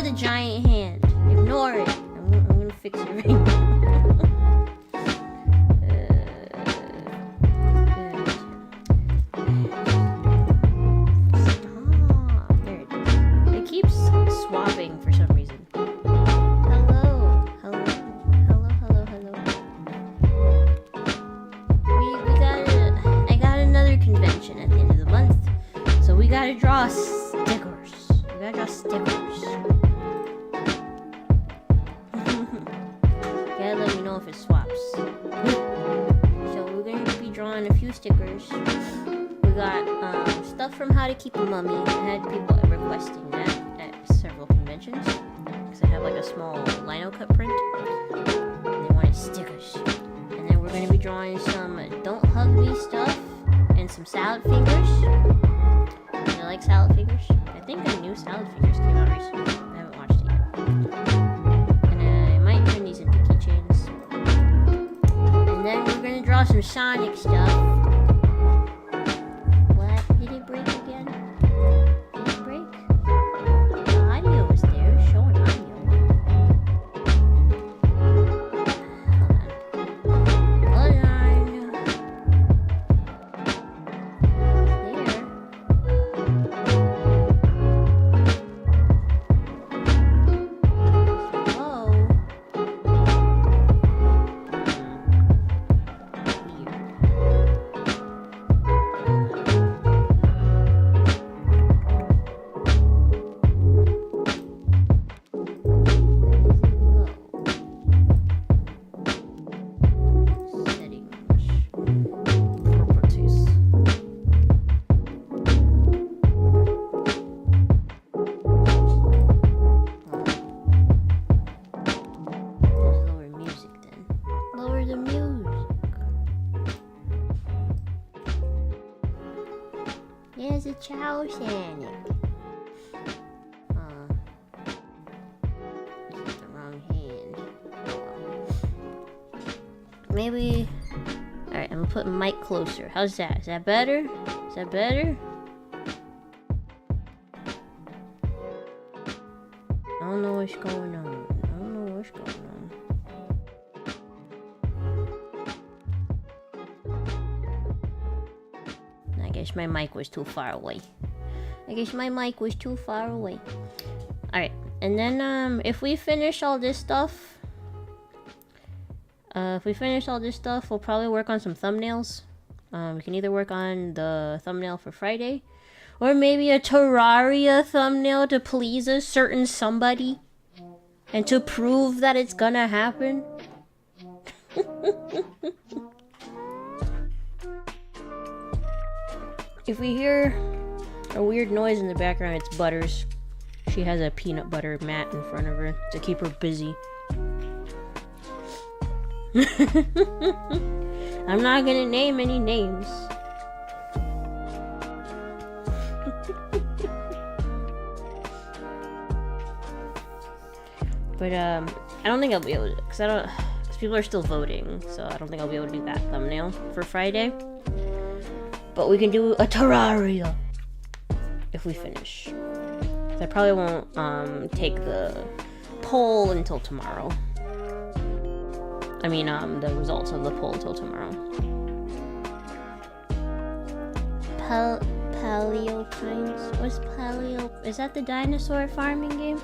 the giant hand. Ignore it. I'm gonna fix it right now. Stop. There it is. It keeps swapping for some reason. Hello. Hello. Hello, hello, hello. I got another convention at the end of the month. So we gotta draw stickers. We gotta draw stickers. Gotta let me know if it swaps. So we're gonna be drawing a few stickers. We got stuff from How to Keep a Mummy. I had people requesting that at several conventions. Because I have like a small lino cut print. And they wanted stickers. And then we're gonna be drawing some Don't Hug Me stuff. And some salad fingers. I like salad fingers. I think a new salad fingers came out recently. I haven't watched it yet. And I might turn these into keychains. And then we're gonna draw some Sonic stuff. What? Did it break again? Did it break? The audio was there, showing audio. Hold on. There. There's a Chow Sonic. This is the wrong hand. Maybe. Alright, I'm gonna put Mike closer. How's that? Is that better? Is that better? I don't know what's going on. I don't know what's going on. I guess my mic was too far away. Alright, and then if we finish all this stuff, we'll probably work on some thumbnails. We can either work on the thumbnail for Friday, or maybe a Terraria thumbnail to please a certain somebody, and to prove that it's gonna happen. If we hear a weird noise in the background, it's Butters. She has a peanut butter mat in front of her to keep her busy. I'm not gonna name any names. But I don't think I'll be able to, because people are still voting, so I don't think I'll be able to do that thumbnail for Friday. But we can do a Terraria if we finish. I probably won't take the poll until tomorrow. I mean, the results of the poll until tomorrow. Paleopines? What's Paleo? Is that the dinosaur farming game?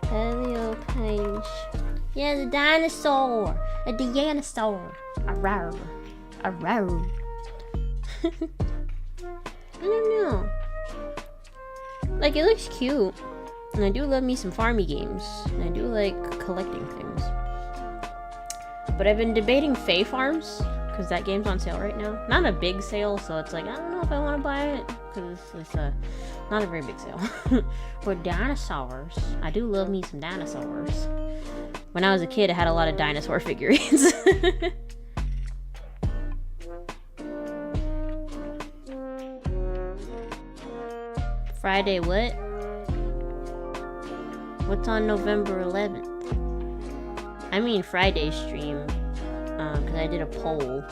Paleopines. Yeah, the dinosaur. A dinosaur. Arrow. Arrow. I don't know. Like, it looks cute. And I do love me some farmy games. And I do like collecting things. But I've been debating Fae Farms, because that game's on sale right now. Not a big sale, so it's like, I don't know if I want to buy it, because it's not a very big sale. For dinosaurs, I do love me some dinosaurs. When I was a kid, I had a lot of dinosaur figurines. Friday, what? What's on November 11th? I mean Friday stream, because I did a poll.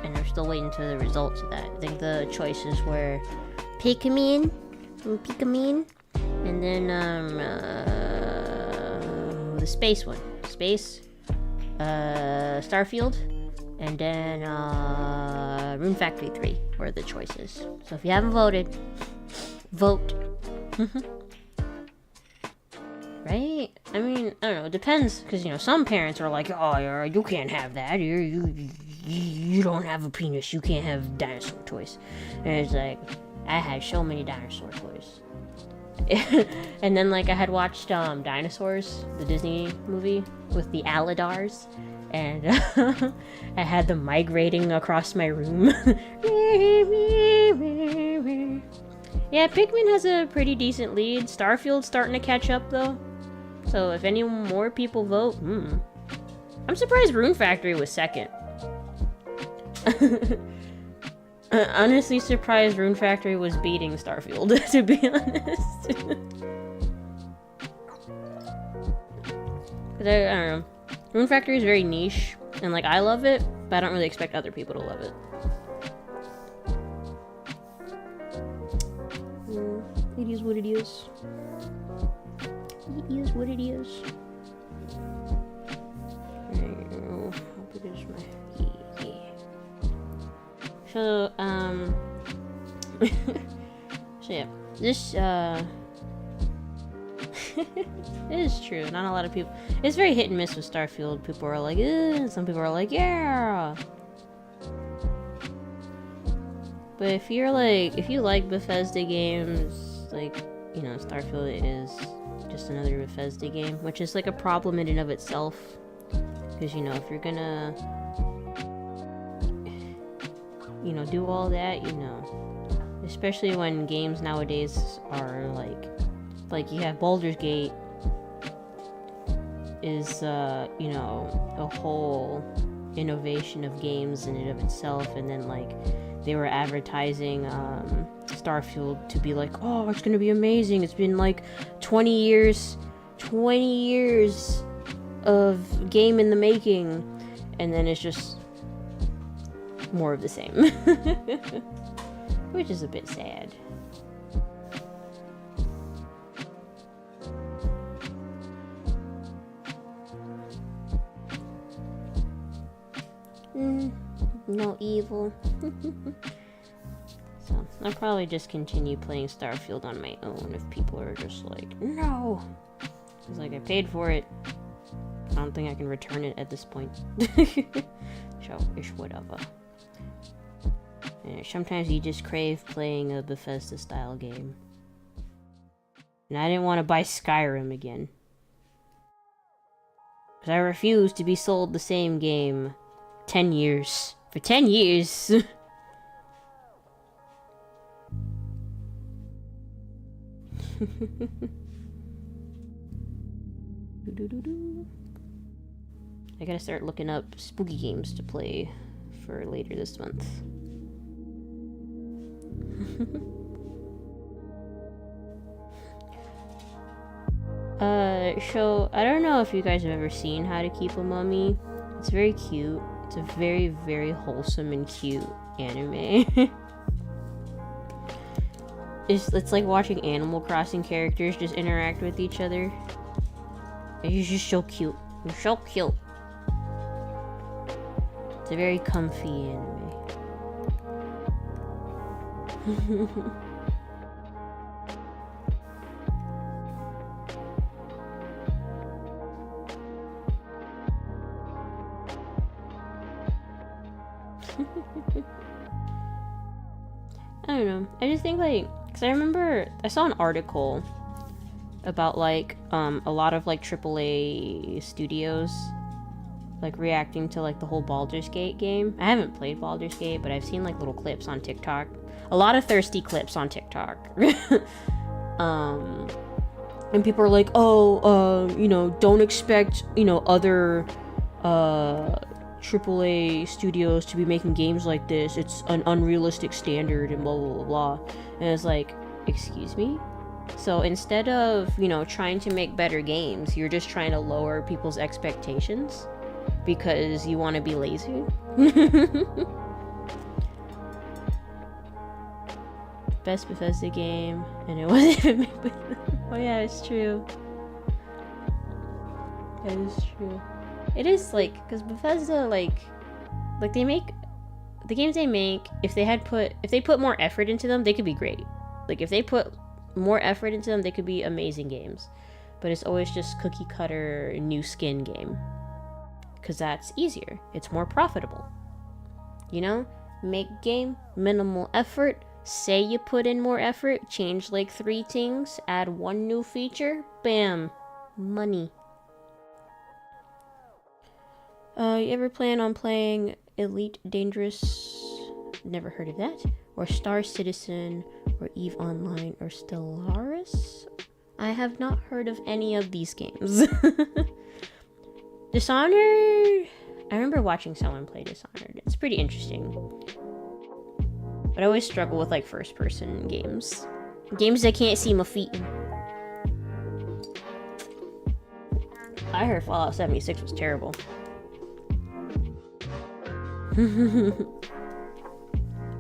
And they're still waiting for the results of that. I think the choices were Pikmin, and then the space one, Starfield, and then Rune Factory 3 were the choices. So if you haven't voted, vote. Right? I mean, I don't know. It depends, because some parents are like, "Oh, you can't have that. You don't have a penis. You can't have dinosaur toys." And it's like, I had so many dinosaur toys. And then I had watched Dinosaurs, the Disney movie with the Aladars, and I had them migrating across my room. Yeah, Pikmin has a pretty decent lead. Starfield's starting to catch up though. So if any more people vote, I'm surprised Rune Factory was second. Honestly surprised Rune Factory was beating Starfield, to be honest. Cause I don't know. Rune Factory is very niche, and I love it, but I don't really expect other people to love it. It is what it is. It is what it is. How big is my... Yeah. So, so yeah, this, it is true. Not a lot of people... It's very hit and miss with Starfield. People are like, eh. Some people are like, yeah. But if you like Bethesda games, Starfield is just another Bethesda game, which is a problem in and of itself. Because, if you're gonna, do all that, especially when games nowadays are like you have Baldur's Gate is, a whole innovation of games in and of itself, and then, they were advertising Starfield to be oh, it's gonna be amazing. It's been 20 years of game in the making, and then it's just more of the same. Which is a bit sad. No evil. So, I'll probably just continue playing Starfield on my own if people are just no! It's I paid for it. I don't think I can return it at this point. So, it's whatever. And sometimes you just crave playing a Bethesda-style game. And I didn't want to buy Skyrim again. Because I refuse to be sold the same game 10 years. For 10 years! I gotta start looking up spooky games to play for later this month. So I don't know if you guys have ever seen How to Keep a Mummy. It's very cute. It's a very, very wholesome and cute anime. It's like watching Animal Crossing characters just interact with each other. It's just so cute. You're so cute. It's a very comfy anime. I don't know. I just think because I remember I saw an article about a lot of AAA studios reacting to the whole Baldur's Gate game. I haven't played Baldur's Gate, but I've seen little clips on TikTok. A lot of thirsty clips on TikTok. And people are like, oh, don't expect, other AAA studios to be making games like this. It's an unrealistic standard and blah, blah, blah, blah. And it's excuse me? So instead of, trying to make better games, you're just trying to lower people's expectations because you want to be lazy. best Bethesda game, and it wasn't even made with them. Oh yeah, it's true. That is true. It is like, because Bethesda, like they make the games they make. If they put more effort into them, they could be great. Like if they put more effort into them, they could be amazing games. But it's always just cookie cutter new skin game, because that's easier. It's more profitable. You know, make game, minimal effort. Say you put in more effort, change like 3 things, add 1 new feature, bam, money. You ever plan on playing Elite Dangerous? Never heard of that. Or Star Citizen, or EVE Online, or Stellaris? I have not heard of any of these games. Dishonored? I remember watching someone play Dishonored. It's pretty interesting. But I always struggle with like first-person games. Games that can't see my feet in. I heard Fallout 76 was terrible.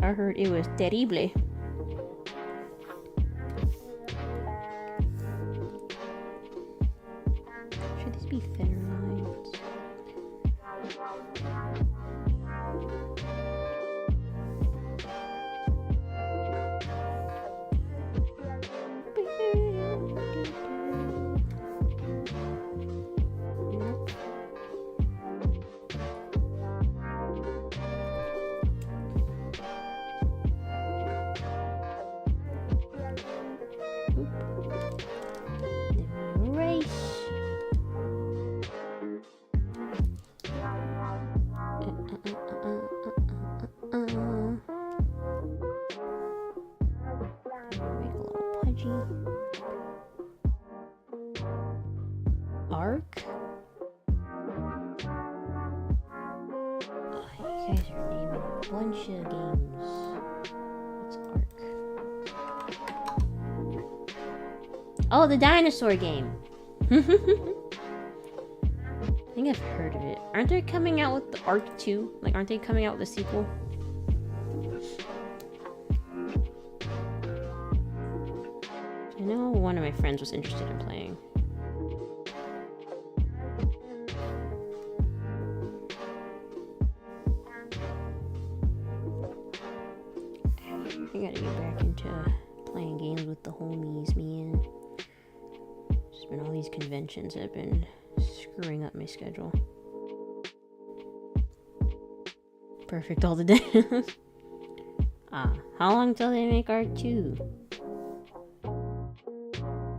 I heard it was terrible. Should this be thinner lines? Ark? Oh, you guys are naming a bunch of games. What's Ark? Oh, the dinosaur game. I think I've heard of it. Aren't they coming out with the Ark 2? Like, aren't they coming out with a sequel? I know one of my friends was interested in playing. I gotta get back into playing games with the homies, man. There's been all these conventions that have been screwing up my schedule. Perfect all the day. How long till they make Ark 2?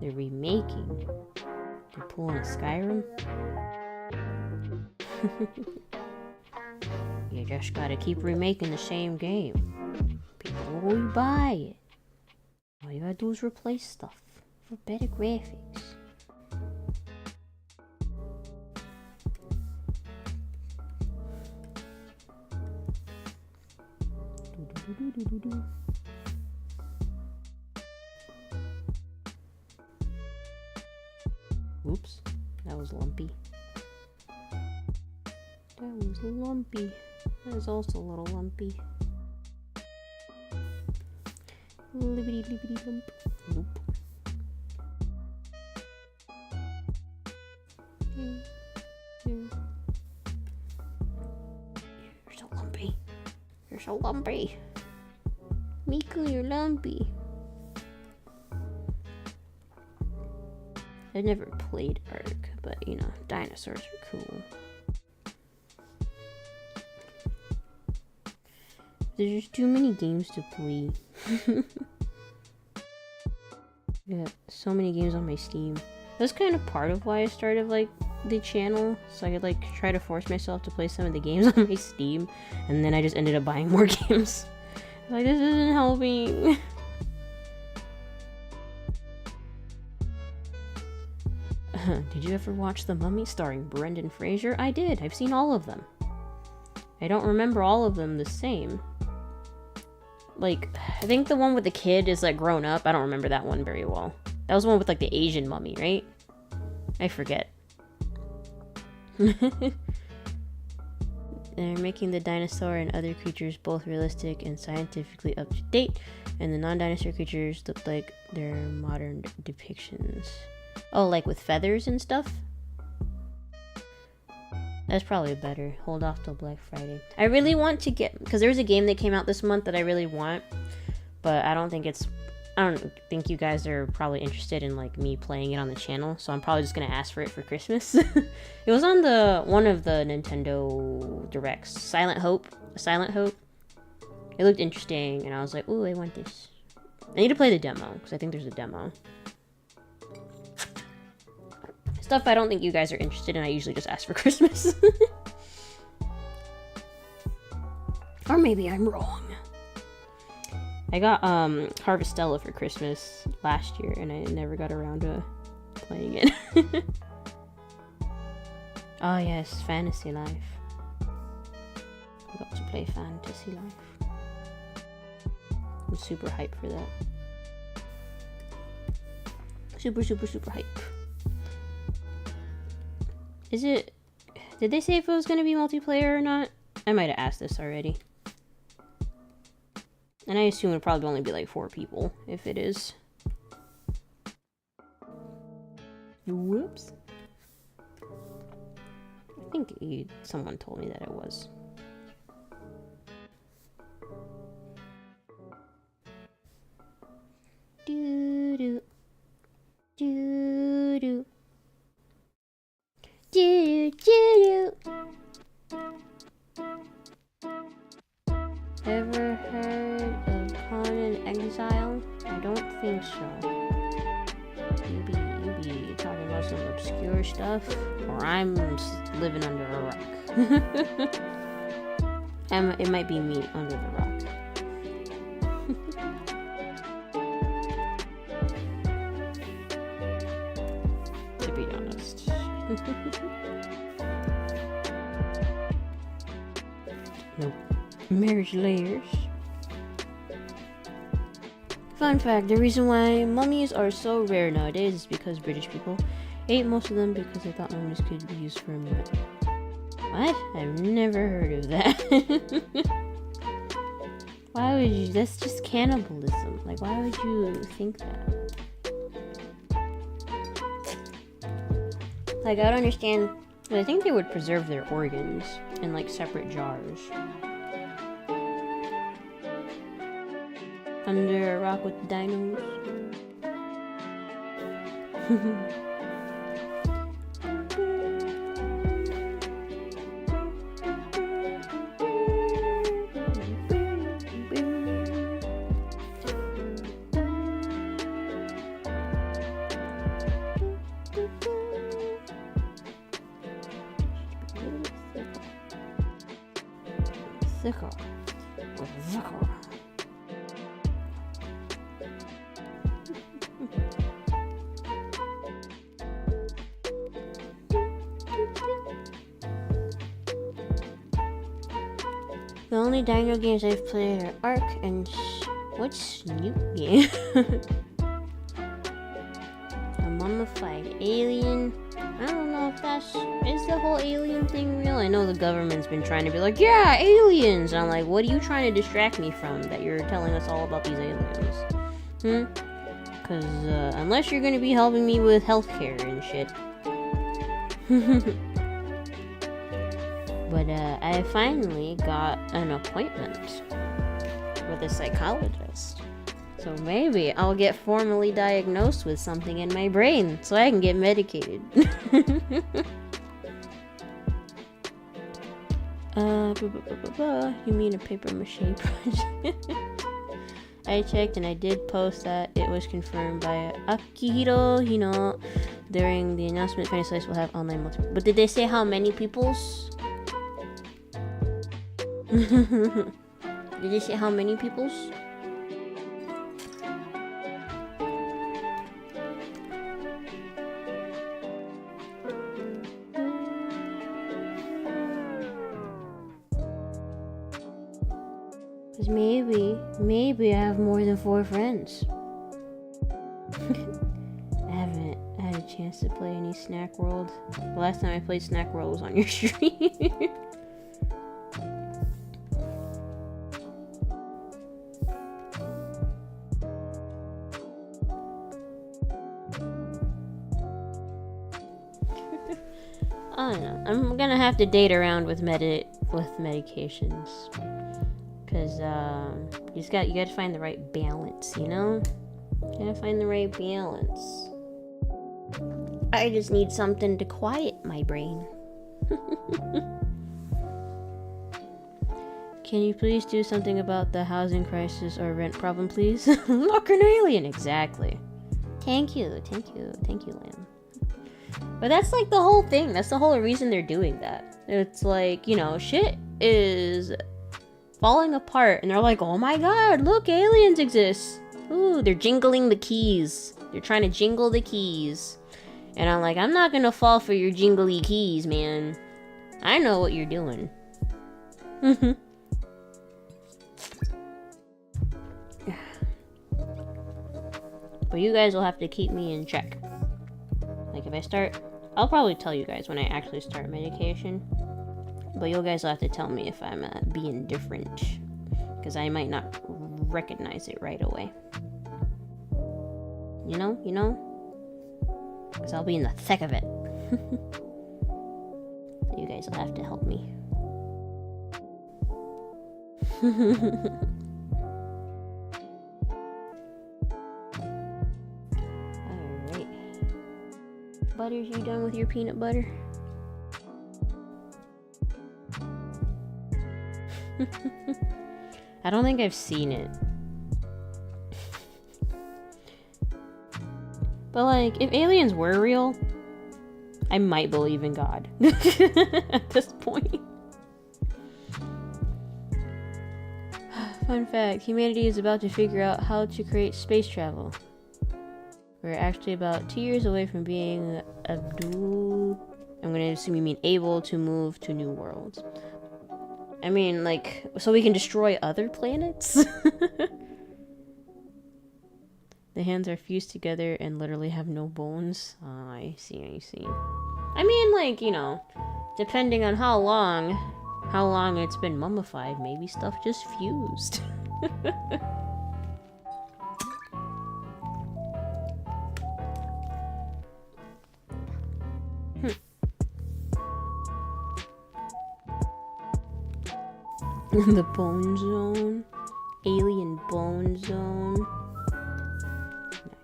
They're remaking. They're pulling a Skyrim. You just gotta keep remaking the same game. People will buy it. All you gotta do is replace stuff for better graphics. Oops, that was lumpy. That was lumpy. That was also a little lumpy. Libbity libbity lump. Nope. You're so lumpy. You're so lumpy. Miku, you're lumpy. I've never played Ark, but you know, dinosaurs are cool. There's just too many games to play. Yeah, so many games on my Steam. That's kind of part of why I started like the channel, so I could like try to force myself to play some of the games on my Steam, and then I just ended up buying more games. Like, this isn't helping. Did you ever watch The Mummy starring Brendan Fraser? I did. I've seen all of them. I don't remember all of them the same. Like, I think the one with the kid is like grown up. I don't remember that one very well. That was the one with like the Asian mummy, right? I forget. they're making the dinosaur and other creatures both realistic and scientifically up to date, and the non-dinosaur creatures look like their modern depictions. Oh, like with feathers and stuff? That's probably better. Hold off till Black Friday. I really want to get, because there's a game that came out this month that I really want, but I don't think you guys are probably interested in like me playing it on the channel, so I'm probably just gonna ask for it for Christmas. It was on one of the Nintendo Directs, Silent Hope. It looked interesting, and I was like, ooh, I want this. I need to play the demo, because I think there's a demo. Stuff I don't think you guys are interested in, I usually just ask for Christmas. Or maybe I'm wrong. I got Harvestella for Christmas last year, and I never got around to playing it. Oh yes, Fantasy Life. I got to play Fantasy Life. I'm super hyped for that. Super hype. Did they say if it was gonna be multiplayer or not? I might have asked this already. And I assume it'll probably only be like 4 people, if it is. Whoops. I think someone told me that it was. Doo-doo. Doo-doo. Doo-doo. Ever heard of Conan Exile? I don't think so. You be talking about some obscure stuff, or I'm living under a rock. It might be me under the rock. To be honest. Nope. Marriage layers. Fun fact, the reason why mummies are so rare nowadays is because British people ate most of them because they thought mummies could be used for meat. What? I've never heard of that. Why would you? That's just cannibalism. Like, why would you think that? Like, I don't understand. But I think they would preserve their organs in, like, separate jars. Under a rock with dinos. Thicker. Thicker. The only dino games I've played are Ark and what's Snoop game? A mummified alien. I don't know if is the whole alien thing real? I know the government's been trying to be like, yeah, aliens. And I'm like, what are you trying to distract me from that you're telling us all about these aliens? Because unless you're going to be helping me with healthcare and shit. But I finally got an appointment with a psychologist. So maybe I'll get formally diagnosed with something in my brain so I can get medicated. You mean a paper mache project? I checked and I did post that it was confirmed by Akihiro Hino during the announcement Fantasy Life will have online multiplayer. But did they say how many people's? Did they say how many people's? Because maybe I have more than 4 friends. I haven't had a chance to play any Snack World. The last time I played Snack World was on your stream. I'm gonna have to date around with medications, cause you gotta find the right balance, you know. You gotta find the right balance. I just need something to quiet my brain. Can you please do something about the housing crisis or rent problem, please? Look, an alien, exactly. Thank you, Lamb. But that's like the whole thing. That's the whole reason they're doing that. It's like, you know, shit is falling apart, and they're like, oh my god, look, aliens exist. Ooh, they're jingling the keys. They're trying to jingle the keys. And I'm like, I'm not gonna fall for your jingly keys, man. I know what you're doing. But you guys will have to keep me in check. Like, if I start... I'll probably tell you guys when I actually start medication. But you guys will have to tell me if I'm being different. Because I might not recognize it right away. You know? Because I'll be in the thick of it. So you guys will have to help me. Alright. Butters, you done with your peanut butter? I don't think I've seen it. But like, if aliens were real, I might believe in God at this point. Fun fact, humanity is about to figure out how to create space travel. We're actually about 2 years away from being I'm gonna assume you mean able to move to new worlds. I mean, like, so we can destroy other planets? The hands are fused together and literally have no bones. Oh, I see. I mean, like, you know, depending on how long it's been mummified, maybe stuff just fused. The bone zone. Alien bone zone.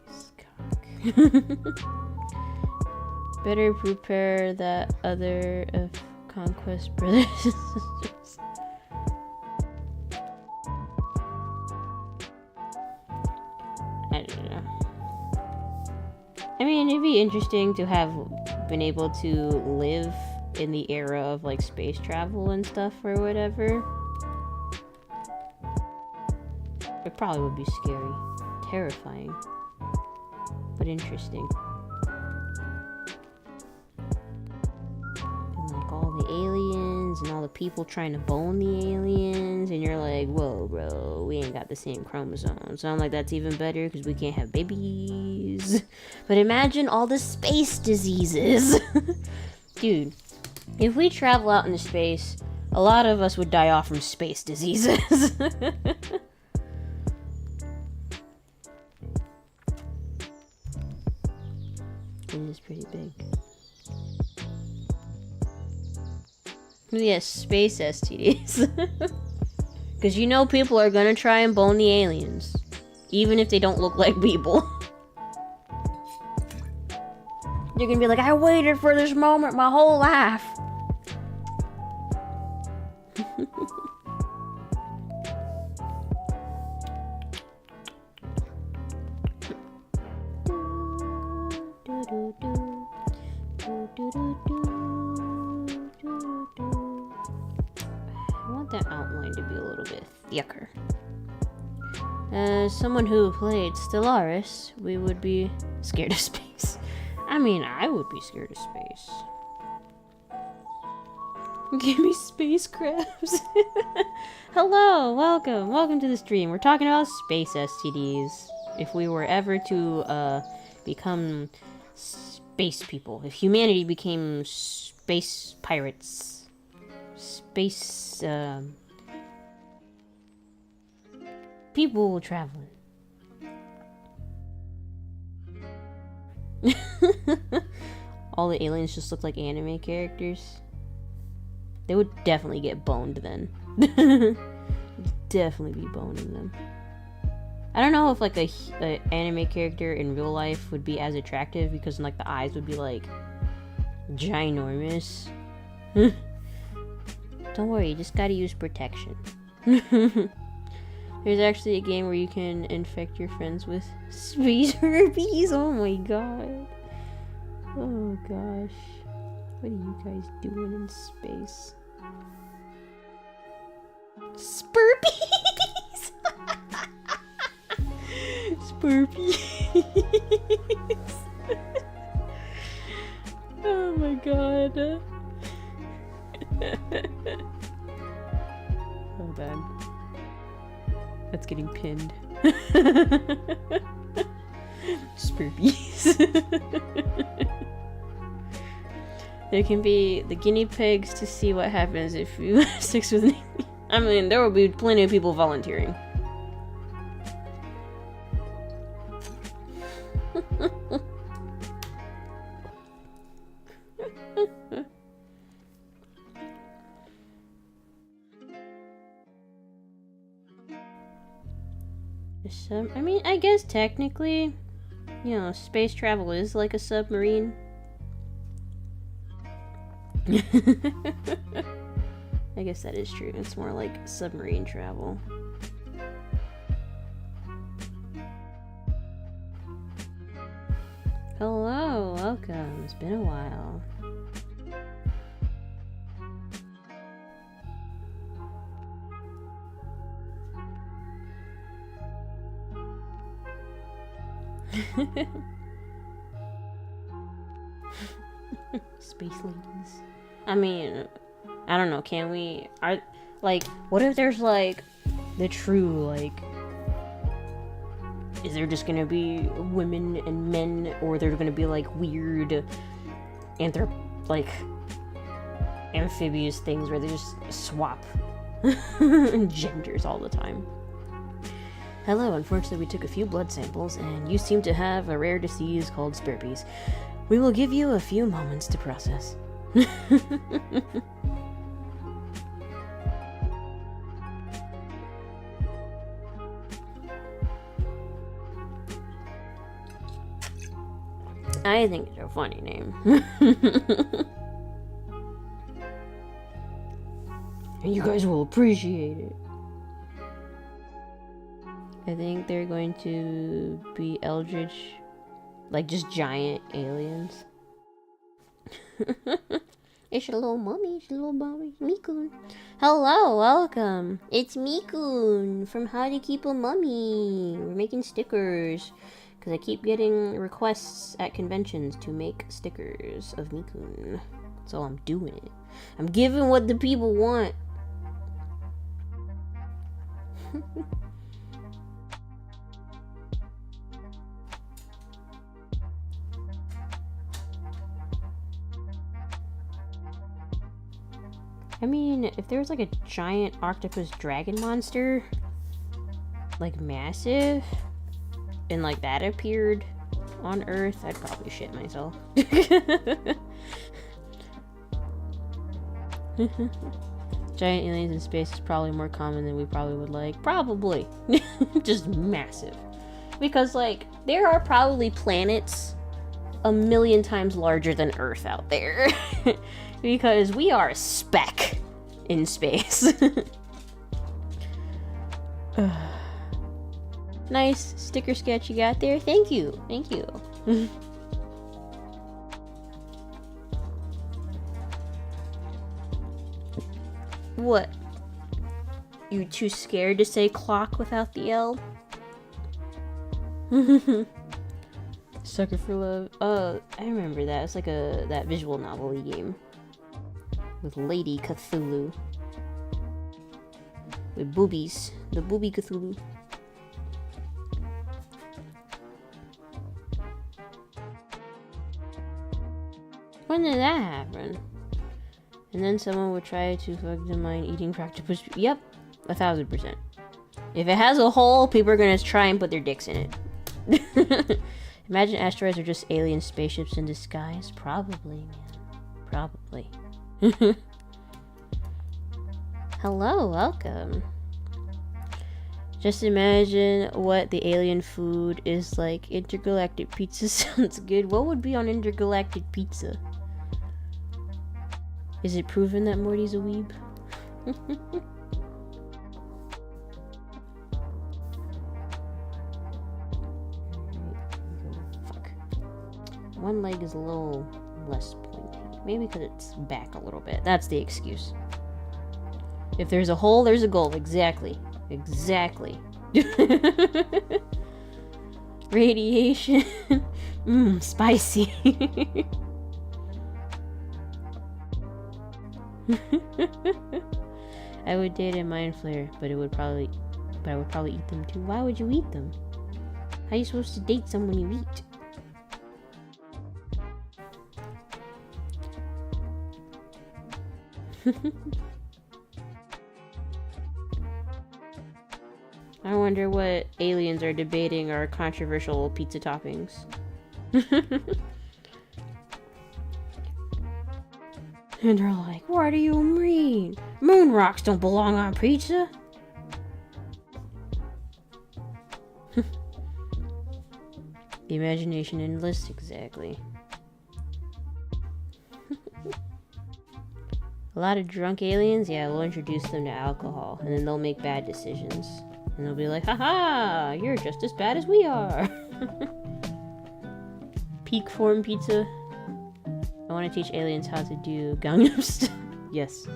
Nice cock. Better prepare that other of Conquest brothers and sisters. I don't know. I mean, it'd be interesting to have been able to live in the era of like space travel and stuff or whatever. It probably would be scary, terrifying, but interesting. And like all the aliens and all the people trying to bone the aliens, and you're like, whoa, bro, we ain't got the same chromosomes. So I'm like, that's even better because we can't have babies. But imagine all the space diseases. Dude, if we travel out into space, a lot of us would die off from space diseases. It is pretty big. Yes, space STDs. Because you know people are gonna try and bone the aliens. Even if they don't look like people. They're gonna be like, I waited for this moment my whole life. I want that outline to be a little bit thicker. As someone who played Stellaris, we would be scared of space. I mean, I would be scared of space. Give me space crabs. Hello, welcome to the stream. We're talking about space STDs. If we were ever to become space people, if humanity became space pirates, space people traveling. All the aliens just look like anime characters. They would definitely get boned then. Definitely be boning them. I don't know if like a anime character in real life would be as attractive because like the eyes would be like ginormous. Don't worry, you just gotta use protection. There's actually a game where you can infect your friends with space herpes. Oh my god. Oh gosh. What are you guys doing in space? Spurpies! Spurpies! Oh my god. Hold on. That's getting pinned. Spurpies. There can be the guinea pigs to see what happens if you have sex with an alien. I mean, there will be plenty of people volunteering. I mean, I guess technically, you know, space travel is like a submarine. I guess that is true. It's more like submarine travel. Hello, welcome. It's been a while. Space ladies. I mean, I don't know, can we, what if there's like the true, like, is there just gonna be women and men, or they're gonna be like weird amphibious things where they just swap genders all the time? Hello, unfortunately we took a few blood samples and you seem to have a rare disease called Spurpies. We will give you a few moments to process. I think it's a funny name. And you guys will appreciate it. I think they're going to be eldritch, like just giant aliens. It's your little mummy, it's your little mommy, Mikun. Hello, welcome. It's Mikun from How to Keep a Mummy. We're making stickers because I keep getting requests at conventions to make stickers of Mikun. So I'm doing it. I'm giving what the people want. I mean, if there was like a giant octopus dragon monster, like massive, and like that appeared on Earth, I'd probably shit myself. Giant aliens in space is probably more common than we probably would like. Probably. Just massive. Because like, there are probably planets 1,000,000 times larger than Earth out there. Because we are a speck in space. Nice sticker sketch you got there. Thank you. Thank you. What? You too scared to say clock without the L? Sucker for Love. I remember that. It's like that visual novel-y game. With Lady Cthulhu. With boobies. The booby Cthulhu. When did that happen? And then someone would try to fuck the mind eating octopus. Yep, 1,000%. If it has a hole, people are gonna try and put their dicks in it. Imagine asteroids are just alien spaceships in disguise. Probably, man. Probably. Hello, welcome. Just imagine what the alien food is like. Intergalactic pizza sounds good. What would be on intergalactic pizza? Is it proven that Morty's a weeb? Fuck. One leg is a little less pointy. Maybe because it's back a little bit. That's the excuse. If there's a hole, there's a goal. Exactly. Exactly. Radiation. Spicy. I would date a mind flayer, but I would probably eat them too. Why would you eat them? How are you supposed to date someone you eat? I wonder what aliens are debating our controversial pizza toppings. And they're like, what do you mean? Moon rocks don't belong on pizza. The imagination endless, exactly. A lot of drunk aliens, yeah, we'll introduce them to alcohol, and then they'll make bad decisions. And they'll be like, haha, you're just as bad as we are. Peak form pizza. I want to teach aliens how to do Gangnam Style. Yes.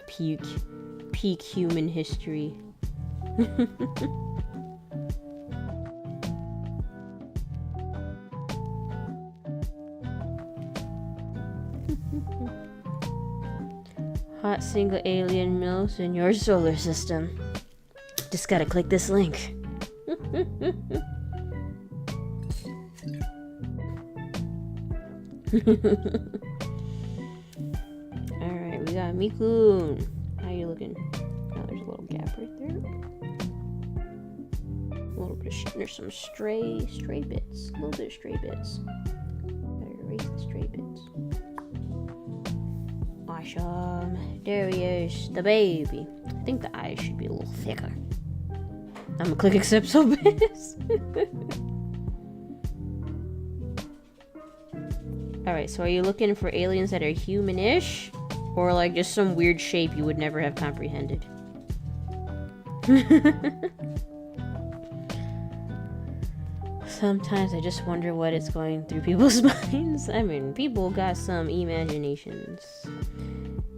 Peak human history. Hot single alien meals in your solar system. Just gotta click this link. Alright, we got Mikun. How you looking? Oh, there's a little gap right there. A little bit of there's some stray bits. A little bit of stray bits. Gotta erase the stray bits. Awesome. There he is, the baby. I think the eyes should be a little thicker. I'm gonna click accept so fast. Alright, so are you looking for aliens that are human-ish? Or like just some weird shape you would never have comprehended? Sometimes I just wonder what is going through people's minds. I mean, people got some imaginations.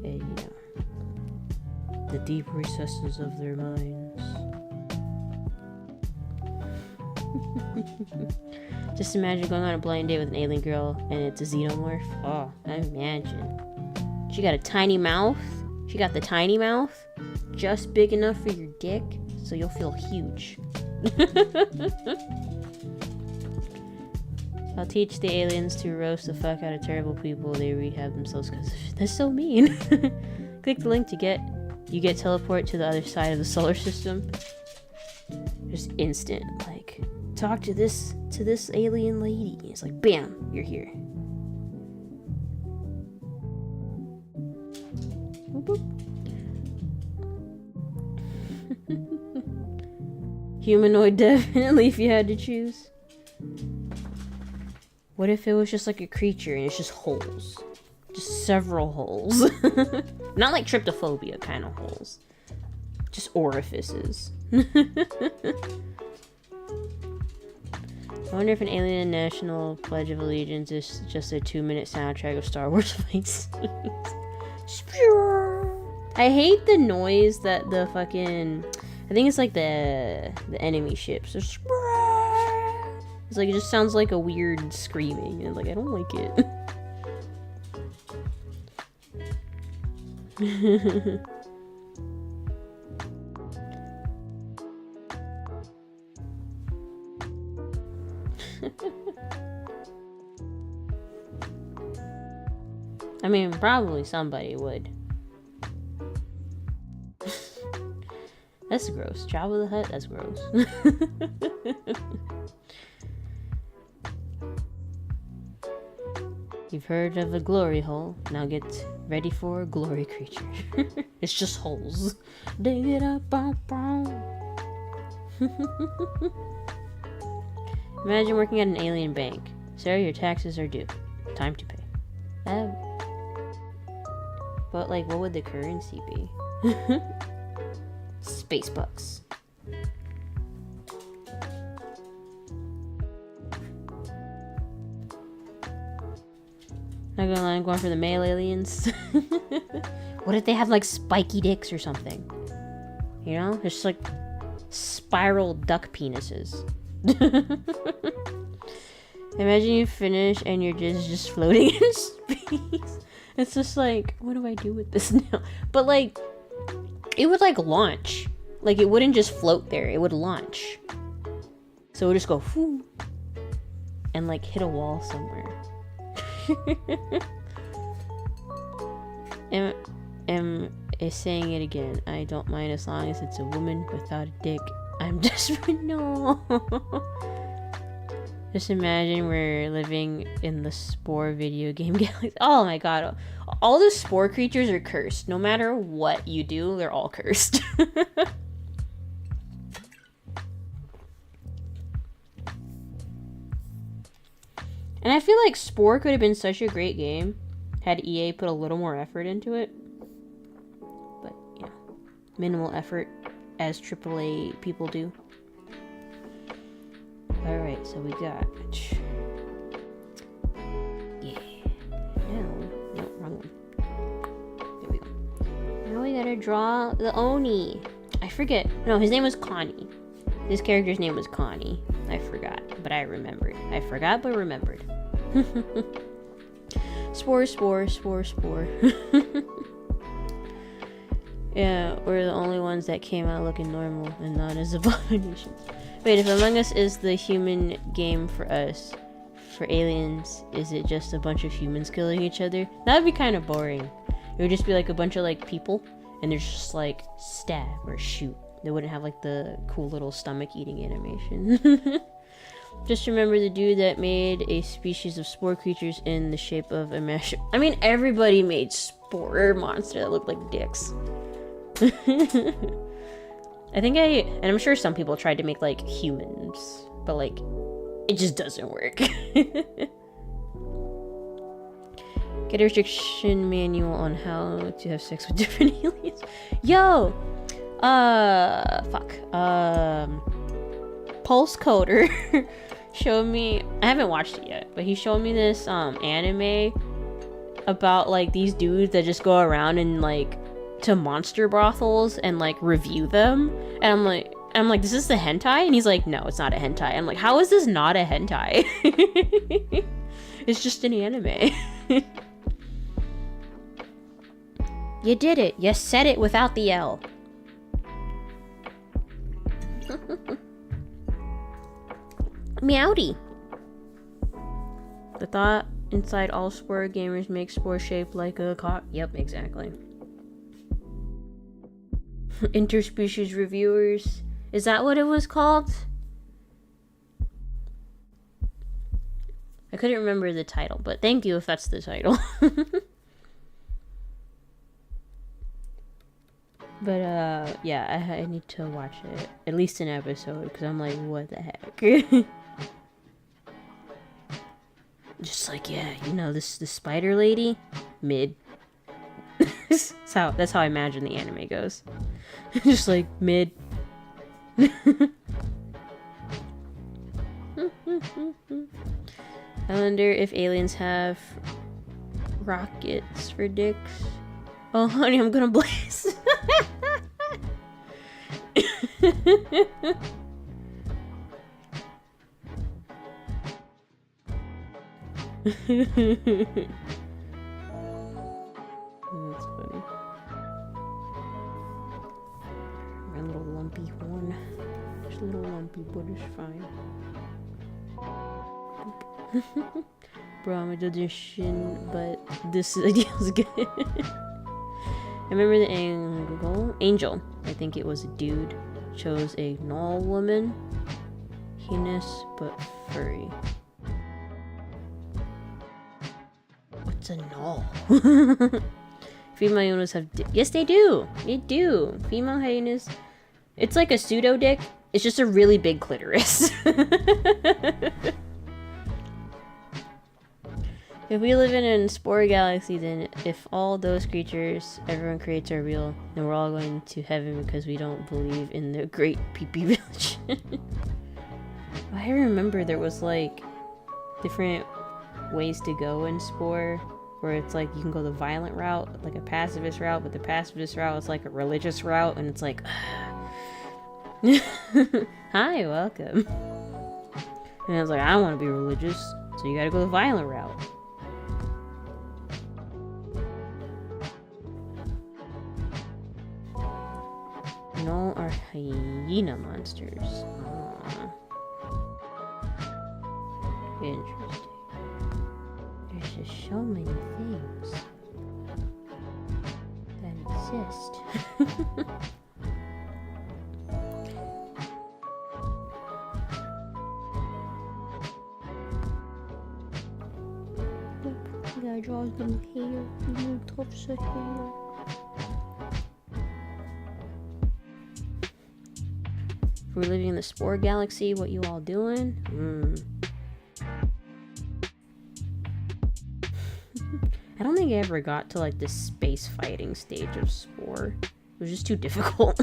And, you know, the deep recesses of their minds. Just imagine going on a blind date with an alien girl and it's a xenomorph. Oh, imagine. She got a tiny mouth. She got the tiny mouth. Just big enough for your dick, so you'll feel huge. I'll teach the aliens to roast the fuck out of terrible people. They rehab themselves because that's so mean. Click the link to you get teleport to the other side of the solar system. Just instant, like, talk to this alien lady. It's like, bam, you're here. Boop, boop. Humanoid, definitely, if you had to choose. What if it was just like a creature and it's just holes? Just several holes. Not like tryptophobia kind of holes. Just orifices. I wonder if an alien national pledge of allegiance is just a 2-minute soundtrack of Star Wars fights. I hate the noise that the fucking... I think it's like the enemy ships. It's like, it just sounds like a weird screaming. And like, I don't like it. I mean, probably somebody would. That's gross. Jabba the Hutt? That's gross. You've heard of a glory hole. Now get ready for a glory creature. It's just holes. Dig it up. Imagine working at an alien bank. Sarah, your taxes are due. Time to pay. But, like, what would the currency be? Space bucks. Not gonna lie, I'm going for the male aliens. What if they have, like, spiky dicks or something? You know? It's like spiral duck penises. Imagine you finish and you're just floating in space. It's just like, what do I do with this now? But like, it would like launch. Like it wouldn't just float there, it would launch. So it would just go whoo and like hit a wall somewhere. M is saying it again. I don't mind as long as it's a woman without a dick. I'm desperate. No. Just imagine we're living in the Spore video game galaxy. Oh my god. All the Spore creatures are cursed. No matter what you do, they're all cursed. And I feel like Spore could have been such a great game had EA put a little more effort into it. But, yeah. Minimal effort, as AAA people do. Alright, so we got... Yeah. No, wrong one. There we go. Now we gotta draw the Oni. I forget. No, his name was Connie. This character's name was Connie. I forgot, but I remembered. I forgot, but remembered. Spore. Yeah, we're the only ones that came out looking normal and not as abominations. Wait, if Among Us is the human game for us, for aliens, is it just a bunch of humans killing each other? That would be kind of boring. It would just be like a bunch of like people, and there's just like stab or shoot. They wouldn't have like the cool little stomach eating animation. Just remember the dude that made a species of spore creatures in the shape of a mesh. I mean, everybody made spore monster that looked like dicks. I think and I'm sure some people tried to make like humans, but like it just doesn't work. Get a restriction manual on how to have sex with different aliens. Yo, Pulse Coder showed me, I haven't watched it yet, but he showed me this anime about like these dudes that just go around and like to monster brothels and like review them, and I'm like this is the hentai, and he's like, no, it's not a hentai. I'm like, how is this not a hentai? It's just an anime. You did it. You said it without the L. Meowdy. The thought inside all Spore gamers makes Spore shaped like a cock. Yep, exactly. Interspecies reviewers. Is that what it was called? I couldn't remember the title, but thank you if that's the title. But yeah, I need to watch it, at least an episode, because I'm like, what the heck? Just like, yeah, you know, the spider lady, mid. that's how I imagine the anime goes. Just like mid. I wonder if aliens have rockets for dicks. Oh, honey, I'm gonna blaze. That's funny. My little lumpy horn. It's a little lumpy, but it's fine. Bro, I'm a audition, but this idea is good. I remember the angel. I think it was a dude. Chose a null woman. Heinous, but furry. What's a null? Female hyenas have... Yes, they do. They do. Female hyenas... It's like a pseudo dick. It's just a really big clitoris. If we live in a spore galaxy, then if all those creatures everyone creates are real, then we're all going to heaven because we don't believe in the great PP village. I remember there was like different ways to go in Spore, where it's like you can go the violent route, like a pacifist route, but the pacifist route is like a religious route, and it's like, hi, welcome. And I was like, I don't want to be religious, so you gotta go the violent route. No, are hyena monsters. Interesting. There's just so many things that exist. You gotta draw little hair, little tufts of hair. We're living in the Spore Galaxy. What you all doing? I don't think I ever got to like the space fighting stage of Spore. It was just too difficult.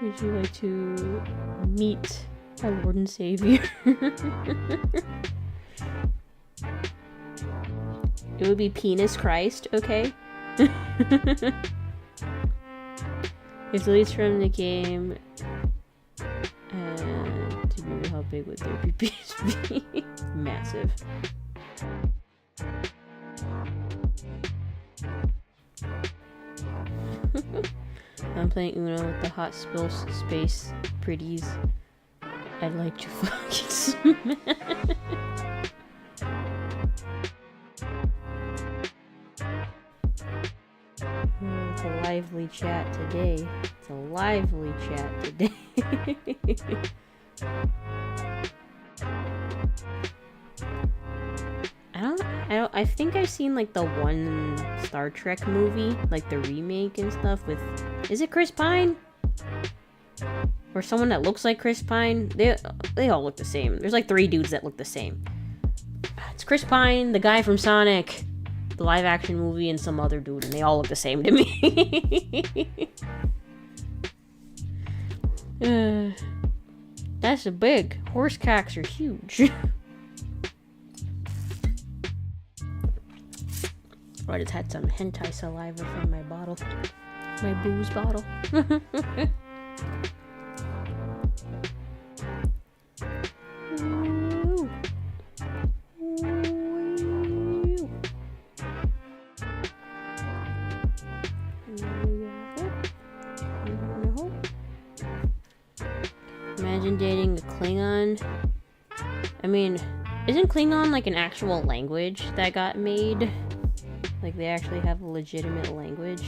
Would you like to meet our Lord and Savior? It would be Penis Christ, okay? It deletes from the game. And to remember how big would their PPs be? Massive. I'm playing Uno with the hot spill space pretties. I'd like to fucking smash. It's a lively chat today. It's a lively chat today. I think I've seen like the one Star Trek movie, like the remake and stuff with, is it Chris Pine? Or someone that looks like Chris Pine. They all look the same. There's like 3 dudes that look the same. It's Chris Pine, the guy from Sonic, the live action movie, and some other dude, and they all look the same to me. That's a big. Horse cocks are huge. I just had some hentai saliva from my bottle. My booze bottle. Imagine dating a Klingon. I mean, isn't Klingon like an actual language that got made? Like they actually have a legitimate language?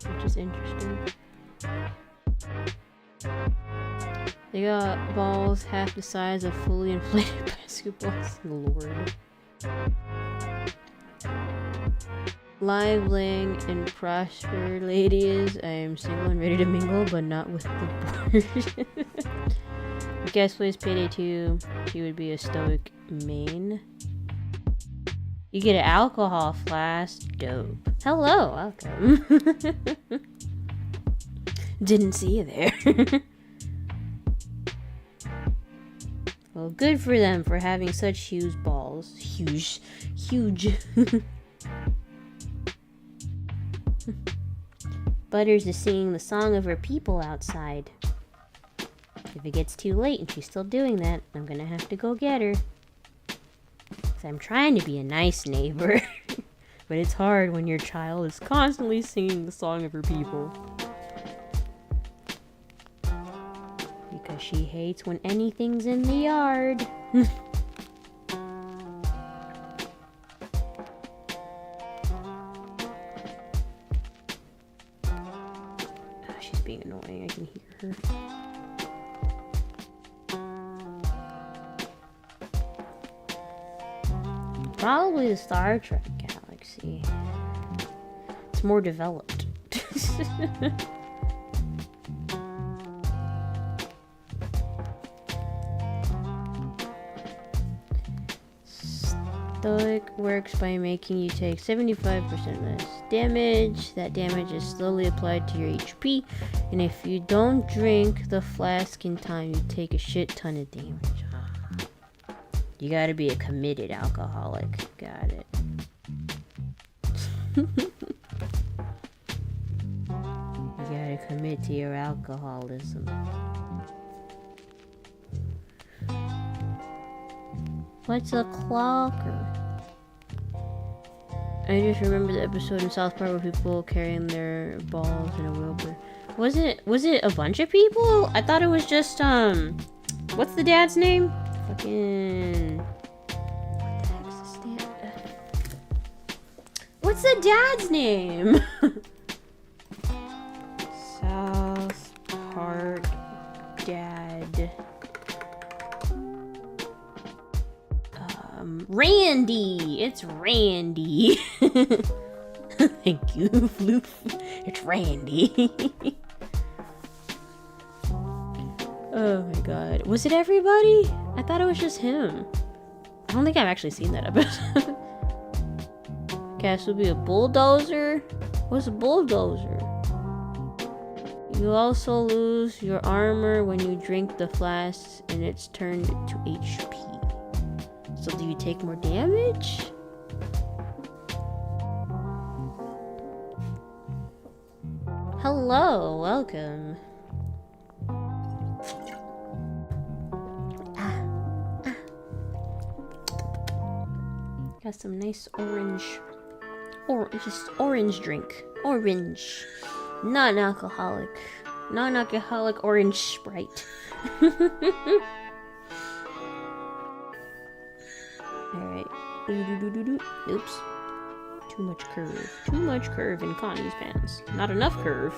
Which is interesting. They got balls half the size of fully inflated basketballs. Lord. Live Lang and Prosper ladies. I am single and ready to mingle, but not with the board. Guest plays Payday 2. She would be a stoic main. You get an alcohol flask. Dope. Hello, welcome. Didn't see you there. Well, good for them for having such huge balls. Huge. Butters is singing the song of her people outside. If it gets too late and she's still doing that, I'm gonna have to go get her. 'Cause I'm trying to be a nice neighbor. But it's hard when your child is constantly singing the song of her people. she hates when anything's in the yard. She's being annoying. I can hear her. Probably the Star Trek galaxy. It's more developed. Stoic works by making you take 75% less damage. That damage is slowly applied to your HP, and if you don't drink the flask in time, you take a shit ton of damage. You gotta be a committed alcoholic. Got it. You gotta commit to your alcoholism. What's a clocker? I just remember the episode in South Park where people carrying their balls in a wheelbarrow. Was it a bunch of people? I thought it was just what's the dad's name? Fucking what the heck's the dad? What's the dad's name? South Park dad. Randy! It's Randy. Thank you, Floof. It's Randy. Oh my god. Was it everybody? I thought it was just him. I don't think I've actually seen that episode. Cass will be a bulldozer? What's a bulldozer? You also lose your armor when you drink the flasks and it's turned to HP. So do you take more damage? Hello, welcome. Got some nice just orange drink. Orange. Non-alcoholic orange Sprite. Alright. Oops. Too much curve. Too much curve in Connie's pants. Not enough curve.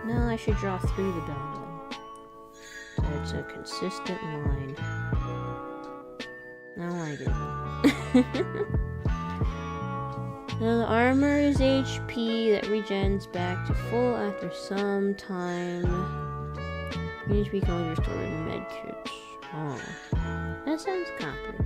No, I should draw through the bell then. So it's a consistent line. I like it. Now the armor is HP that regens back to full after some time. HP can only be restored in medkits. Oh, that sounds complicated.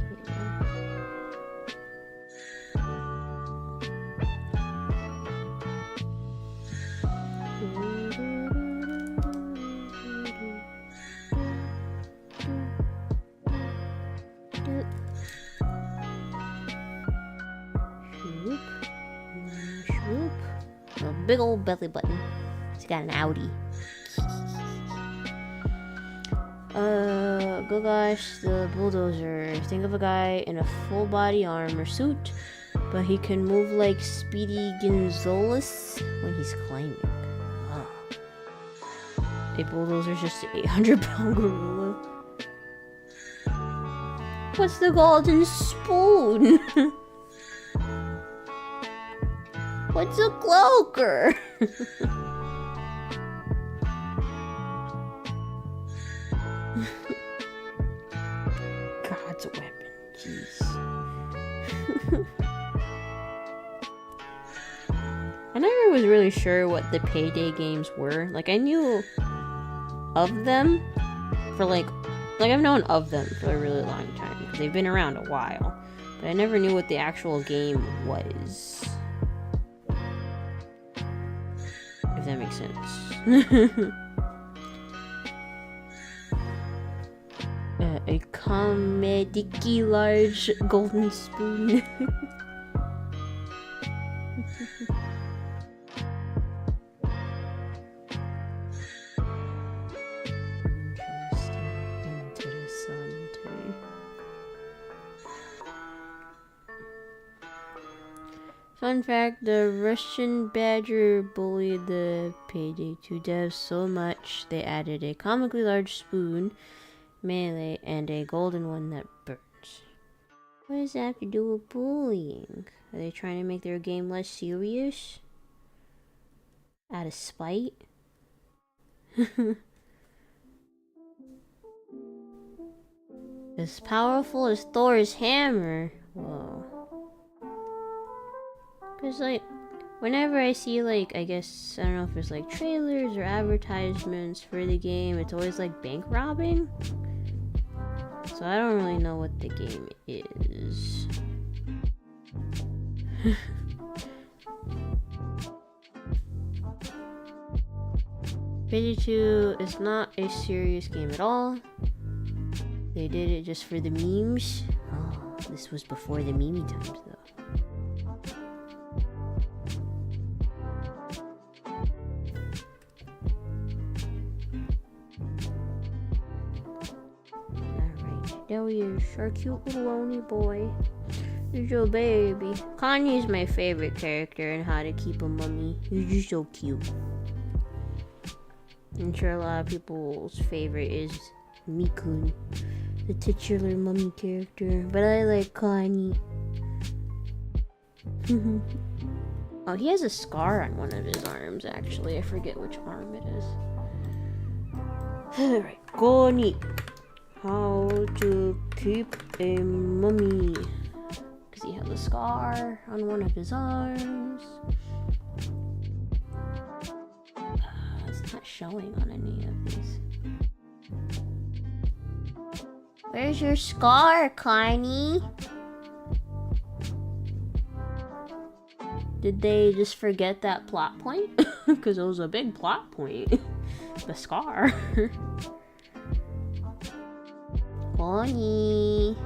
A big old belly button. He's got an Audi. Gosh, the bulldozer. Think of a guy in a full body armor suit, but he can move like Speedy Gonzales when he's climbing. Oh. A bulldozer's just an 800-pound gorilla. What's the golden spoon? What's a cloaker? God's weapon, jeez. I never was really sure what the Payday games were. Like, I knew of them for like I've known of them for a really long time because they've been around a while, but I never knew what the actual game was. If that makes sense. A comedically large golden spoon. Fun fact, the Russian Badger bullied the Payday 2 devs so much they added a comically large spoon, melee, and a golden one that burns. What does that have to do with bullying? Are they trying to make their game less serious? Out of spite? As powerful as Thor's hammer. Whoa. Cause like, whenever I see like, I guess, I don't know if it's like trailers or advertisements for the game, it's always like bank robbing. So I don't really know what the game is. Payday 2 is not a serious game at all. They did it just for the memes. Oh, this was before the meme times though. There he is, our cute little Oni boy. He's your baby. Kanye's my favorite character in How to Keep a Mummy. He's just so cute. I'm sure a lot of people's favorite is Mikun, the titular mummy character. But I like Kanye. Oh, he has a scar on one of his arms, actually. I forget which arm it is. Alright, Kanye. How to keep a mummy. Because he has a scar on one of his arms. It's not showing on any of these. Where's your scar, Kanye? Did they just forget that plot point? Because it was a big plot point. The scar. Kanye.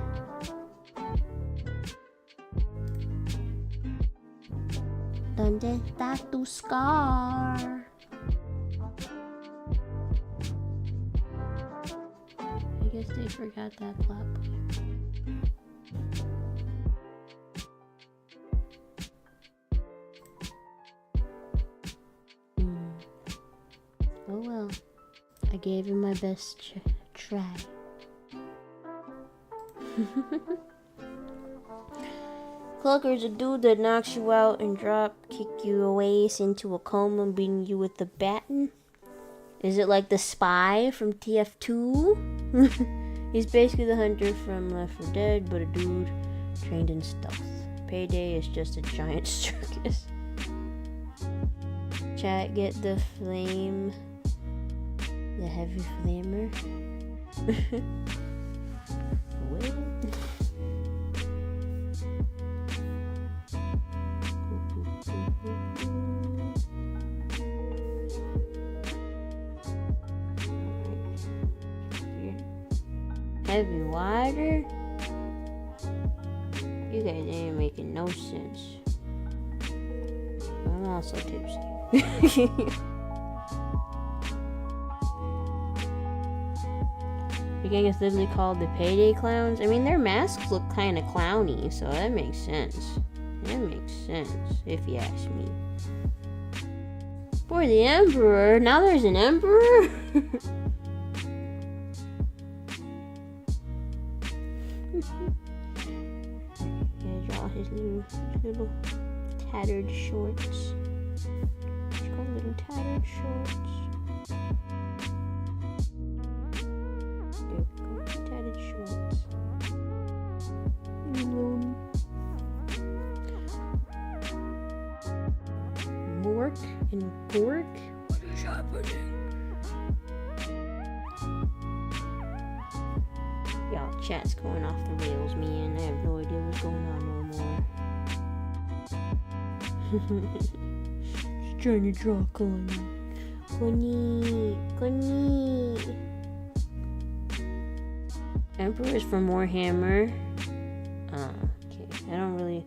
¿Dónde está tu scar? I guess they forgot that plot point. Oh well. I gave him my best try. Clucker's a dude that knocks you out and kick you away into a coma, beating you with the baton. Is it like the spy from TF2? He's basically the hunter from Left 4 Dead, but a dude trained in stealth. Payday is just a giant circus. Chat, get the flame. The heavy flamer. Wait. Heavy water? You guys ain't making no sense. I'm also tipsy. The gang is literally called the Payday Clowns. I mean, their masks look kind of clowny, so that makes sense. That makes sense, if you ask me. For the Emperor? Now there's an Emperor? Yeah, draw his little tattered shorts. It's called little tattered shorts. There we go, tattered shorts. Mork and Gork? What is happening? Y'all, chat's going off the rails, man. I have no idea what's going on no more. Just trying to draw Connie. Connie. Emperor's from Warhammer. Okay. I don't really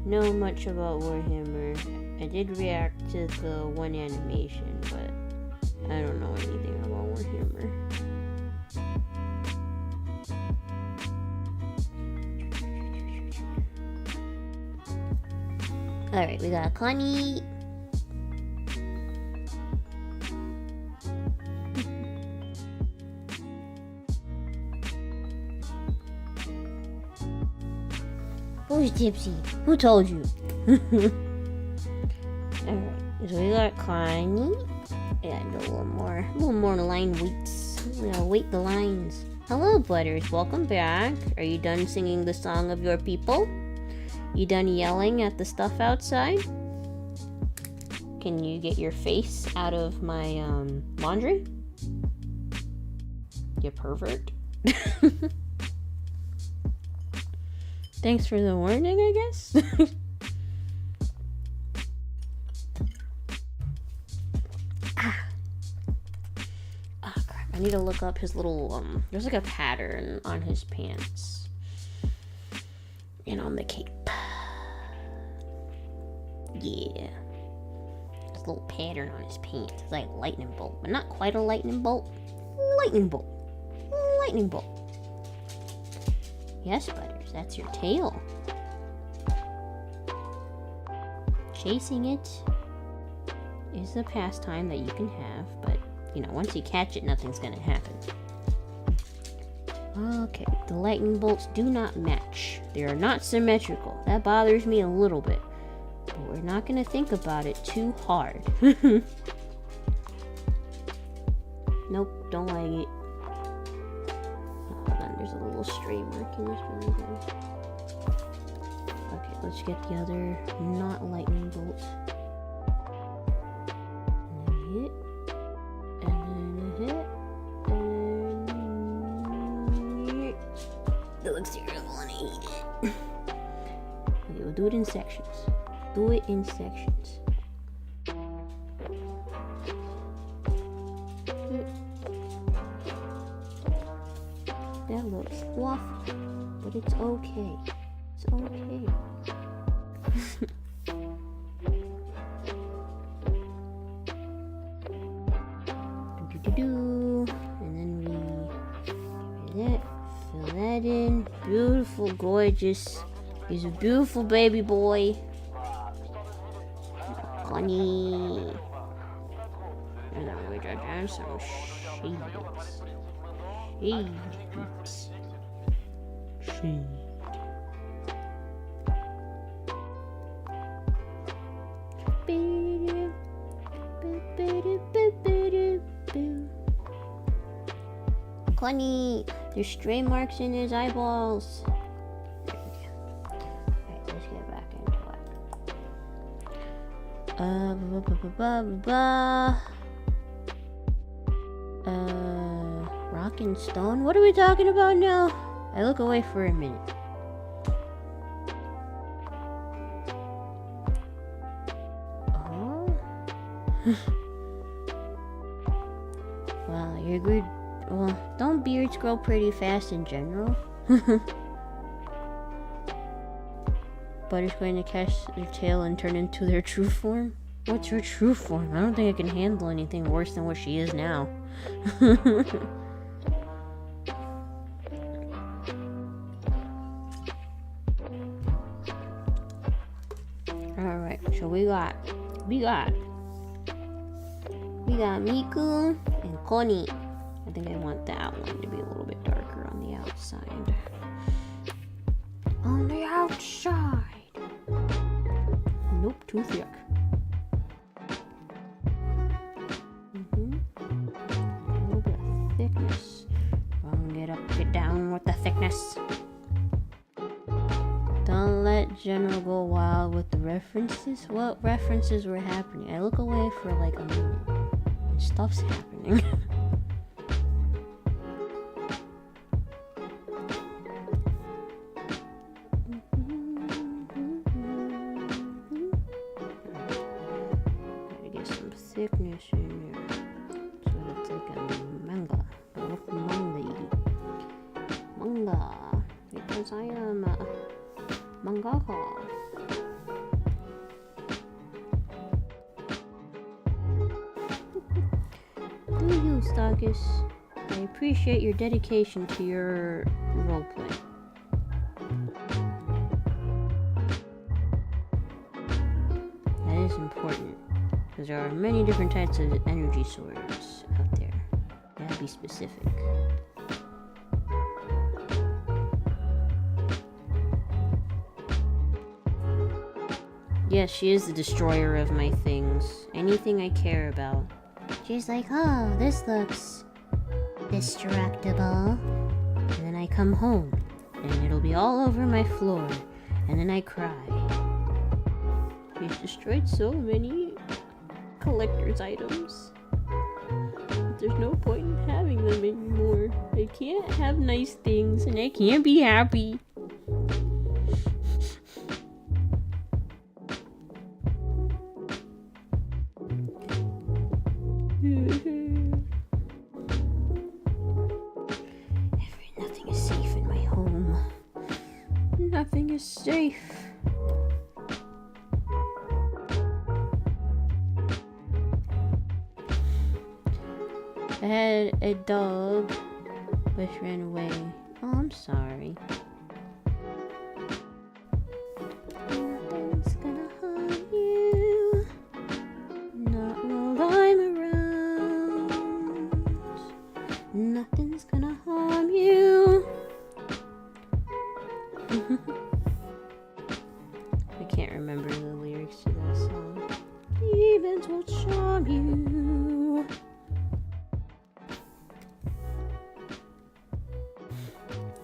know much about Warhammer. I did react to the one animation, but I don't know anything about Warhammer. Alright, we got Connie. Who's tipsy? Who told you? Alright, so we got Connie. And a little more line waits. We gotta wait the lines. Hello, Butters. Welcome back. Are you done singing the song of your people? You done yelling at the stuff outside? Can you get your face out of my laundry? You pervert. Thanks for the warning, I guess. I need to look up his little, there's like a pattern on his pants. And on the cape. Yeah. There's a little pattern on his pants. It's like a lightning bolt, but not quite a lightning bolt. Lightning bolt. Lightning bolt. Yes, Butters, that's your tail. Chasing it is a pastime that you can have, but you know, once you catch it, nothing's gonna happen. Okay, the lightning bolts do not match. They are not symmetrical. That bothers me a little bit. But we're not gonna think about it too hard. Nope, don't like it. Hold on, there's a little stray mark in this one. Okay, let's get the other not lightning bolt. Hit. That looks terrible and I hate it. Okay, we'll do it in sections. Do it in sections. That looks waffly, but it's okay. It's okay. And then we do that. Fill that in. Beautiful, gorgeous. He's a beautiful baby boy. Connie. And then we got down some shades. Shades. Connie, there's stray marks in his eyeballs. There we go. Alright, let's get back into it. Rock and stone? What are we talking about now? I look away for a minute. Oh? Wow, you're good. Well, don't beards grow pretty fast in general? But it's going to catch their tail and turn into their true form? What's her true form? I don't think I can handle anything worse than what she is now. Alright, so we got Miku and Connie. I think I want the outline to be a little bit darker on the outside. On the outside! Nope, too thick. A little bit of thickness. Get up, get down with the thickness. Don't let General go wild with the references. What references were happening? I look away for like a minute. And stuff's happening. Thickness in there, so it's like a manga, because I am a mangaka. Do you, Stalkus? I appreciate your dedication to your roleplay. is important. Because there are many different types of energy swords out there. You gotta be specific. Yes, she is the destroyer of my things. Anything I care about. She's like, oh, this looks destructible. And then I come home, and it'll be all over my floor. And then I cry. She's destroyed so many collector's items. There's no point in having them anymore. I can't have nice things, and I can't be happy. Nothing is safe in my home. Nothing is safe. I had a dog, but she ran away. Oh, I'm sorry. Nothing's gonna harm you. Not while I'm around. Nothing's gonna harm you. I can't remember the lyrics to that song. Events will charm you.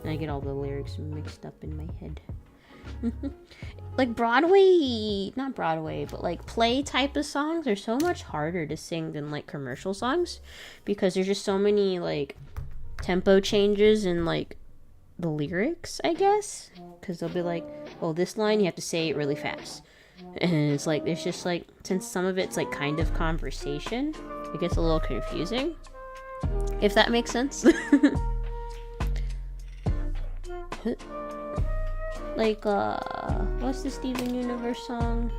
I get all the lyrics mixed up in my head. Like Broadway, not Broadway, but like play type of songs are so much harder to sing than like commercial songs, because there's just so many like tempo changes in like the lyrics, I guess, because they'll be like, oh, this line you have to say it really fast, and it's like there's just like, since some of it's like kind of conversation, it gets a little confusing, if that makes sense. Like what's the Steven Universe song,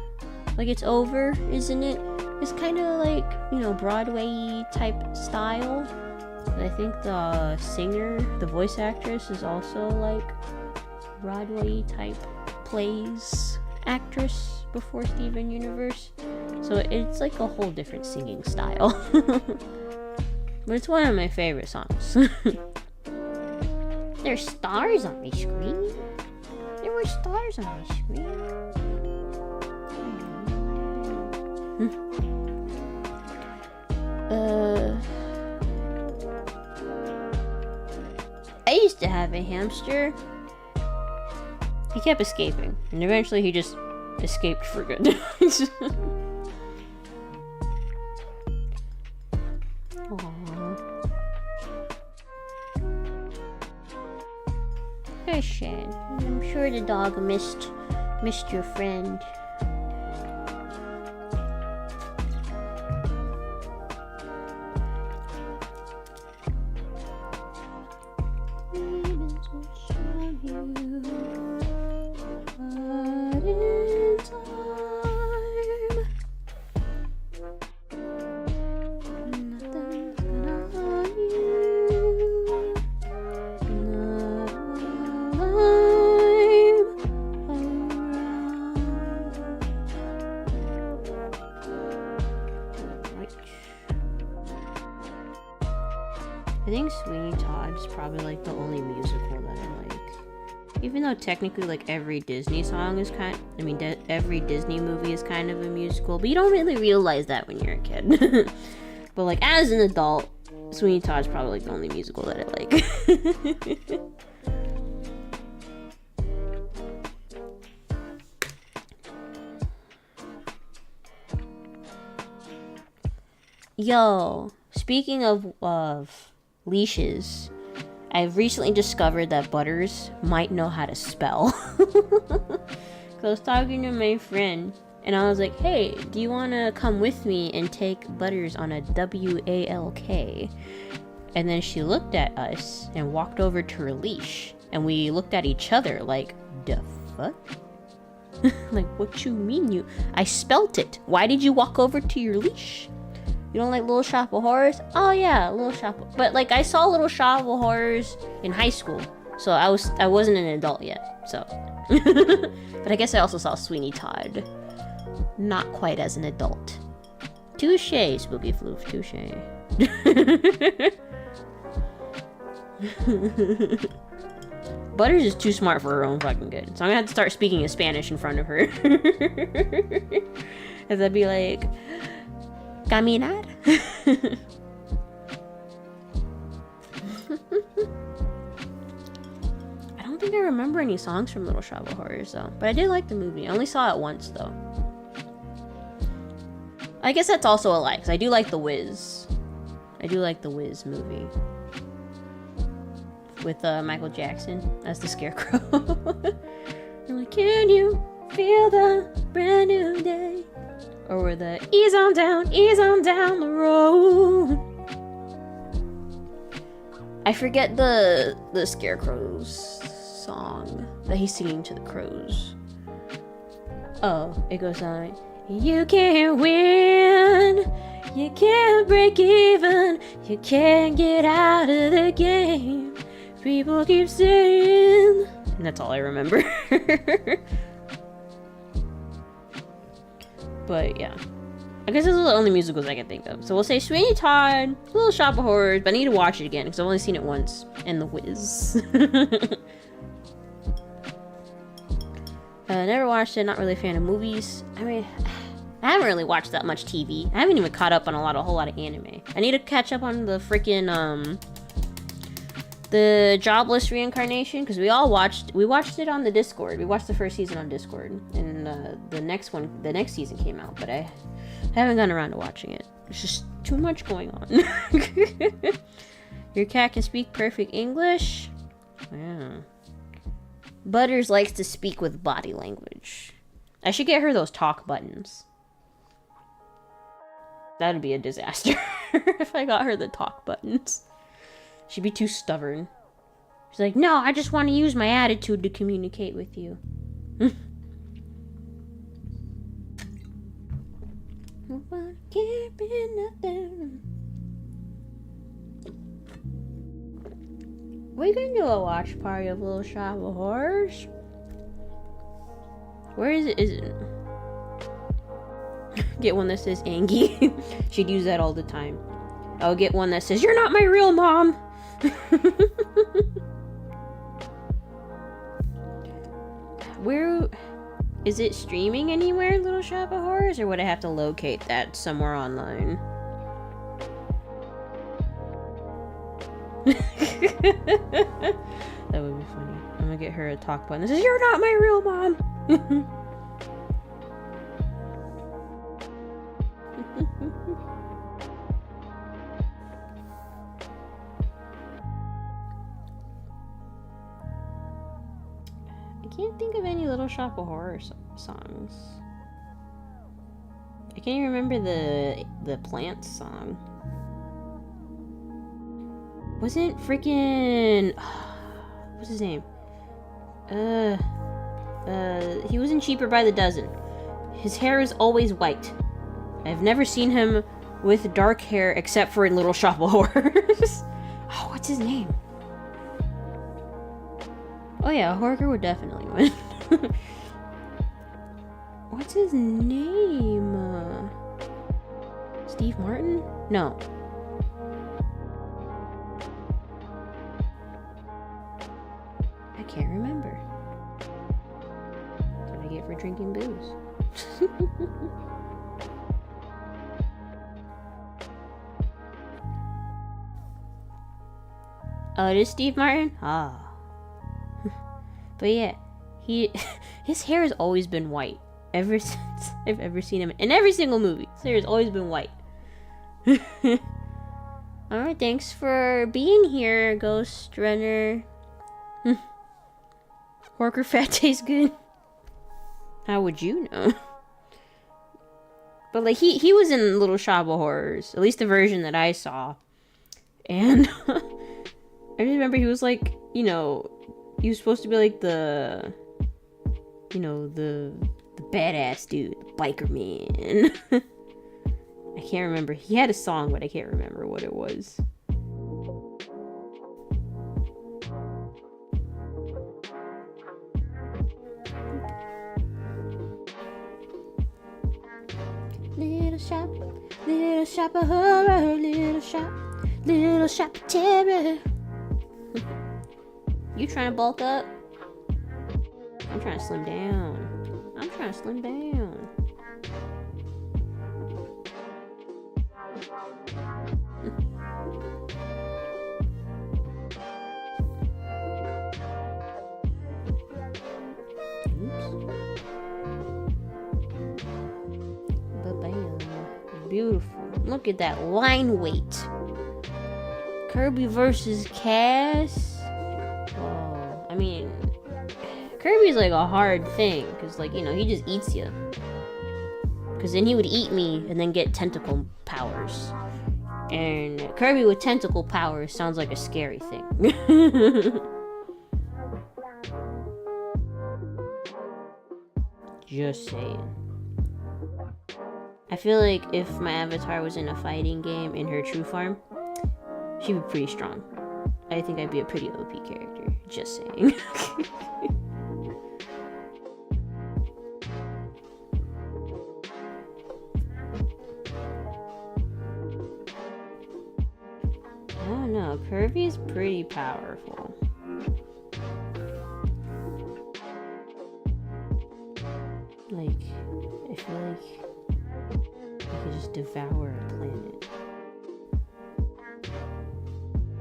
like It's Over, isn't it? It's kind of like, you know, Broadway type style. I think the singer, the voice actress, is also like Broadway type plays actress before Steven Universe. So it's like a whole different singing style. But it's one of my favorite songs. There's stars on my screen. There were stars on my screen. I used to have a hamster. He kept escaping, and eventually he just escaped for good. Aww. That's sad. I'm sure the dog missed your friend. I think Sweeney Todd's probably like the only musical that I like. Even though technically like every Disney song is every Disney movie is kind of a musical, but you don't really realize that when you're a kid. But like as an adult, Sweeney Todd's probably like the only musical that I like. Yo, speaking of leashes, I've recently discovered that Butters might know how to spell. Cause I was talking to my friend and I was like, hey, do you want to come with me and take Butters on a walk? And then she looked at us and walked over to her leash, and we looked at each other like, the fuck? Like, what you mean I spelt it. Why did you walk over to your leash? You don't like Little Shop of Horrors? Oh yeah, Little Shop of... But like I saw Little Shop of Horrors in high school, so I wasn't an adult yet, so. But I guess I also saw Sweeney Todd. not quite as an adult. Touche, Spooky Floof, touche. Butters is too smart for her own fucking good. So I'm gonna have to start speaking in Spanish in front of her. As I'd be like, caminar? I don't think I remember any songs from Little Shop of Horrors though. But I did like the movie. I only saw it once though. I guess that's also a lie, because I do like The Wiz. I do like The Wiz movie. With Michael Jackson as the Scarecrow. You're like, can you feel the brand new day? Or the ease on down the road. I forget the Scarecrow's song that he's singing to the crows. Oh, it goes on. You can't win, you can't break even, you can't get out of the game. People keep saying, and that's all I remember. But yeah, I guess those are the only musicals I can think of. So we'll say Sweeney Todd, Little Shop of Horrors, but I need to watch it again because I've only seen it once, and The Wiz. Never watched it, not really a fan of movies. I mean, I haven't really watched that much TV. I haven't even caught up on a whole lot of anime. I need to catch up on the freaking, the Jobless Reincarnation, because we watched it on the Discord. We watched the first season on Discord, and the next season came out, but I haven't gotten around to watching it. There's just too much going on. Your cat can speak perfect English? Yeah. Butters likes to speak with body language. I should get her those talk buttons. That'd be a disaster if I got her the talk buttons. She'd be too stubborn. She's like, no, I just want to use my attitude to communicate with you. Can't be nothing. We're gonna do a watch party of Little Shop of Horrors. Where is it? Is it? Get one that says Angie. She'd use that all the time. I'll get one that says, you're not my real mom. Where is it streaming anywhere, Little Shop of Horrors, or would I have to locate that somewhere online? That would be funny. I'm gonna get her a talk button that says, you're not my real mom. I can't think of any Little Shop of Horror songs. I can't even remember the Plants song. Wasn't freaking what's his name? He wasn't Cheaper by the Dozen. His hair is always white. I've never seen him with dark hair except for in Little Shop of Horrors. Oh, what's his name? Oh yeah, Horker would definitely win. What's his name? Steve Martin? No. I can't remember. That's what I get for drinking booze. Oh, it is Steve Martin? Ah. But yeah, his hair has always been white. Ever since I've ever seen him in every single movie. His hair has always been white. Alright, thanks for being here, Ghost Runner. Horker fat tastes good. How would you know? But like he was in Little Shop of Horrors, at least the version that I saw. And I just remember he was like, you know, he was supposed to be like the, you know, the badass dude, the biker man. I can't remember. He had a song, but I can't remember what it was. little shop of horror, little shop of terror. You trying to bulk up? I'm trying to slim down. Beautiful. Look at that line weight. Kirby versus Cass. Whoa. I mean, Kirby's like a hard thing because, like, you know, he just eats you. Because then he would eat me and then get tentacle powers. And Kirby with tentacle powers sounds like a scary thing. Just saying. I feel like if my avatar was in a fighting game in her true form, she'd be pretty strong. I think I'd be a pretty OP character. Just saying. I don't know. Kirby's pretty powerful. Like, I feel like he could just devour a planet.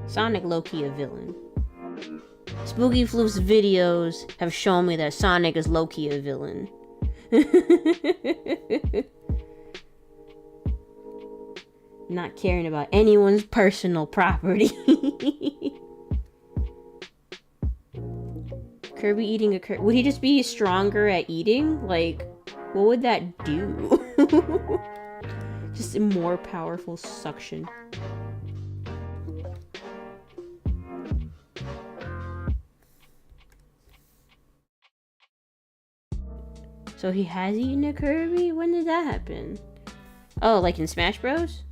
Sonic low-key a villain. Spooky Floof's videos have shown me that Sonic is low-key a villain. Not caring about anyone's personal property. Kirby eating a Kirby. Would he just be stronger at eating? Like, what would that do? Just a more powerful suction. So he has eaten a Kirby? When did that happen? Oh, like in Smash Bros?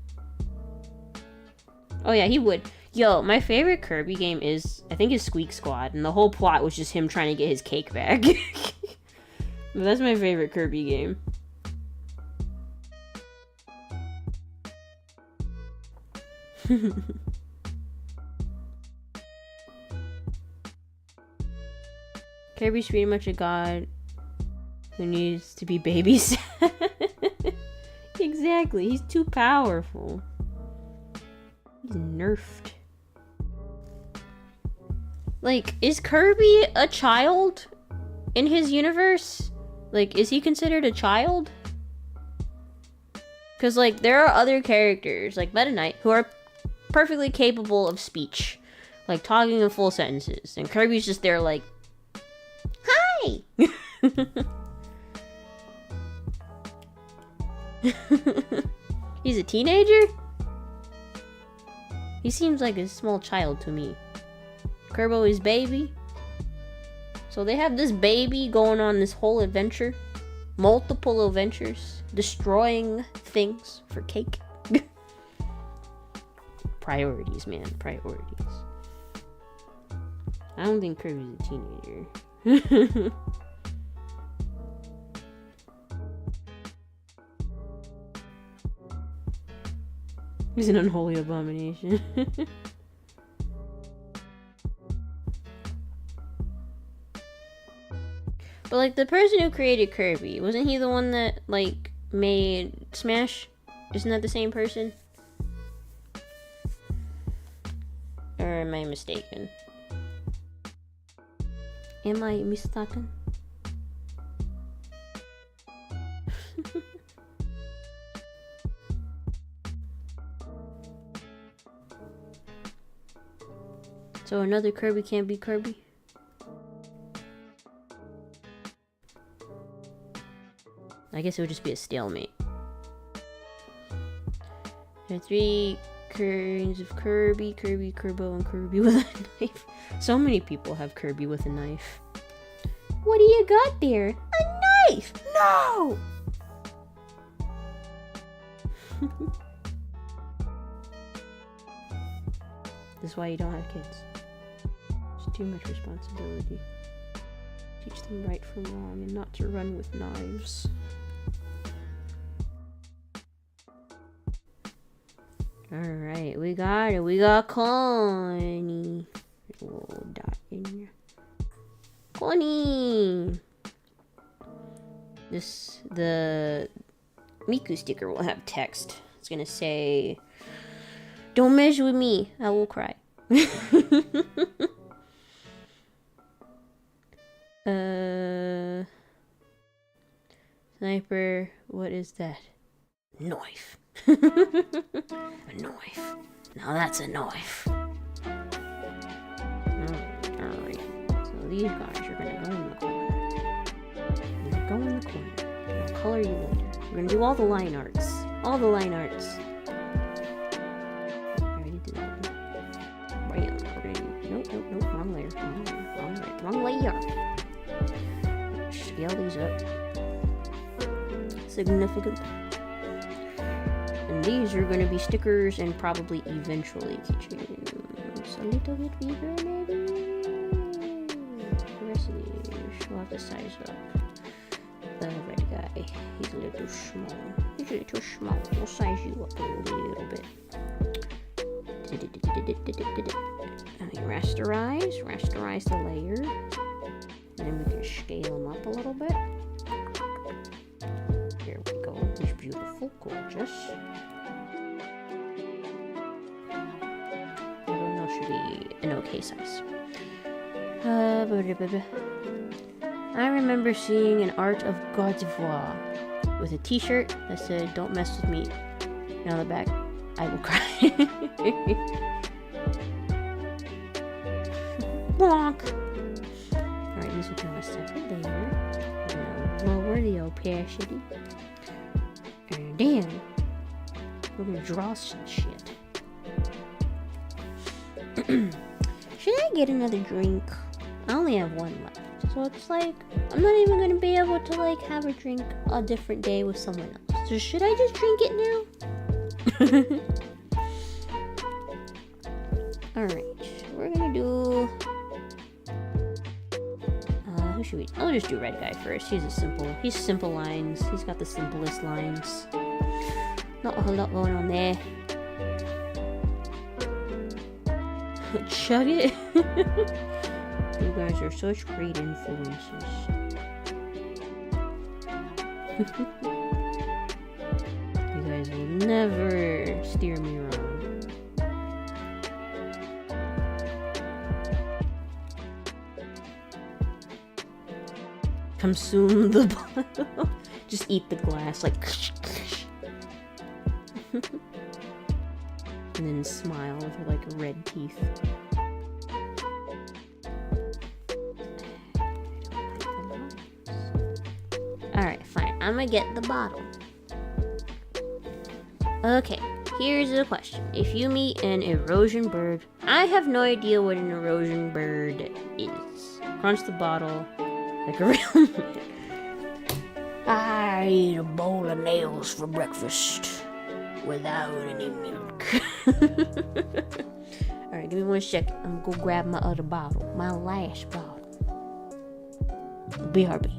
Oh yeah, he would. Yo, my favorite Kirby game is, I think, is Squeak Squad, and the whole plot was just him trying to get his cake back. But that's my favorite Kirby game. Kirby's pretty much a god who needs to be babysat. Exactly, he's too powerful. He's nerfed. Like, is Kirby a child in his universe? Like, is he considered a child? Because, like, there are other characters, like Meta Knight, who are perfectly capable of speech. Like, talking in full sentences. And Kirby's just there like, hi! He's a teenager? He seems like a small child to me. Kerbo is baby. So they have this baby going on this whole adventure. Multiple adventures. Destroying things for cake. Priorities, man. Priorities. I don't think Kirby's a teenager. He's an unholy abomination. But, like, the person who created Kirby, wasn't he the one that, like, made Smash? Isn't that the same person? Or am I mistaken? Am I mistaken? So another Kirby can't be Kirby? I guess it would just be a stalemate. There are 3 kinds of Kirby. Kirby, Kerbo, and Kirby with a knife. So many people have Kirby with a knife. What do you got there? A knife! No! This is why you don't have kids. It's too much responsibility. Teach them right from wrong and not to run with knives. Alright, we got it. We got Connie. Little dot in here. Connie! The Miku sticker will have text. It's gonna say, "Don't mess with me, I will cry." Sniper, what is that? Knife. A knife. Now that's a knife. Alright. So these guys are gonna go in the corner. Go in the corner. I'll color you later. We're gonna do all the line arts. All the line arts. I already did that one. Right. Nope. Wrong layer. Wrong layer. Scale these up. Significant. And these are gonna be stickers and probably eventually keychains. A little bit bigger, maybe. The rest of these, we'll have to size up. The red guy, he's a little small. We'll size you up a little bit. And then rasterize the layer. And then we can scale them up a little bit. There we go. He's beautiful, gorgeous. Everyone else should be an okay size. I remember seeing an art of Gardevoir with a t-shirt that said, "Don't mess with me." And on the back, "I will cry." Bonk! Alright, these will go a separate layer. Now lower the opacity. And then we're gonna draw some shit. Should I get another drink? I only have one left. So it's like, I'm not even gonna be able to like have a drink a different day with someone else. So should I just drink it now? Alright, we're gonna do... who should we... I'll just do red guy first. He's simple lines. He's got the simplest lines. Not a whole lot going on there. Chug it. You guys are such great influences. You guys will never steer me wrong. Consume the bottle. Just eat the glass like. And then smile with her like red teeth. Alright, fine. I'm gonna get the bottle. Okay, here's the question. If you meet an erosion bird, I have no idea what an erosion bird is. Crunch the bottle like a real man. I ate a bowl of nails for breakfast without any milk. Alright, give me 1 second. I'm gonna go grab my other bottle. My last bottle. BRB.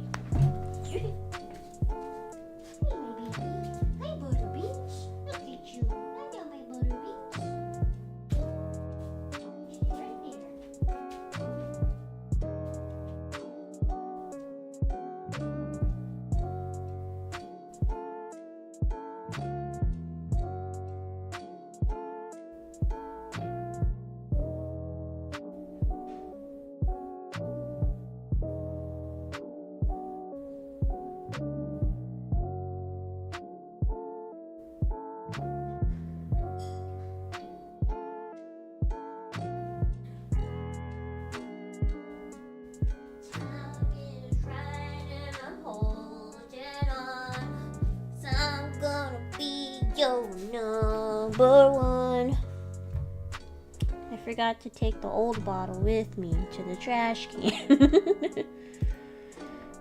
Number one. I forgot to take the old bottle with me to the trash can.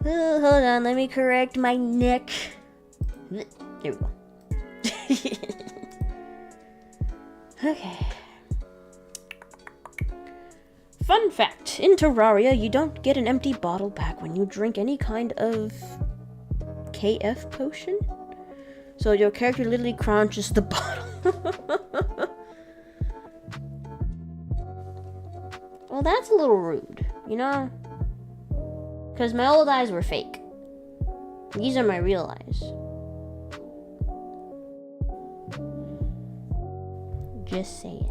Oh, hold on, let me correct my neck. There we go. Okay. Fun fact, in Terraria, you don't get an empty bottle back when you drink any kind of KF potion. So your character literally crunches the bottle. Well, that's a little rude, you know? Because my old eyes were fake. These are my real eyes. Just saying.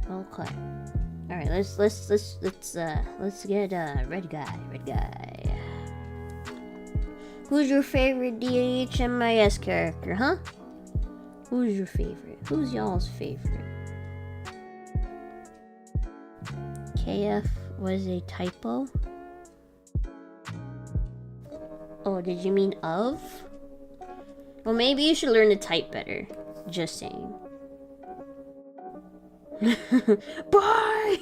Okay. All right. Let's get red guy. Who's your favorite DHMIS character, huh? Who's your favorite? Who's y'all's favorite? KF was a typo. Oh, did you mean of? Well, maybe you should learn to type better. Just saying. Bye!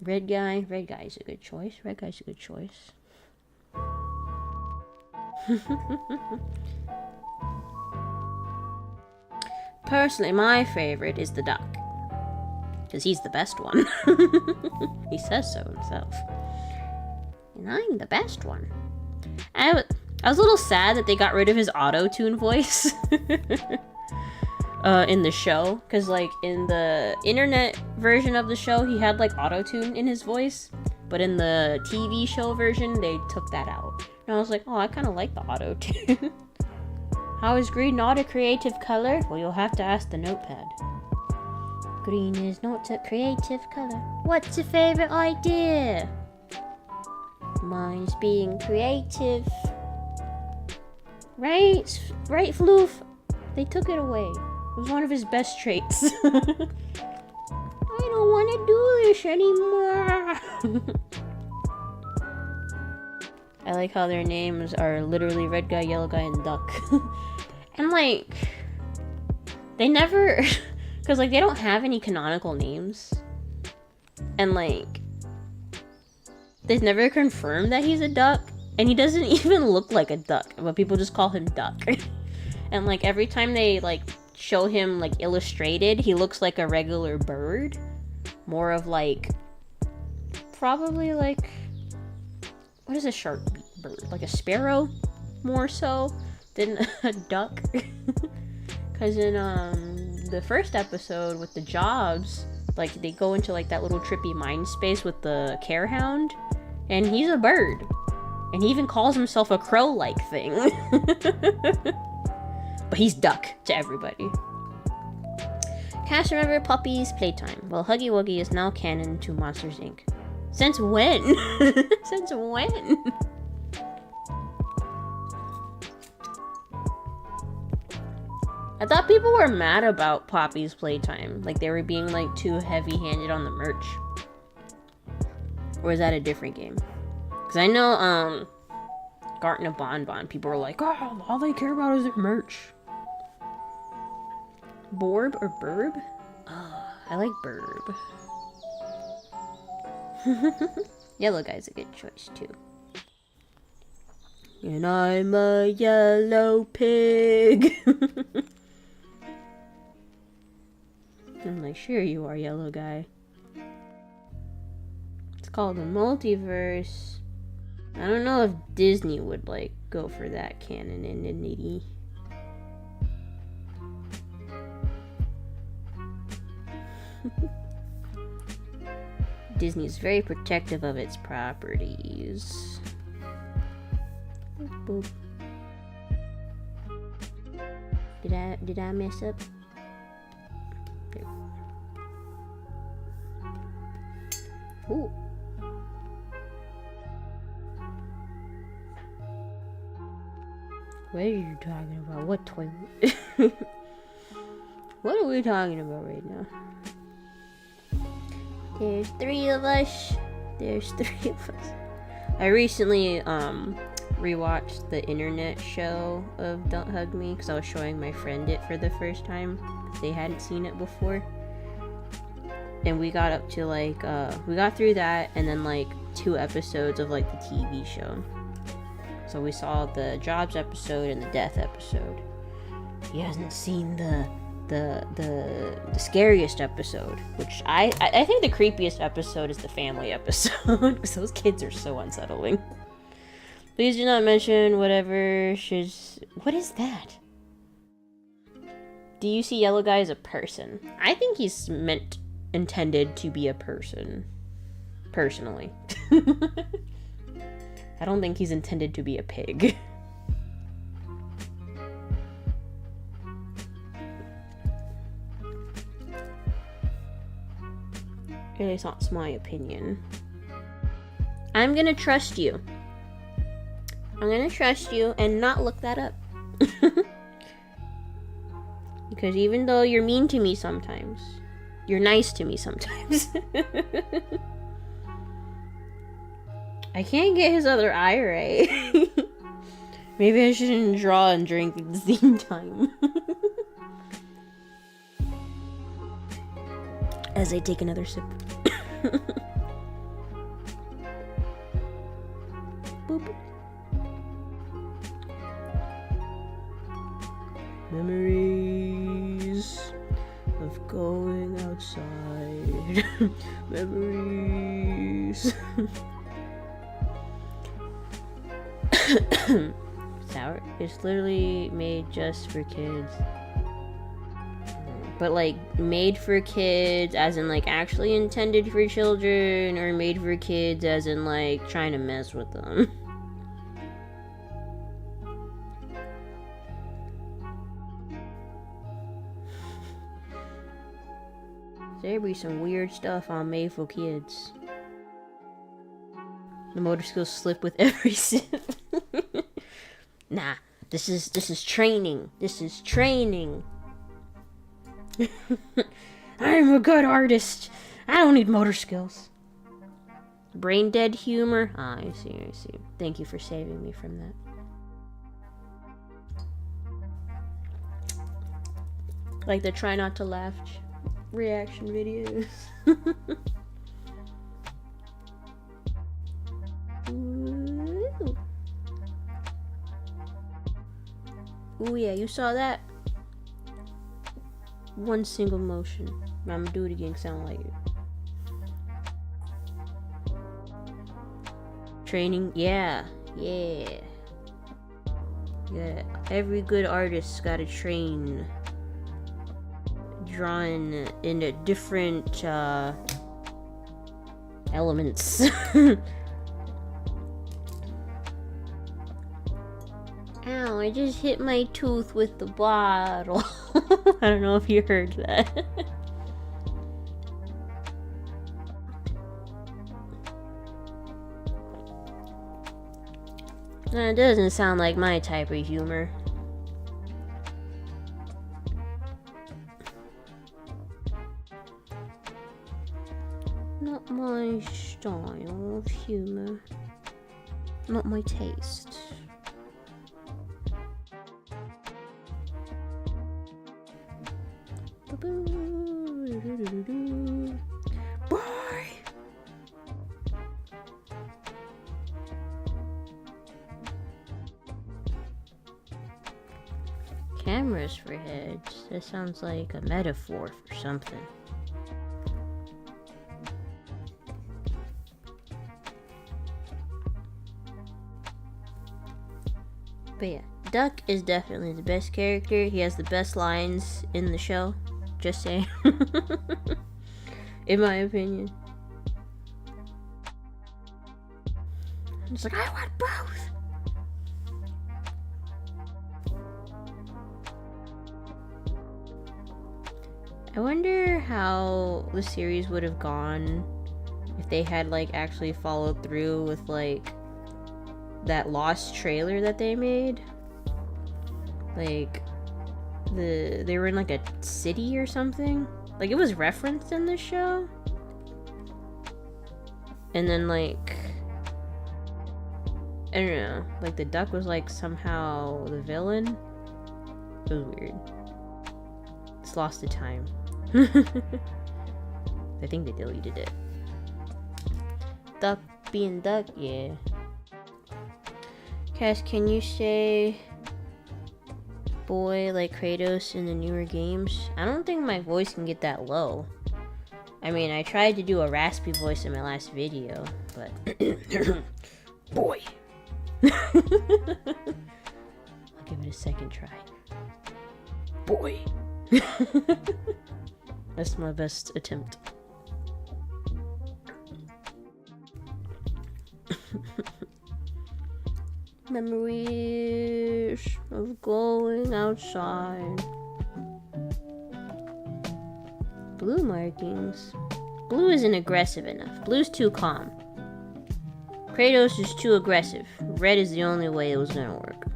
Red guy is a good choice. Red guy's a good choice. Personally, my favorite is the duck. Because he's the best one. He says so himself. And I'm the best one. I was a little sad that they got rid of his auto-tune voice. In the show. Because, like, in the internet version of the show, he had, like, auto-tune in his voice. But in the TV show version, they took that out. And I was like, oh, I kind of like the auto-tune. How is green not a creative color? Well, you'll have to ask the notepad. Green is not a creative color. What's your favorite idea? Mine's being creative. Right, Floof? They took it away. It was one of his best traits. I don't want to do this anymore. I like how their names are literally red guy, yellow guy, and duck. And like, they never, because like they don't have any canonical names. And like, they've never confirmed that he's a duck. And he doesn't even look like a duck, but people just call him Duck. And like every time they like show him like illustrated, he looks like a regular bird. More of like, probably like, what is a sharp bird? Like a sparrow, more so than a duck. Because in the first episode with the jobs, like they go into like that little trippy mind space with the care hound, and he's a bird. And he even calls himself a crow-like thing. But he's Duck to everybody. Cast remember Puppy's playtime. Well, Huggy Wuggy is now canon to Monsters, Inc. Since when? Since when? I thought people were mad about Poppy's playtime. Like they were being like too heavy-handed on the merch. Or is that a different game? Because I know, Garten of Bon, people were like, oh, all they care about is their merch. Borb or Burb? Oh, I like Burb. Yellow guy's a good choice, too. And I'm a yellow pig. I'm like, sure you are, yellow guy. It's called a multiverse. I don't know if Disney would, like, go for that canonity. Disney is very protective of its properties. Boop, boop. Did I mess up? There. Ooh. What are you talking about? What toy? What are we talking about right now? There's three of us. I recently rewatched the internet show of Don't Hug Me because I was showing my friend it for the first time because they hadn't seen it before. And we got up to like we got through that and then like 2 episodes of like the TV show. So we saw the Jobs episode and the Death episode. He hasn't seen the the scariest episode, which I think the creepiest episode is the family episode, because those kids are so unsettling. Please do not mention whatever she's... What is that? Do you see yellow guy as a person? I think he's intended to be a person. Personally. I don't think he's intended to be a pig. It's not my opinion. I'm gonna trust you. I'm gonna trust you and not look that up. Because even though you're mean to me sometimes, you're nice to me sometimes. I can't get his other eye right. Maybe I shouldn't draw and drink at the same time. As I take another sip. Boop. Memories of going outside. Memories. Sour. It's literally made just for kids. But like made for kids as in like actually intended for children, or made for kids as in like trying to mess with them. There be some weird stuff on Made for Kids. The motor skills slip with every sip. Nah, this is training. This is training. I'm a good artist. I don't need motor skills. Brain dead humor. Ah, I see. Thank you for saving me from that. Like the try not to laugh reaction videos. Ooh, yeah, you saw that? One single motion. I'm gonna do it again, sound like it. Training, yeah. Every good artist's gotta train. Drawing in a different elements. Ow, I just hit my tooth with the bottle. I don't know if you heard that. That doesn't sound like my type of humor. Not my style of humor. Not my taste. Boy! Cameras for heads. That sounds like a metaphor for something. But yeah, Duck is definitely the best character. He has the best lines in the show. Just saying. In my opinion. It's like, I want both! I wonder how the series would have gone if they had like actually followed through with like that Lost trailer that they made. Like they were in like a city or something. Like it was referenced in the show. And then like I don't know, like the duck was like somehow the villain. It was weird. It's lost to time. I think they deleted it. Duck being duck, yeah. Cass, can you say boy like Kratos in the newer games. I don't think my voice can get that low. I mean, I tried to do a raspy voice in my last video, but... Boy! I'll give it a second try. Boy! That's my best attempt. Memories of going outside. Blue markings. Blue isn't aggressive enough. Blue's too calm. Kratos is too aggressive. Red is the only way it was gonna work.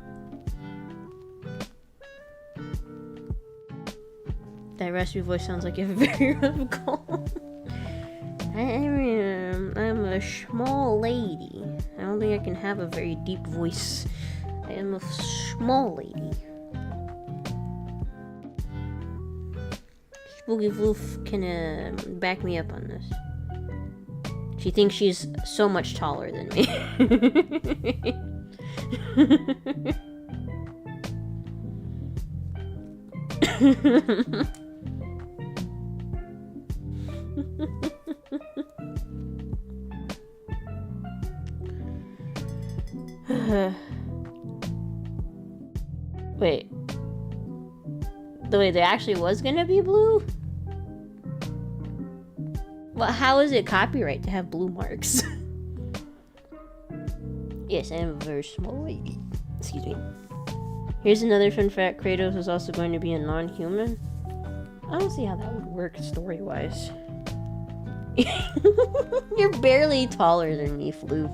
That raspy voice sounds like a very rough call. I'm a small lady. I don't think I can have a very deep voice. I am a small lady. Spooky Floof can back me up on this. She thinks she's so much taller than me. Wait. There actually was gonna be blue? Well, how is it copyright to have blue marks? Yes, I am a very small lady. Excuse me. Here's another fun fact. Kratos is also going to be a non-human. I don't see how that would work story-wise. You're barely taller than me, Floof.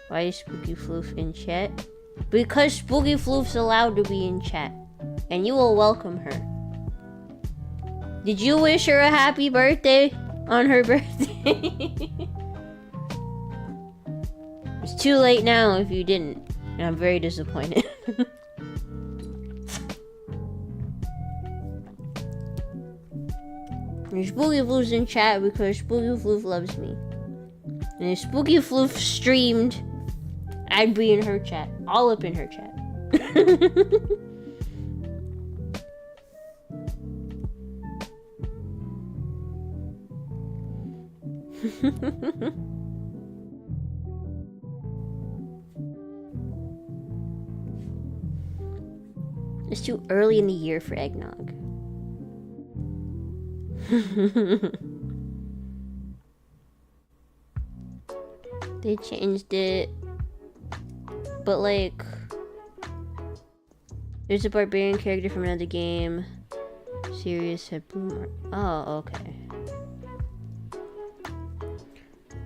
Why is Spooky Floof in chat? Because Spooky Floof's allowed to be in chat. And you will welcome her. Did you wish her a happy birthday on her birthday? It's too late now if you didn't. And I'm very disappointed. And Spooky Floof's in chat because Spooky Floof loves me. And if Spooky Floof streamed, I'd be in her chat. All up in her chat. It's too early in the year for eggnog. They changed it. But like, there's a barbarian character from another game. Sirius had blue. Oh, okay.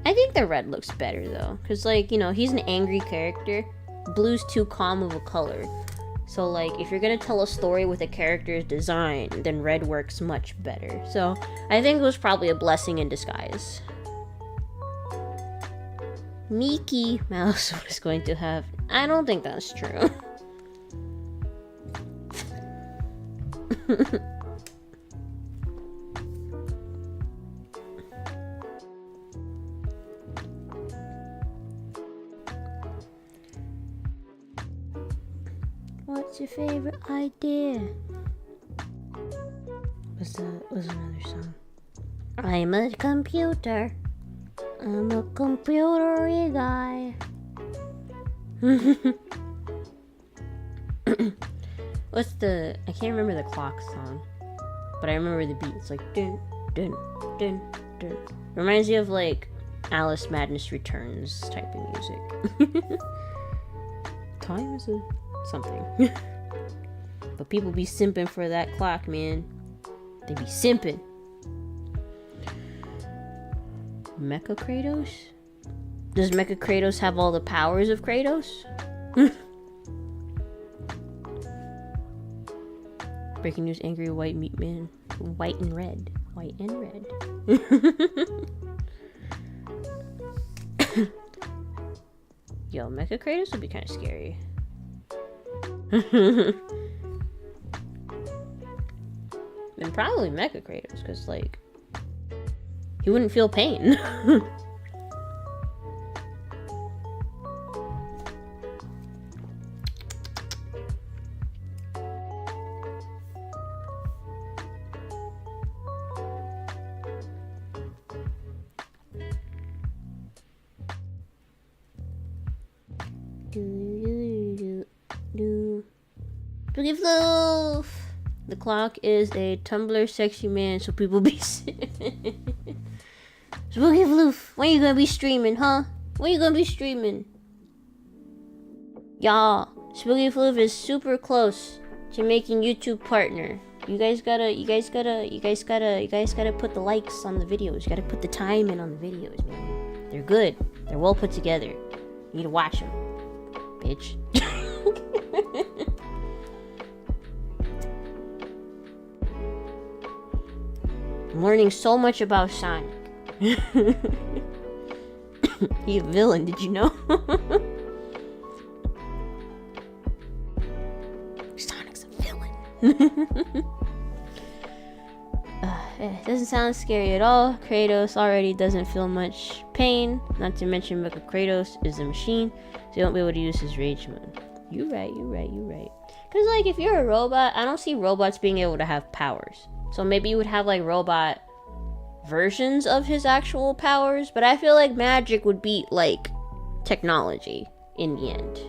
I think the red looks better though, cause like, you know, he's an angry character. Blue's too calm of a color. So like, if you're gonna tell a story with a character's design, then red works much better. So I think it was probably a blessing in disguise. Mickey Mouse was going to have... I don't think that's true. What's your favorite idea? What's another song? I'm a computer. I'm a computer-y guy. What's the... I can't remember the clock song. But I remember the beat. It's like... Dun, dun, dun, dun. Reminds me of like... Alice Madness Returns type of music. Time is a... something. But people be simping for that clock, man. They be simping. Mecha Kratos? Does Mecha Kratos have all the powers of Kratos? Breaking news, angry white meat man. White and red. White and red. Yo, Mecha Kratos would be kind of scary. And probably Mecha Kratos, because like he wouldn't feel pain. Spooky Floof! The clock is a Tumblr sexy man, so people be Spooky Floof, when you gonna be streaming, huh? When you gonna be streaming? Y'all, Spooky Floof is super close to making YouTube partner. You guys gotta put the likes on the videos. You gotta put the time in on the videos, man. They're good. They're well put together. You need to watch them, bitch. I'm learning so much about Sonic. He's a villain, did you know? Sonic's a villain. It doesn't sound scary at all. Kratos already doesn't feel much pain. Not to mention Mecha Kratos is a machine, so you won't be able to use his rage mode. You're right. Because, like, if you're a robot, I don't see robots being able to have powers. So maybe you would have, like, robot versions of his actual powers. But I feel like magic would beat, like, technology in the end.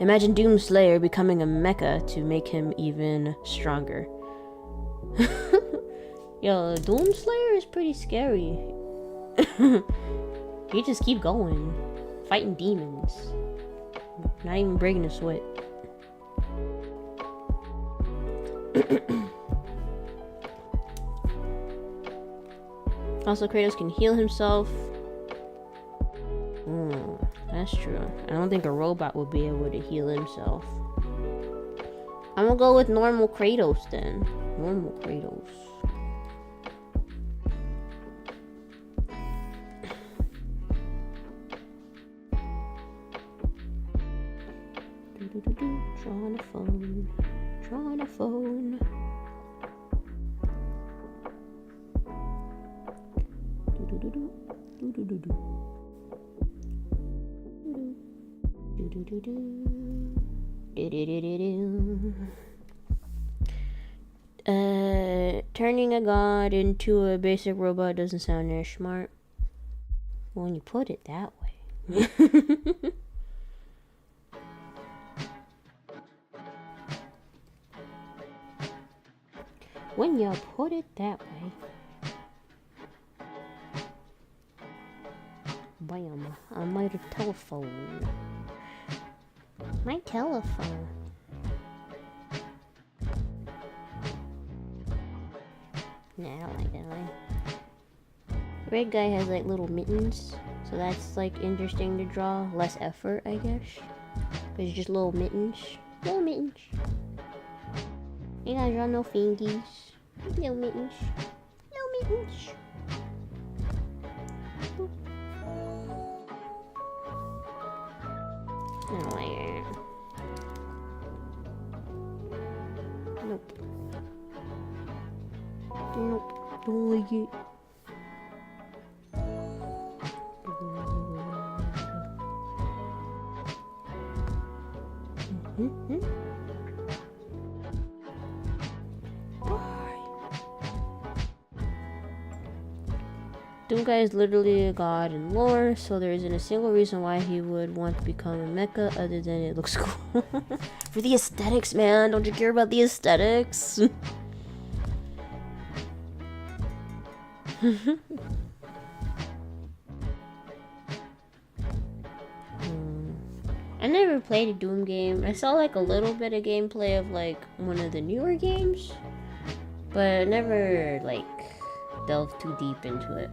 Imagine Doomslayer becoming a mecha to make him even stronger. Yo, Doomslayer is pretty scary. You just keep going. Fighting demons. Not even breaking a sweat. Also, Kratos can heal himself. That's true. I don't think a robot would be able to heal himself. I'm gonna go with normal Kratos then. Normal Kratos. Drawing a phone. Drawing a phone. Turning a god into a basic robot doesn't sound very smart when you put it that way. When you put it that way. Bam, on my telephone. My telephone. Nah, I don't like that one. Red guy has like little mittens, so that's like interesting to draw. Less effort, I guess. But it's just little mittens. Little mittens. You gotta draw no fingies. Little mittens. Little mittens. Boop. I don't like it. Nope. Nope. Don't like it. Doomguy is literally a god in lore, so there isn't a single reason why he would want to become a mecha other than it looks cool. For the aesthetics, man. Don't you care about the aesthetics? I never played a Doom game. I saw like a little bit of gameplay of like one of the newer games, but never like delved too deep into it.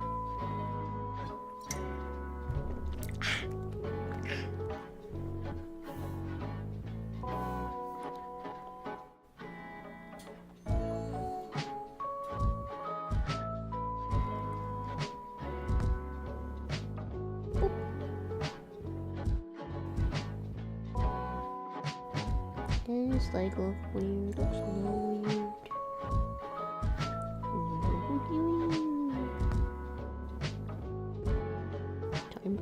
This like look weird, looks a little weird. Time.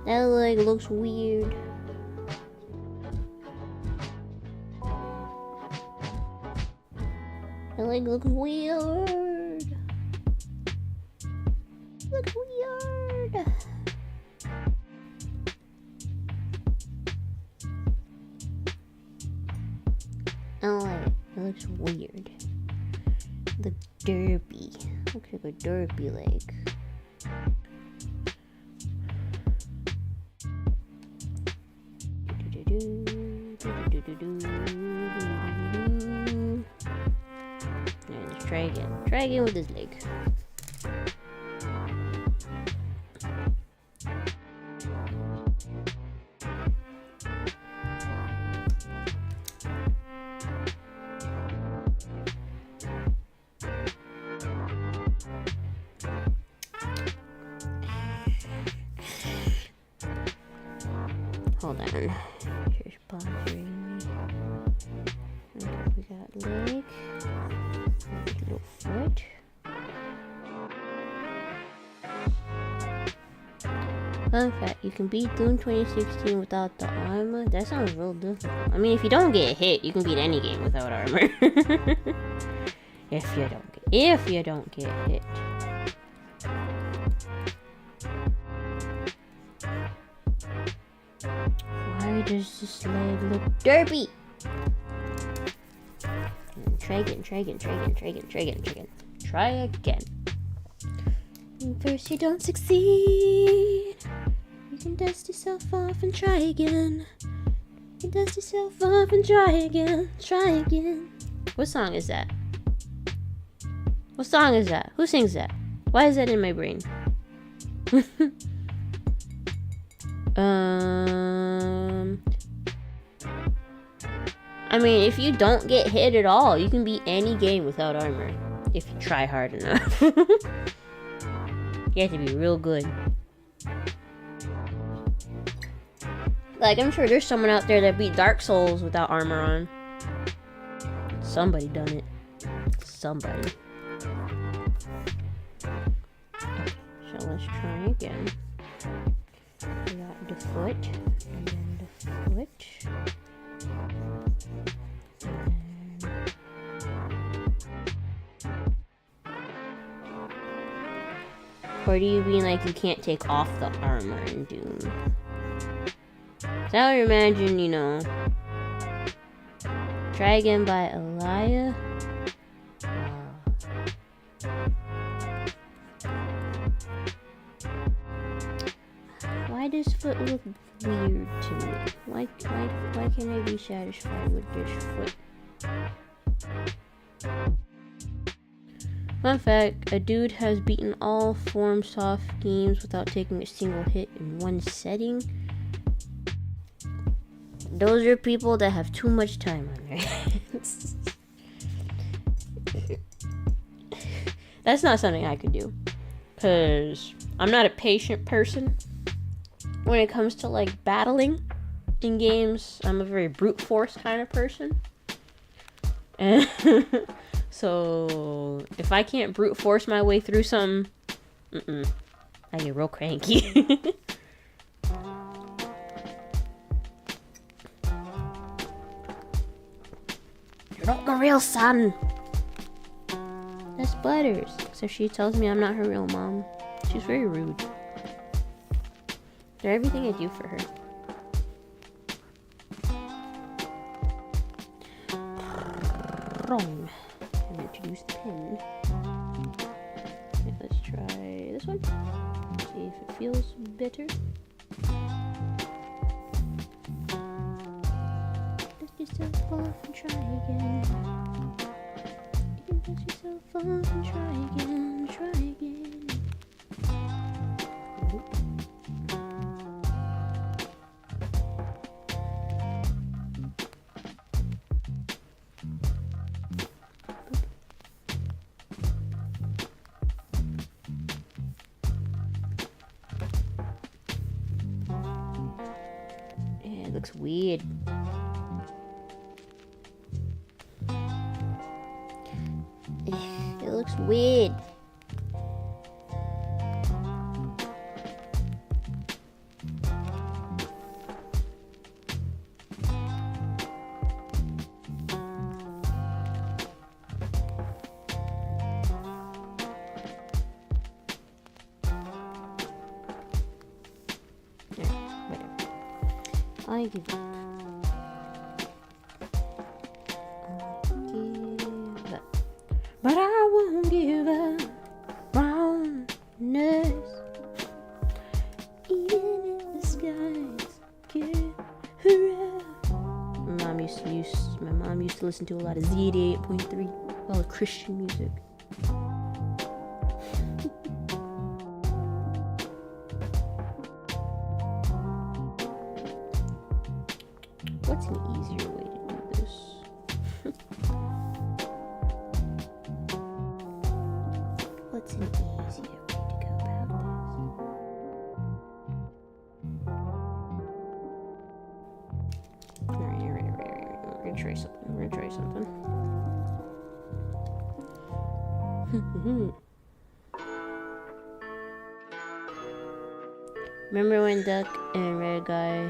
That like looks weird. leg looks weird. Looks weird. I don't like it. It looks weird. The derpy. Looks like a derpy leg. Yeah, let's try again. Try again with this leg. Hold on. Here's pausing. Okay, we got leg. Little foot. Fun fact, you can beat Doom 2016 without the armor. That sounds real difficult. I mean, if you don't get hit, you can beat any game without armor. If you don't get hit. Why does this leg look derpy? Try again. Try again. First you don't succeed. You can dust yourself off and try again. You dust yourself off and try again. Try again. What song is that? What song is that? Who sings that? Why is that in my brain? I mean, if you don't get hit at all, you can beat any game without armor. If you try hard enough. You have to be real good. Like, I'm sure there's someone out there that beat Dark Souls without armor on. Somebody done it. Somebody. So let's try again. We got the foot, and then the foot. Or do you mean like you can't take off the armor in Doom? So I would imagine, you know, Try Again by Elia. Why does foot look weird to me? Why can't I be satisfied with this foot? Fun fact, a dude has beaten all FromSoft games without taking a single hit in one setting. Those are people that have too much time on their hands. That's not something I could do. Because I'm not a patient person. When it comes to like battling in games, I'm a very brute force kind of person. And so if I can't brute force my way through something, I get real cranky. You're not my real son. That's Butters. So she tells me I'm not her real mom. She's very rude. They're everything I do for her. Wrong. And introduce the pin. Okay, let's try this one. See if it feels better. Dust yourself off and try again. You can dust yourself off and try again. Try again. It looks weird. It looks weird. I give up. But I won't give up. Wrongness, even if the skies get rough. My mom used to listen to a lot of Z88.3, all the Christian music. What's an easier way to do this? What's an easier way to go about this? Alright. We're gonna try something. Remember when Duck and Red Guy...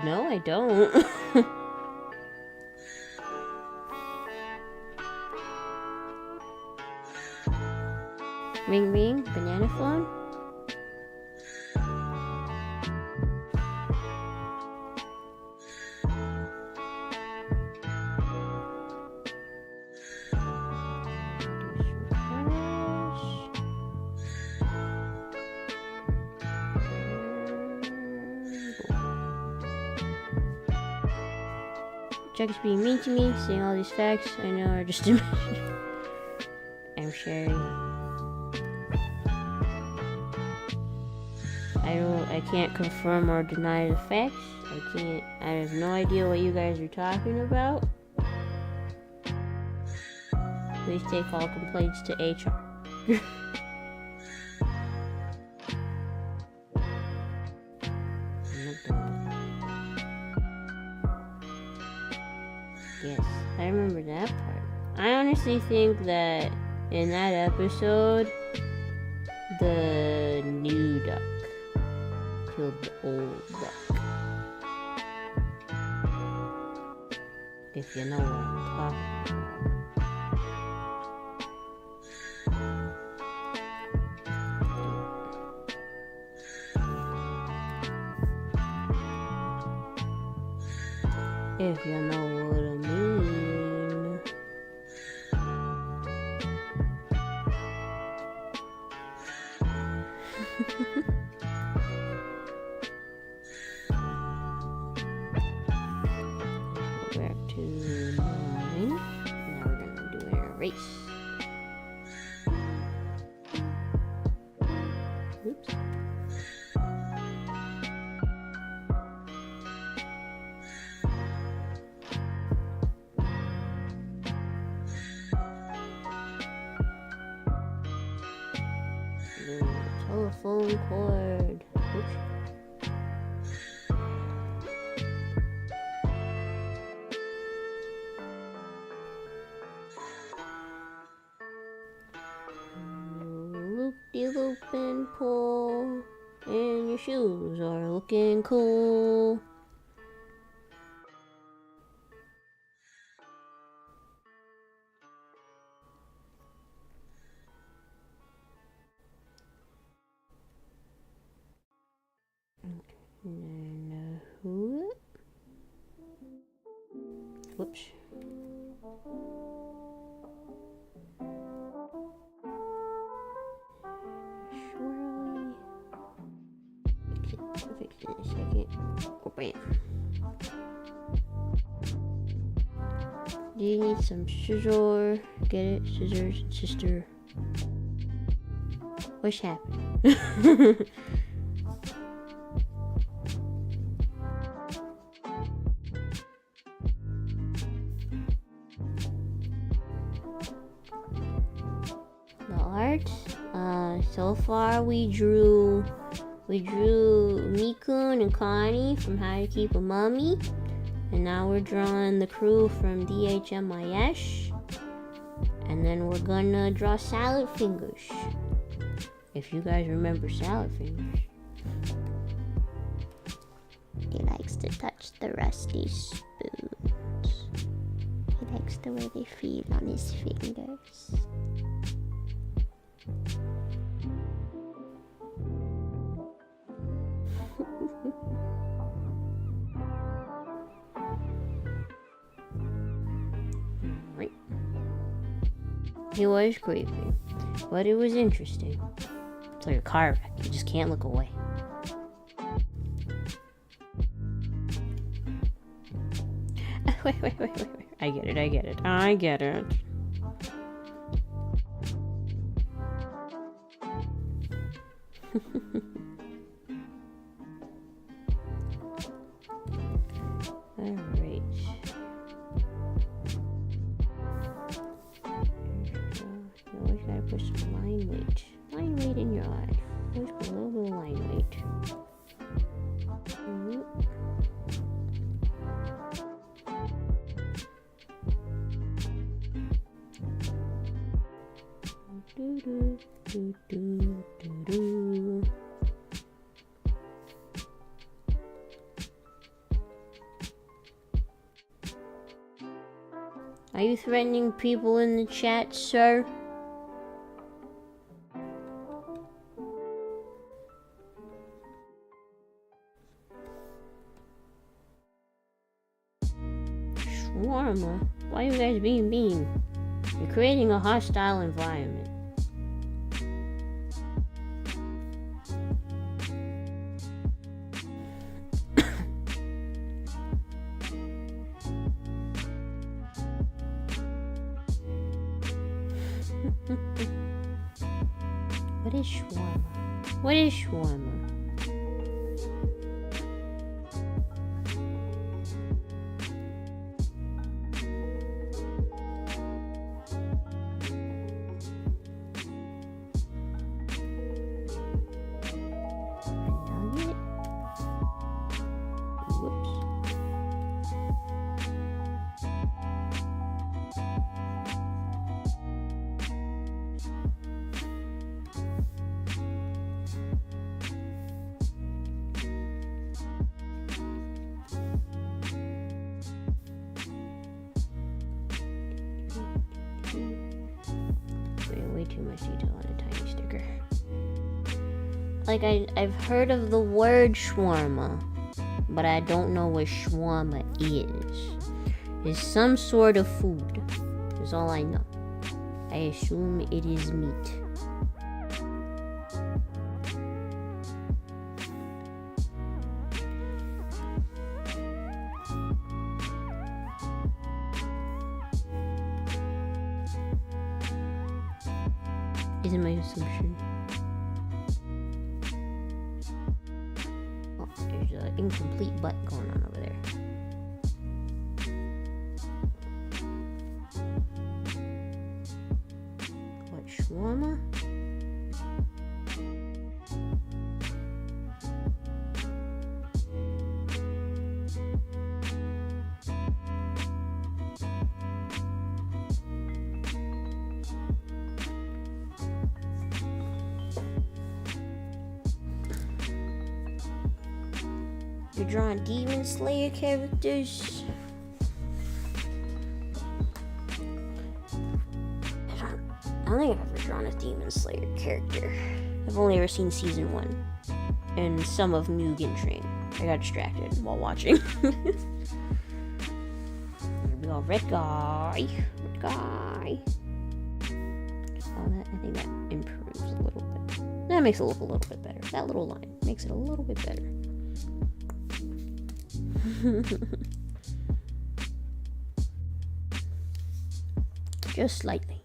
No, I don't. Ring ring, banana phone? Jack is being mean to me, saying all these facts I know are just imaginary. I'm sharing. I can't confirm or deny the facts. I have no idea what you guys are talking about. Please take all complaints to HR. Yes, I remember that part. I honestly think that in that episode, the new Duck killed the old Duck. If you know what I'm talking about. If you know what I mean. Go back to 9. Now we're gonna do an erase. Oops. Telephone cord. Oops. Loop-de-loop and pull, and your shoes are looking cool. And whoops. Fix it in a second. Oh, bam. Do you need some scissors? Get it? Scissors, sister. What's happening? So far we drew Mikun and Connie from How to Keep a Mummy, and now we're drawing the crew from DHMIS, and then we're gonna draw Salad Fingers, if you guys remember Salad Fingers. He likes to touch the rusty spoons. He likes the way they feel on his fingers. He was creepy, but it was interesting. It's like a car wreck. You just can't look away. Wait. I get it. Alright. You always gotta put some line weight. Line weight in your life. Always put a little bit of line weight. Are you threatening people in the chat, sir? Shawarma? Why are you guys being mean? You're creating a hostile environment. What is shawarma? What is shawarma? Nugget? Whoops. Way too much detail on a tiny sticker. Like, I've heard of the word shawarma, but I don't know what shawarma is. It's some sort of food, is all I know. I assume it is meat. Isn't my assumption. Oh, there's an incomplete butt going on over there. What, shawarma? You're drawing Demon Slayer characters? I don't think I've ever drawn a Demon Slayer character. I've only ever seen season 1 and some of Mugen Train. I got distracted while watching. Here we go, red guy. Oh, I think that improves a little bit. That makes it look a little bit better. That little line makes it a little bit better. Just slightly.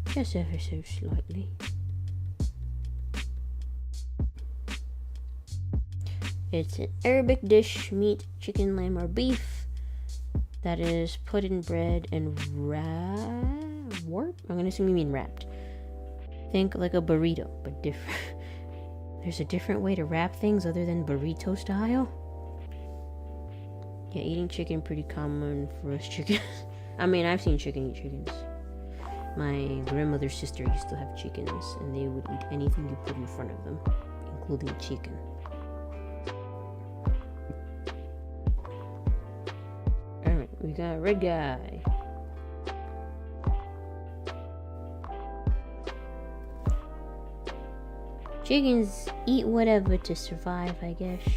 Just ever so slightly. It's an Arabic dish, meat, chicken, lamb, or beef that is put in bread and warped? I'm gonna assume you mean wrapped. Think like a burrito, but different. There's a different way to wrap things other than burrito style? Yeah, eating chicken pretty common for us chickens. I mean, I've seen chicken eat chickens. My grandmother's sister used to have chickens, and they would eat anything you put in front of them, including chicken. Alright, we got a red guy. Chickens eat whatever to survive, I guess.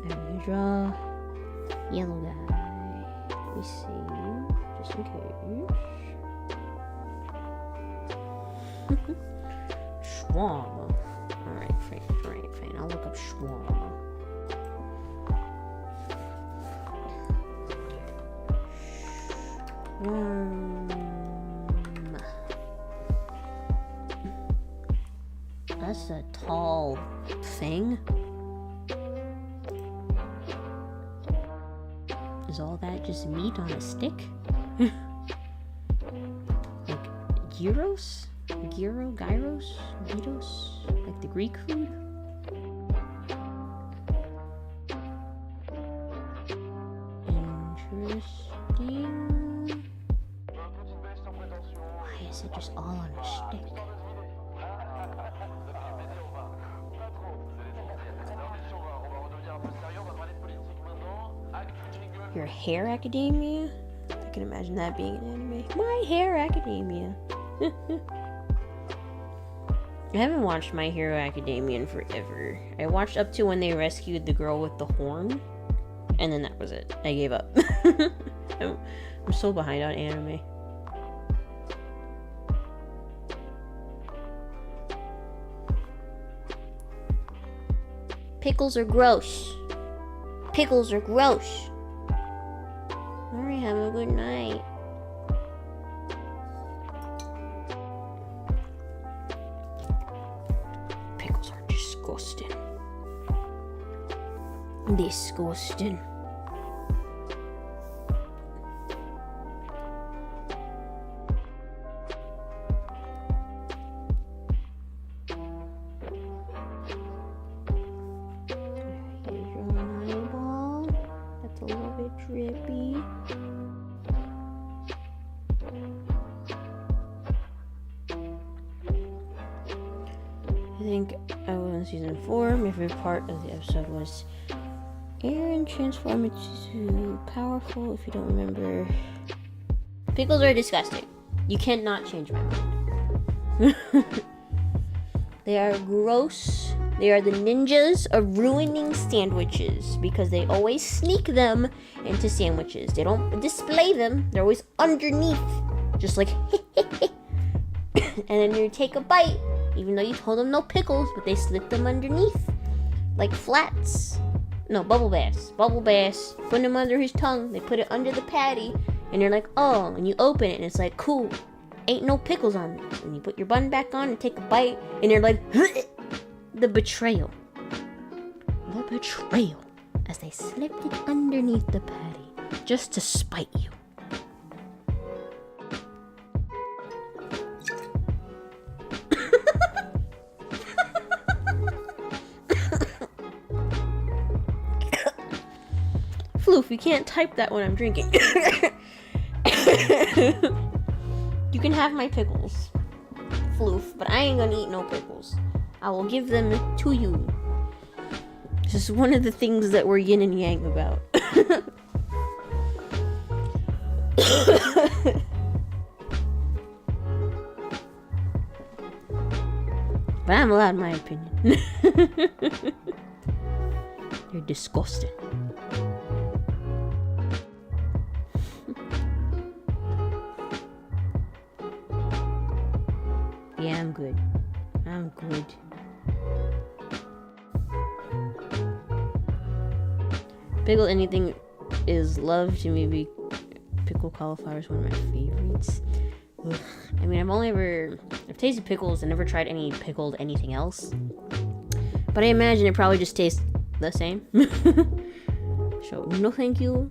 I'm gonna draw yellow guy. Let me see, just in case. Shawarma. Alright, fine. I'll look up shawarma. That's a tall thing. Is all that just meat on a stick? Like gyros? Gyros? Like the Greek food? Interesting. Why is it just all on a stick? Your Hair Academia? I can imagine that being an anime. My Hair Academia. I haven't watched My Hero Academia in forever. I watched up to when they rescued the girl with the horn, and then that was it. I gave up. I'm so behind on anime. Pickles are gross. Pickles are gross. Alright, have a good night. Pickles are disgusting. Disgusting. Here's your eyeball. That's a little bit drippy. I think I was in season 4. My favorite part of the episode was Eren transformed into powerful. If you don't remember, pickles are disgusting. You cannot change my mind. They are gross. They are the ninjas of ruining sandwiches because they always sneak them into sandwiches. They don't display them. They're always underneath, just like and then you take a bite. Even though you told them no pickles, but they slip them underneath. Like flats. No, Bubble Bass. Put them under his tongue. They put it under the patty. And you're like, oh. And you open it and it's like, cool. Ain't no pickles on it. And you put your bun back on and take a bite. And you're like, the betrayal. The betrayal. As they slipped it underneath the patty. Just to spite you. Floof, you can't type that when I'm drinking. You can have my pickles, Floof, but I ain't gonna eat no pickles. I will give them to you. This is one of the things that we're yin and yang about. But I'm allowed my opinion. You're disgusting. Yeah, I'm good. Pickle anything is love to me. Pickle cauliflower is one of my favorites. Ugh. I mean, I've tasted pickles and never tried any pickled anything else. But I imagine it probably just tastes the same. So, no thank you.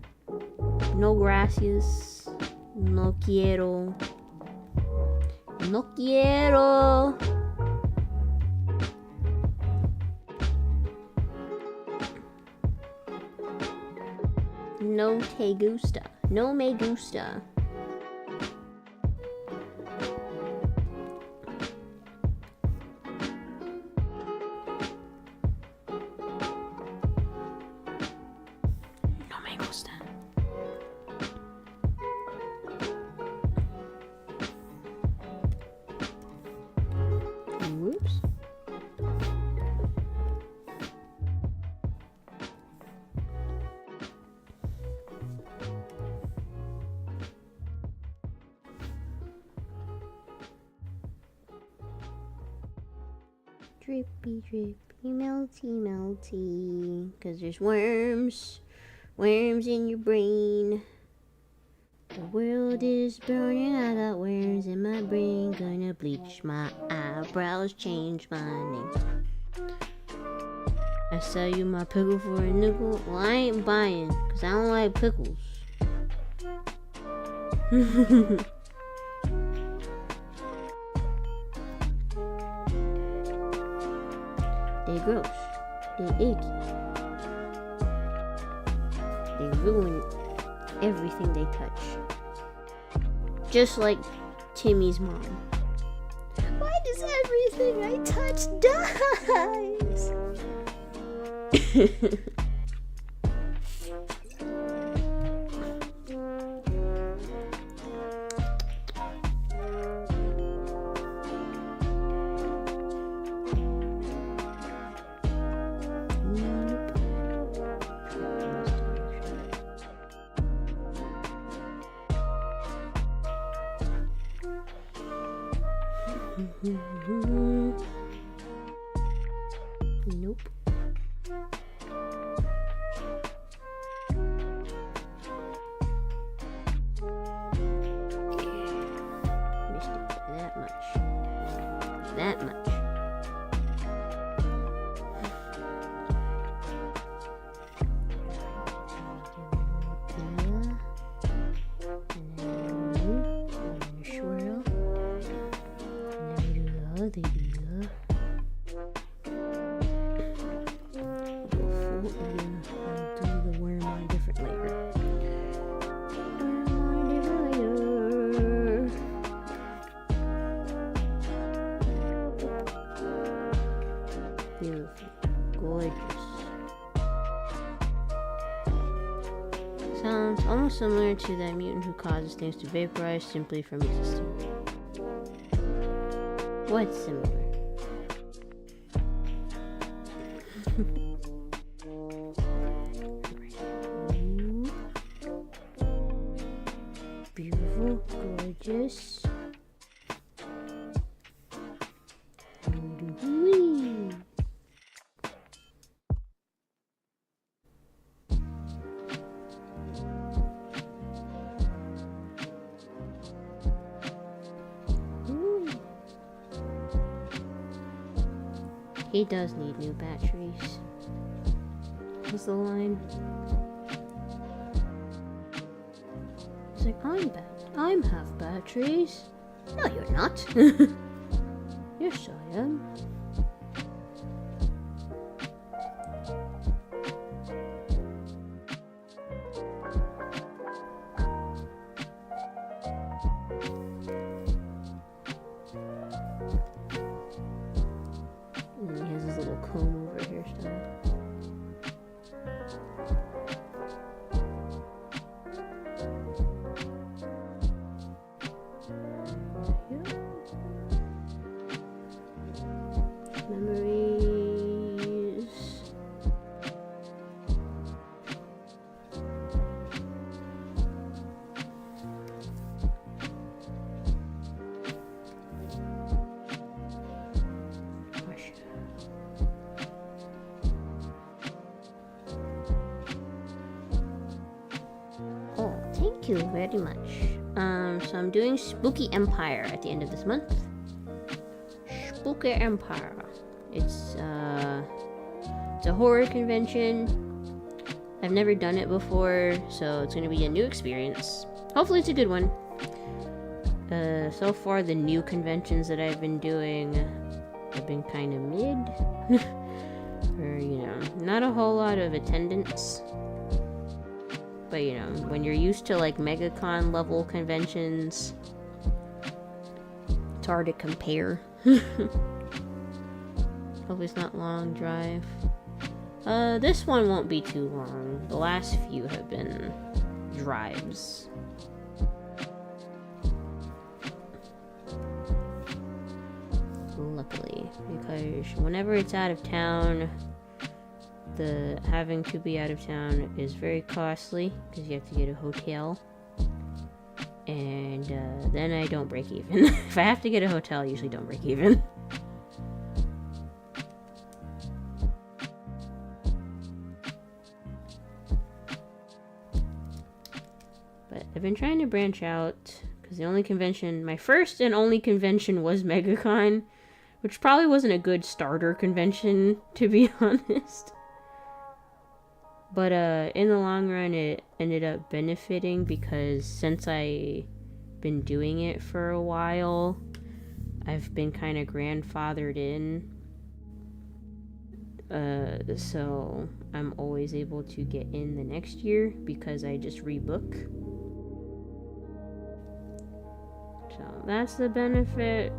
No gracias. No quiero. No quiero. No te gusta. No me gusta. No me gusta. Whoops. Drippy, drippy, melty, melty. Cause there's worms. Worms in your brain. The world is burning, I got worms in my brain. Gonna bleach my eyebrows, change my name. I sell you my pickle for a nickel. Well, I ain't buying, cause I don't like pickles. They gross. They icky. They ruin everything they touch. Just like Timmy's mom. Why does everything I touch dies? Nope. Missed it by that much. That much. Swirl. The worm on a different layer. Beautiful, gorgeous. Sounds almost similar to that mutant who causes things to vaporize simply from existing. What's similar? Beautiful, gorgeous. He does need new batteries. What's the line? It's like, I'm half batteries. No, you're not. Yes, I am. And he has his little comb over hairstyle. Memories. Oh, thank you very much. So I'm doing Spooky Empire at the end of this month. Spooky Empire. It's a horror convention. I've never done it before, so it's gonna be a new experience. Hopefully it's a good one. So far the new conventions that I've been doing have been kind of mid. Or, not a whole lot of attendance. But, when you're used to, like, MegaCon level conventions, it's hard to compare. Hopefully it's not long drive. This one won't be too long. The last few have been drives. Luckily, because whenever it's out of town, the having to be out of town is very costly because you have to get a hotel, and then I don't break even. If I have to get a hotel, I usually don't break even. been trying to branch out, because the only convention, my first and only convention was MegaCon, which probably wasn't a good starter convention, to be honest. But in the long run, it ended up benefiting, because since I've been doing it for a while, I've been kind of grandfathered in. So I'm always able to get in the next year because I just rebook. So that's the benefit,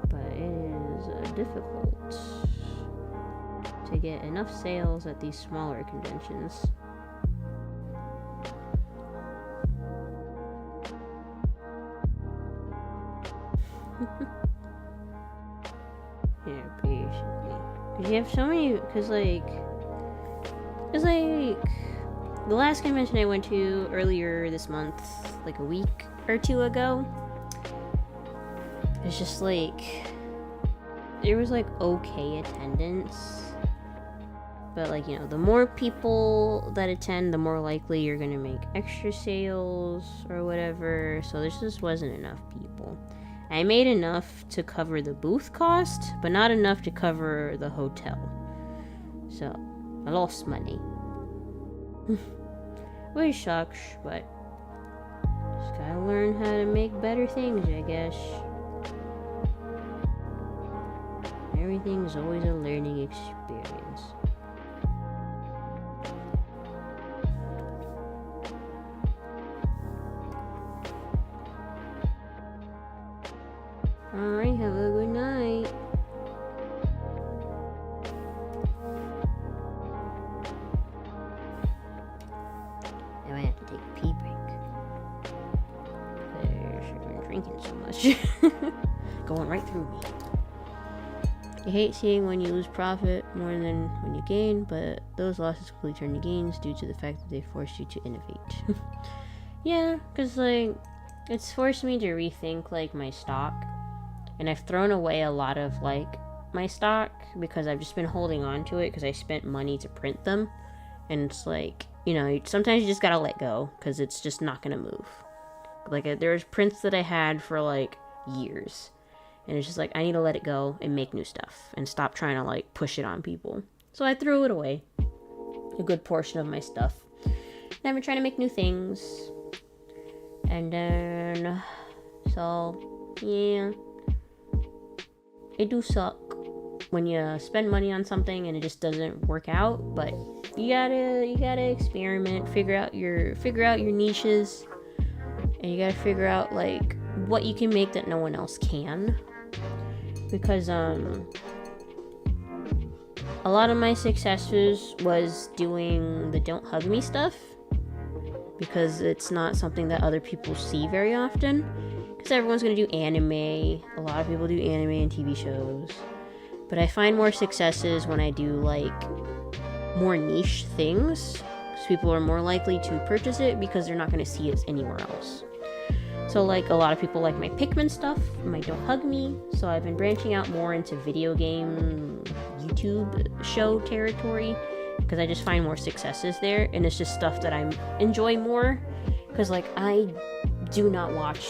but it is difficult to get enough sales at these smaller conventions. Yeah, basically. Cause you have so many, cause like the last convention I went to earlier this month, like a week or two ago, it's just like, there was like okay attendance, but like, you know, the more people that attend, the more likely you're gonna make extra sales or whatever, so there just wasn't enough people. I made enough to cover the booth cost, but not enough to cover the hotel. So, I lost money. Which sucks, but just gotta learn how to make better things, I guess. Everything's always a learning experience. Alright, have a good night. I might have to take a pee break. I've been drinking so much. Going right through me. You hate seeing when you lose profit more than when you gain, but those losses quickly turn to gains due to the fact that they forced you to innovate. Yeah, because like, it's forced me to rethink like my stock. And I've thrown away a lot of like my stock because I've just been holding on to it because I spent money to print them. And it's like, you know, sometimes you just gotta let go because it's just not gonna move. Like there's prints that I had for like years. And it's just like, I need to let it go and make new stuff and stop trying to like push it on people. So I threw it away. A good portion of my stuff. And I've been trying to make new things. And then, so, yeah. It do suck when you spend money on something and it just doesn't work out, but you gotta experiment, figure out your niches, and you gotta figure out like what you can make that no one else can. Because a lot of my successes was doing the don't hug me stuff, because it's not something that other people see very often. Because everyone's going to do anime. A lot of people do anime and TV shows. But I find more successes when I do, like, more niche things. Because people are more likely to purchase it because they're not going to see it anywhere else. So, like, a lot of people like my Pikmin stuff, my Don't Hug Me. So I've been branching out more into video game YouTube show territory. Because I just find more successes there. And it's just stuff that I enjoy more. Because, like, I do not watch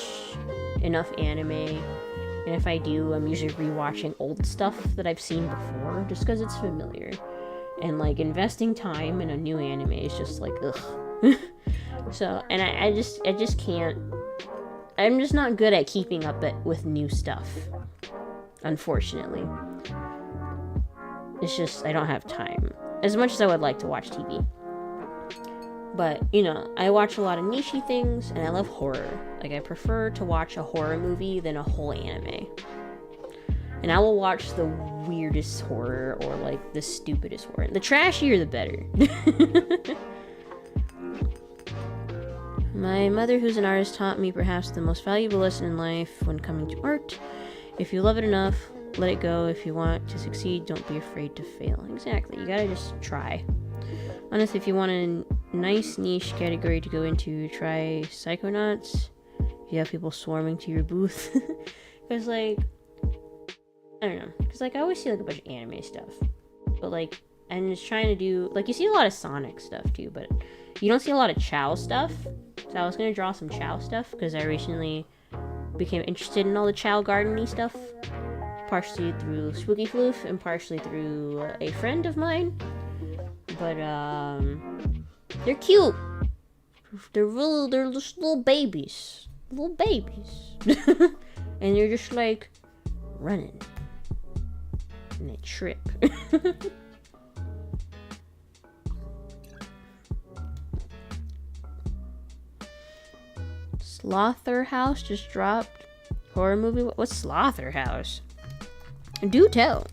enough anime, and if I do, I'm usually rewatching old stuff that I've seen before just because it's familiar, and like investing time in a new anime is just like ugh. So, and I just can't, I'm just not good at keeping up with new stuff, unfortunately. It's just I don't have time as much as I would like to watch TV. But, you know, I watch a lot of niche things, and I love horror. Like, I prefer to watch a horror movie than a whole anime. And I will watch the weirdest horror, or, like, the stupidest horror. The trashier, the better. My mother, who's an artist, taught me perhaps the most valuable lesson in life when coming to art. If you love it enough, let it go. If you want to succeed, don't be afraid to fail. Exactly. You gotta just try. Honestly, if you want a nice niche category to go into, try Psychonauts. If you have people swarming to your booth. Because, like, I don't know. Because, like, I always see, like, a bunch of anime stuff. But, like, I'm just trying to do, like, you see a lot of Sonic stuff, too. But you don't see a lot of Chow stuff. So I was gonna draw some Chow stuff because I recently became interested in all the Chow garden-y stuff, partially through Spooky Floof and partially through a friend of mine. But they're cute. They're just little babies, and they're just like running, and they trip. Slaughterhouse just dropped horror movie. What's Slaughterhouse? Do tell.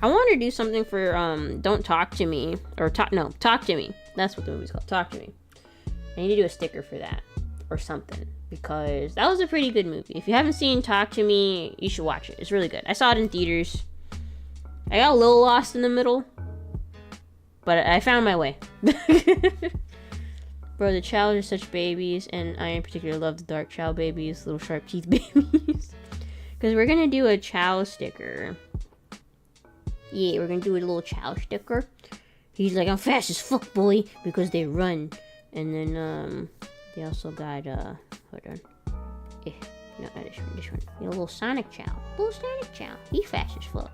I want to do something for Don't Talk to Me, or Talk to Me. That's what the movie's called. Talk to Me. I need to do a sticker for that or something, because that was a pretty good movie. If you haven't seen Talk to Me, you should watch it. It's really good. I saw it in theaters. I got a little lost in the middle, but I found my way. Bro, the Chow are such babies, and I in particular love the dark Chow babies, little sharp teeth babies. Because we're going to do a Chow sticker. Yeah, we're going to do a little Chow sticker. He's like, I'm fast as fuck, boy, because they run. And then, they also got, hold on. No, not this one, this one. You know, little Sonic Chow. Little Sonic Chow. He fast as fuck.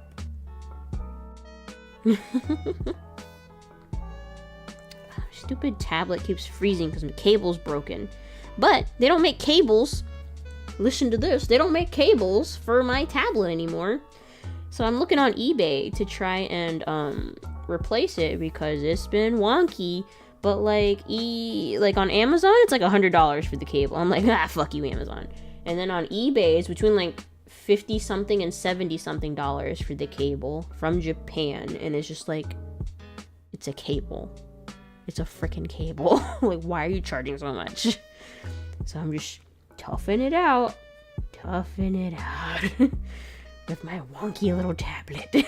Stupid tablet keeps freezing because my cable's broken. But they don't make cables. Listen to this. They don't make cables for my tablet anymore. So I'm looking on eBay to try and replace it because it's been wonky. But like on Amazon, it's like $100 for the cable. I'm like, fuck you, Amazon. And then on eBay, it's between like 50 something and 70 something dollars for the cable from Japan. And it's just like, it's a cable. It's a freaking cable. Like, why are you charging so much? So I'm just toughing it out with my wonky little tablet.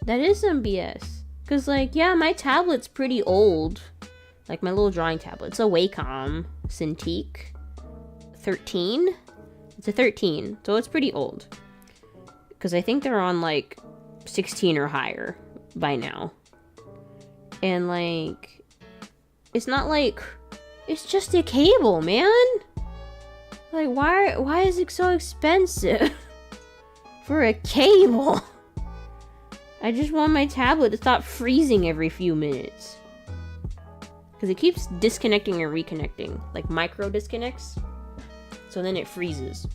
That is some BS. Cause like, yeah, my tablet's pretty old. Like my little drawing tablet. It's a Wacom Cintiq 13. It's a 13, so it's pretty old. Because I think they're on like 16 or higher by now. And like, it's not like, it's just a cable, man. Like, why is it so expensive for a cable? I just want my tablet to stop freezing every few minutes. Because it keeps disconnecting and reconnecting. Like micro disconnects. So then it freezes.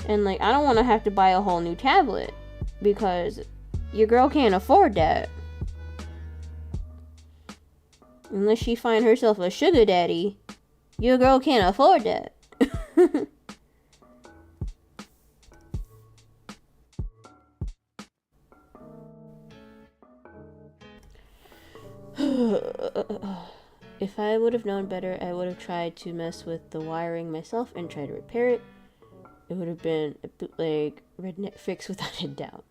And like, I don't want to have to buy a whole new tablet. Because your girl can't afford that. Unless she find herself a sugar daddy. Your girl can't afford that. If I would have known better, I would have tried to mess with the wiring myself and try to repair it. It would have been a bootleg redneck fix without a doubt.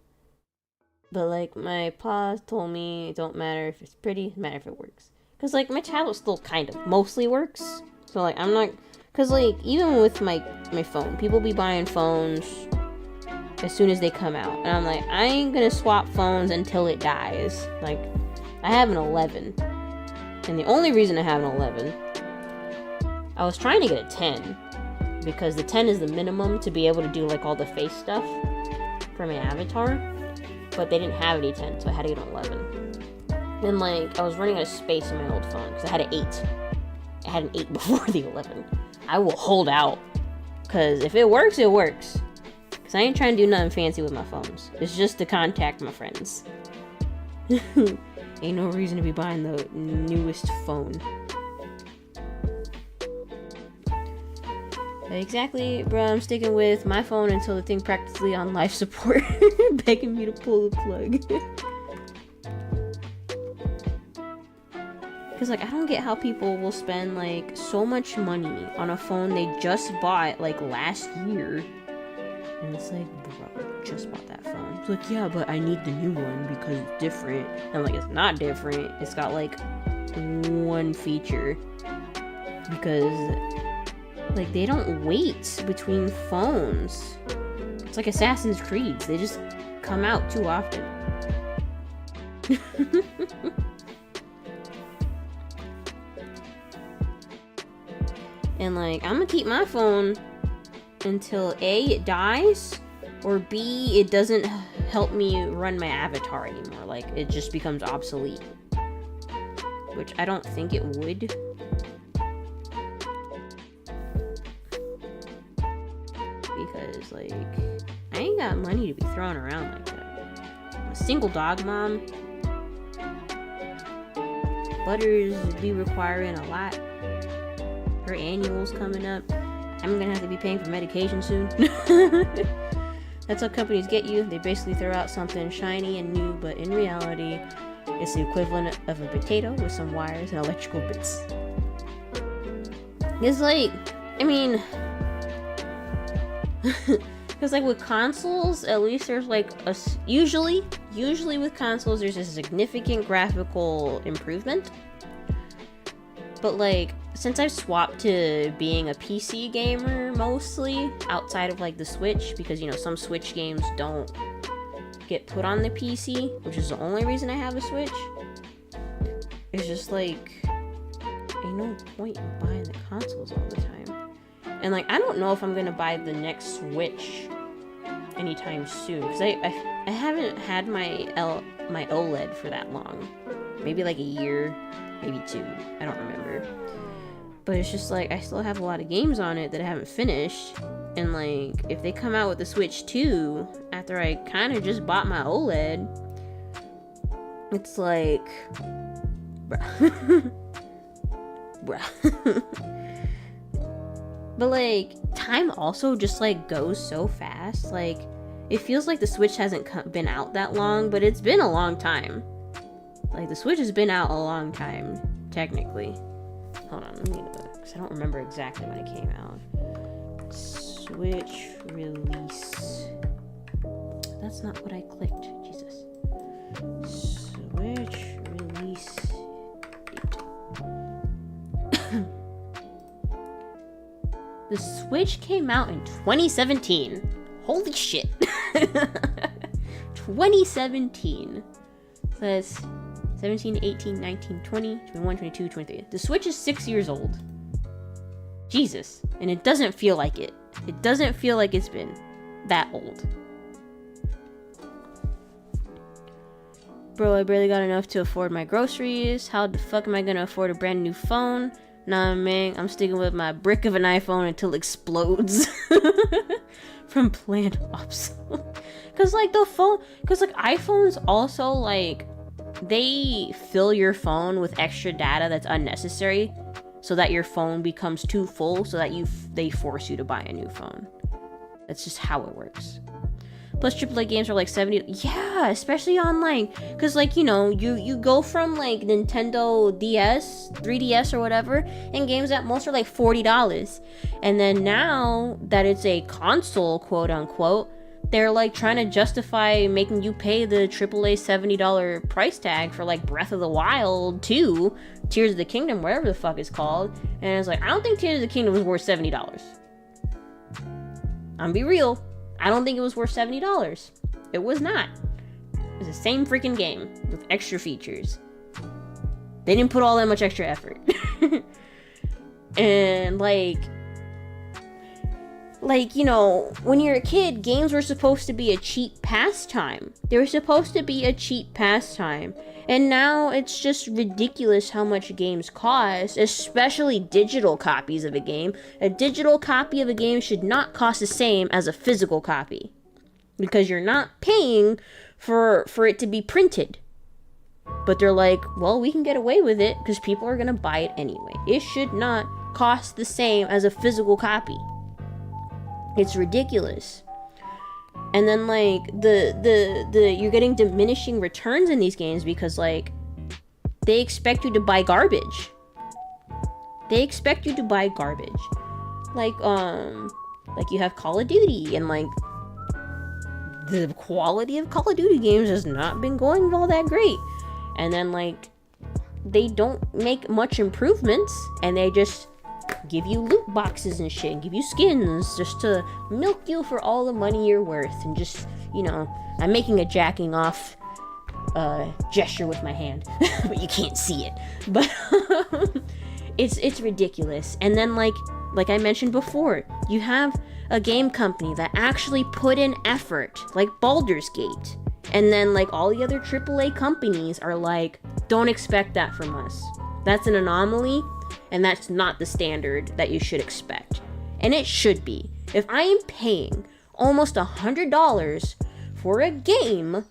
But like, my pa told me it don't matter if it's pretty, it matter if it works. Cause like, my tablet still kind of mostly works. So like, I'm not, cause like, even with my phone, people be buying phones as soon as they come out. And I'm like, I ain't gonna swap phones until it dies. Like, I have an 11. And the only reason I have an 11, I was trying to get a 10. Because the 10 is the minimum to be able to do like all the face stuff for my avatar. But they didn't have any 10, so I had to get an 11. And like, I was running out of space in my old phone because I had an 8. I had an 8 before the 11. I will hold out. Because if it works, it works. Because I ain't trying to do nothing fancy with my phones. It's just to contact my friends. Ain't no reason to be buying the newest phone. Exactly, bro. I'm sticking with my phone until the thing practically on life support, begging me to pull the plug. Because like, I don't get how people will spend like so much money on a phone they just bought like last year, and it's like, bro, I just bought that phone. It's like, yeah, but I need the new one because it's different. And I'm like, it's not different. It's got like one feature. Because like, they don't wait between phones. It's like Assassin's Creed. They just come out too often. And like, I'm gonna keep my phone until A, it dies, or B, it doesn't help me run my avatar anymore. Like, it just becomes obsolete. Which I don't think it would. Because, like, I ain't got money to be throwing around like that. I'm a single dog mom. Butters be requiring a lot. Her annual's coming up. I'm gonna have to be paying for medication soon. That's how companies get you. They basically throw out something shiny and new, but in reality, it's the equivalent of a potato with some wires and electrical bits. It's like, I mean, because like with consoles, at least there's like usually with consoles, there's a significant graphical improvement. But like, since I've swapped to being a PC gamer mostly, outside of like the Switch, because you know, some Switch games don't get put on the PC, which is the only reason I have a Switch. It's just like, ain't no point in buying the consoles all the time. And like, I don't know if I'm gonna buy the next Switch anytime soon, because I haven't had my OLED for that long. Maybe like a year, maybe 2, I don't remember. But it's just like, I still have a lot of games on it that I haven't finished. And like, if they come out with the Switch 2, after I kind of just bought my OLED, it's like, bruh. Bruh. But like, time also just like goes so fast. Like, it feels like the Switch hasn't been out that long, but it's been a long time. Like, the Switch has been out a long time, technically. Hold on, let me look, because I don't remember exactly when it came out. Switch release. That's not what I clicked. Jesus. Switch release date. The Switch came out in 2017. Holy shit. 2017. So that's 17, 18, 19, 20, 21, 22, 23. The Switch is 6 years old. Jesus. And it doesn't feel like it. It doesn't feel like it's been that old. Bro, I barely got enough to afford my groceries. How the fuck am I gonna afford a brand new phone? Nah, man, I'm sticking with my brick of an iPhone until it explodes. From planned ops. Cause like iPhones also like, they fill your phone with extra data that's unnecessary, so that your phone becomes too full, so that they force you to buy a new phone. That's just how it works. Plus AAA games are like 70. Yeah, especially on like, cause like, you know, you go from like Nintendo DS, 3DS or whatever, and games at most are like $40. And then now that it's a console, quote unquote, they're like trying to justify making you pay the AAA $70 price tag for like Breath of the Wild 2, Tears of the Kingdom, whatever the fuck it's called. And it's like, I don't think Tears of the Kingdom was worth $70. I'm gonna be real. I don't think it was worth $70. It was not. It was the same freaking game with extra features. They didn't put all that much extra effort. And like, you know, when you're a kid, games were supposed to be a cheap pastime. They were supposed to be a cheap pastime. And now it's just ridiculous how much games cost, especially digital copies of a game. A digital copy of a game should not cost the same as a physical copy, because you're not paying for it to be printed. But they're like, well, we can get away with it because people are going to buy it anyway. It should not cost the same as a physical copy. It's ridiculous. And then like the you're getting diminishing returns in these games because like they expect you to buy garbage. Like you have Call of Duty, and like the quality of Call of Duty games has not been going all that great. And then like they don't make much improvements, and they just give you loot boxes and shit, and give you skins just to milk you for all the money you're worth, and just, you know, I'm making a jacking off gesture with my hand, but you can't see it. But it's ridiculous. And then like I mentioned before, you have a game company that actually put in effort, like Baldur's Gate. And then like all the other AAA companies are like, don't expect that from us. That's an anomaly, and that's not the standard that you should expect. And it should be. If I am paying almost $100 for a game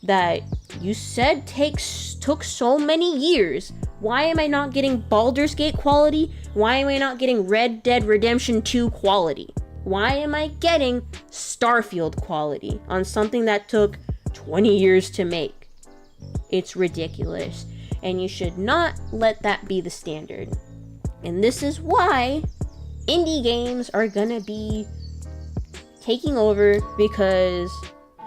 that you said took so many years, why am I not getting Baldur's Gate quality? Why am I not getting Red Dead Redemption 2 quality? Why am I getting Starfield quality on something that took 20 years to make? It's ridiculous, and you should not let that be the standard. And this is why indie games are gonna be taking over, because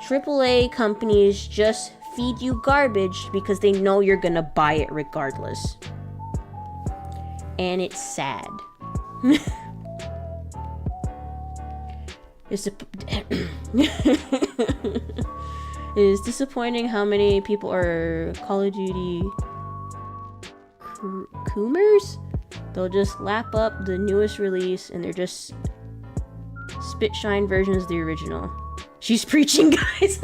AAA companies just feed you garbage because they know you're gonna buy it regardless. And it's sad. It is disappointing how many people are Call of Duty coomers. They'll just lap up the newest release and they're just spit shine versions of the original. She's preaching, guys.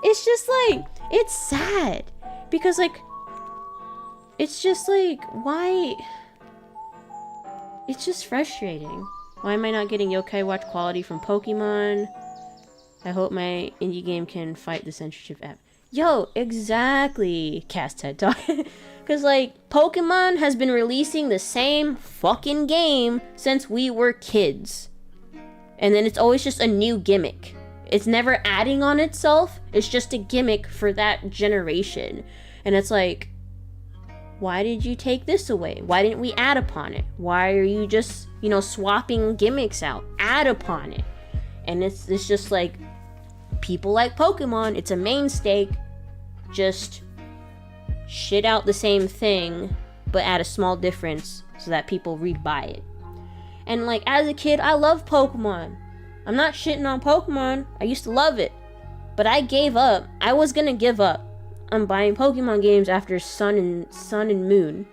It's just like, it's sad because like, it's just like, why? It's just frustrating. Why am I not getting Yokai Watch quality from Pokemon? I hope my indie game can fight the censorship app. Yo, exactly, Cast Head Talk. Because, like, Pokemon has been releasing the same fucking game since we were kids. And then it's always just a new gimmick. It's never adding on itself. It's just a gimmick for that generation. And it's like, why did you take this away? Why didn't we add upon it? Why are you just, you know, swapping gimmicks out? Add upon it. And it's just like, people like Pokemon, it's a mainstay, just shit out the same thing, but add a small difference so that people rebuy it. And like, as a kid, I love Pokemon. I'm not shitting on Pokemon. I used to love it. But I gave up. I was gonna give up on buying Pokemon games after Sun and Moon,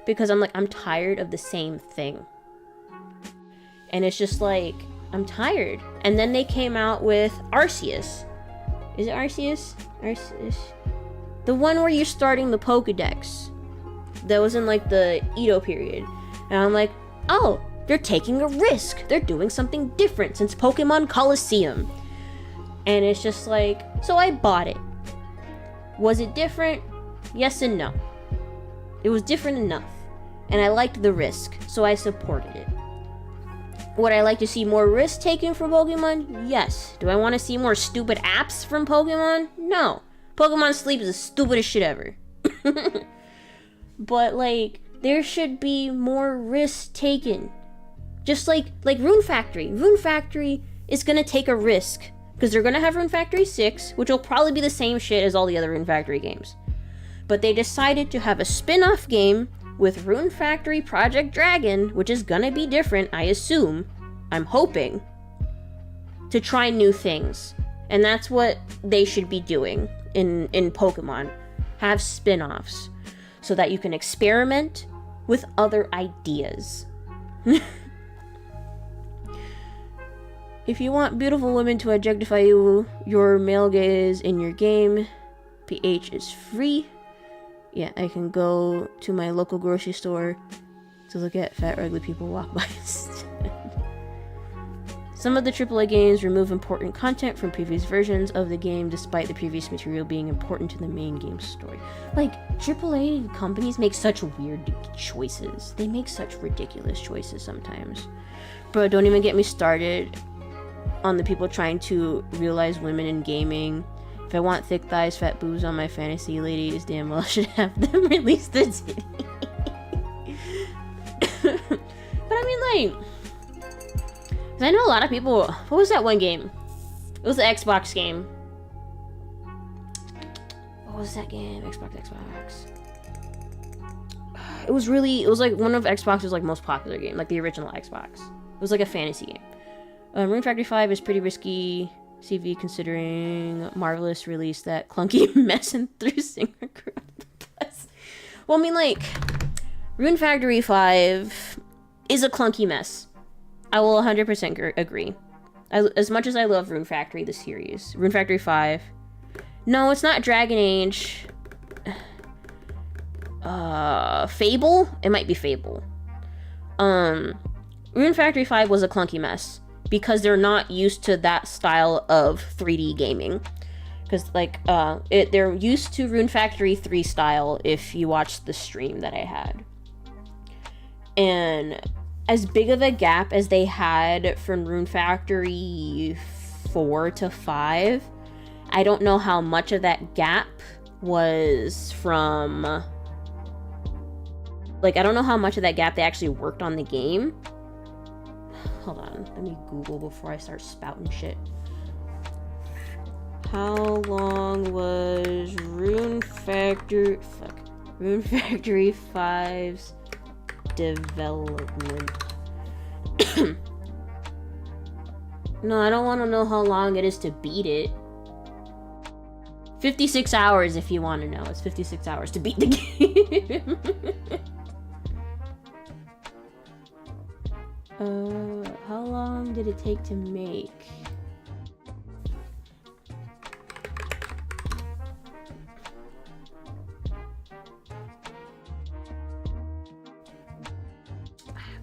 because I'm tired of the same thing. And it's just like, I'm tired. And then they came out with Arceus. Is it Arceus? Arceus? The one where you're starting the Pokedex. That was in like the Edo period. And I'm like, oh, they're taking a risk. They're doing something different since Pokemon Coliseum. And it's just like, so I bought it. Was it different? Yes and no. It was different enough. And I liked the risk, so I supported it. Would I like to see more risk taken from Pokemon? Yes. Do I want to see more stupid apps from Pokemon? No. Pokemon Sleep is the stupidest shit ever. But like, there should be more risk taken. Just like Rune Factory. Rune Factory is gonna take a risk, because they're gonna have Rune Factory 6, which will probably be the same shit as all the other Rune Factory games. But they decided to have a spin-off game with Rune Factory Project Dragon, which is gonna be different, I assume. I'm hoping. To try new things. And that's what they should be doing in Pokemon. Have spin-offs. So that you can experiment with other ideas. If you want beautiful women to objectify you, your male gaze in your game, PH is free. Yeah, I can go to my local grocery store to look at fat, ugly people walk by instead. Some of the AAA games remove important content from previous versions of the game, despite the previous material being important to the main game's story. Like, AAA companies make such weird choices. They make such ridiculous choices sometimes. Bro, don't even get me started on the people trying to realize women in gaming. If I want thick thighs, fat boobs on my fantasy ladies, damn well I should have them release the titty. But I mean, like, I know a lot of people. What was that one game? It was the Xbox game. What was that game? Xbox. it was like one of Xbox's like most popular game, like the original Xbox. It was like a fantasy game. Rune Factory 5 is pretty risky CV considering Marvelous released that clunky mess and threw Singer Crew. Well, I mean, like, Rune Factory 5 is a clunky mess. I will 100% agree. As much as I love Rune Factory, the series, Rune Factory 5. No, it's not Dragon Age. Fable? It might be Fable. Rune Factory 5 was a clunky mess because they're not used to that style of 3D gaming. Because, like, they're used to Rune Factory 3 style if you watch the stream that I had. And as big of a gap as they had from Rune Factory 4 to 5, I don't know how much of that gap was from... Like, I don't know how much of that gap they actually worked on the game. Hold on, let me Google before I start spouting shit. How long was Rune Factory 5's development? No, I don't want to know how long it is to beat it. 56 hours if you want to know. It's 56 hours to beat the game. How long did it take to make?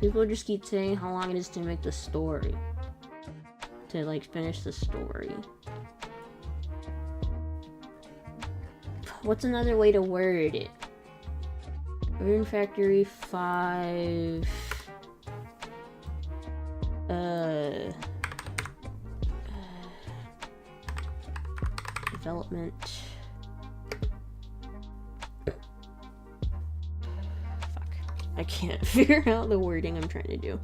People just keep saying how long it is to make the story. To, like, finish the story. What's another way to word it? Rune Factory 5... development... I can't figure out the wording I'm trying to do.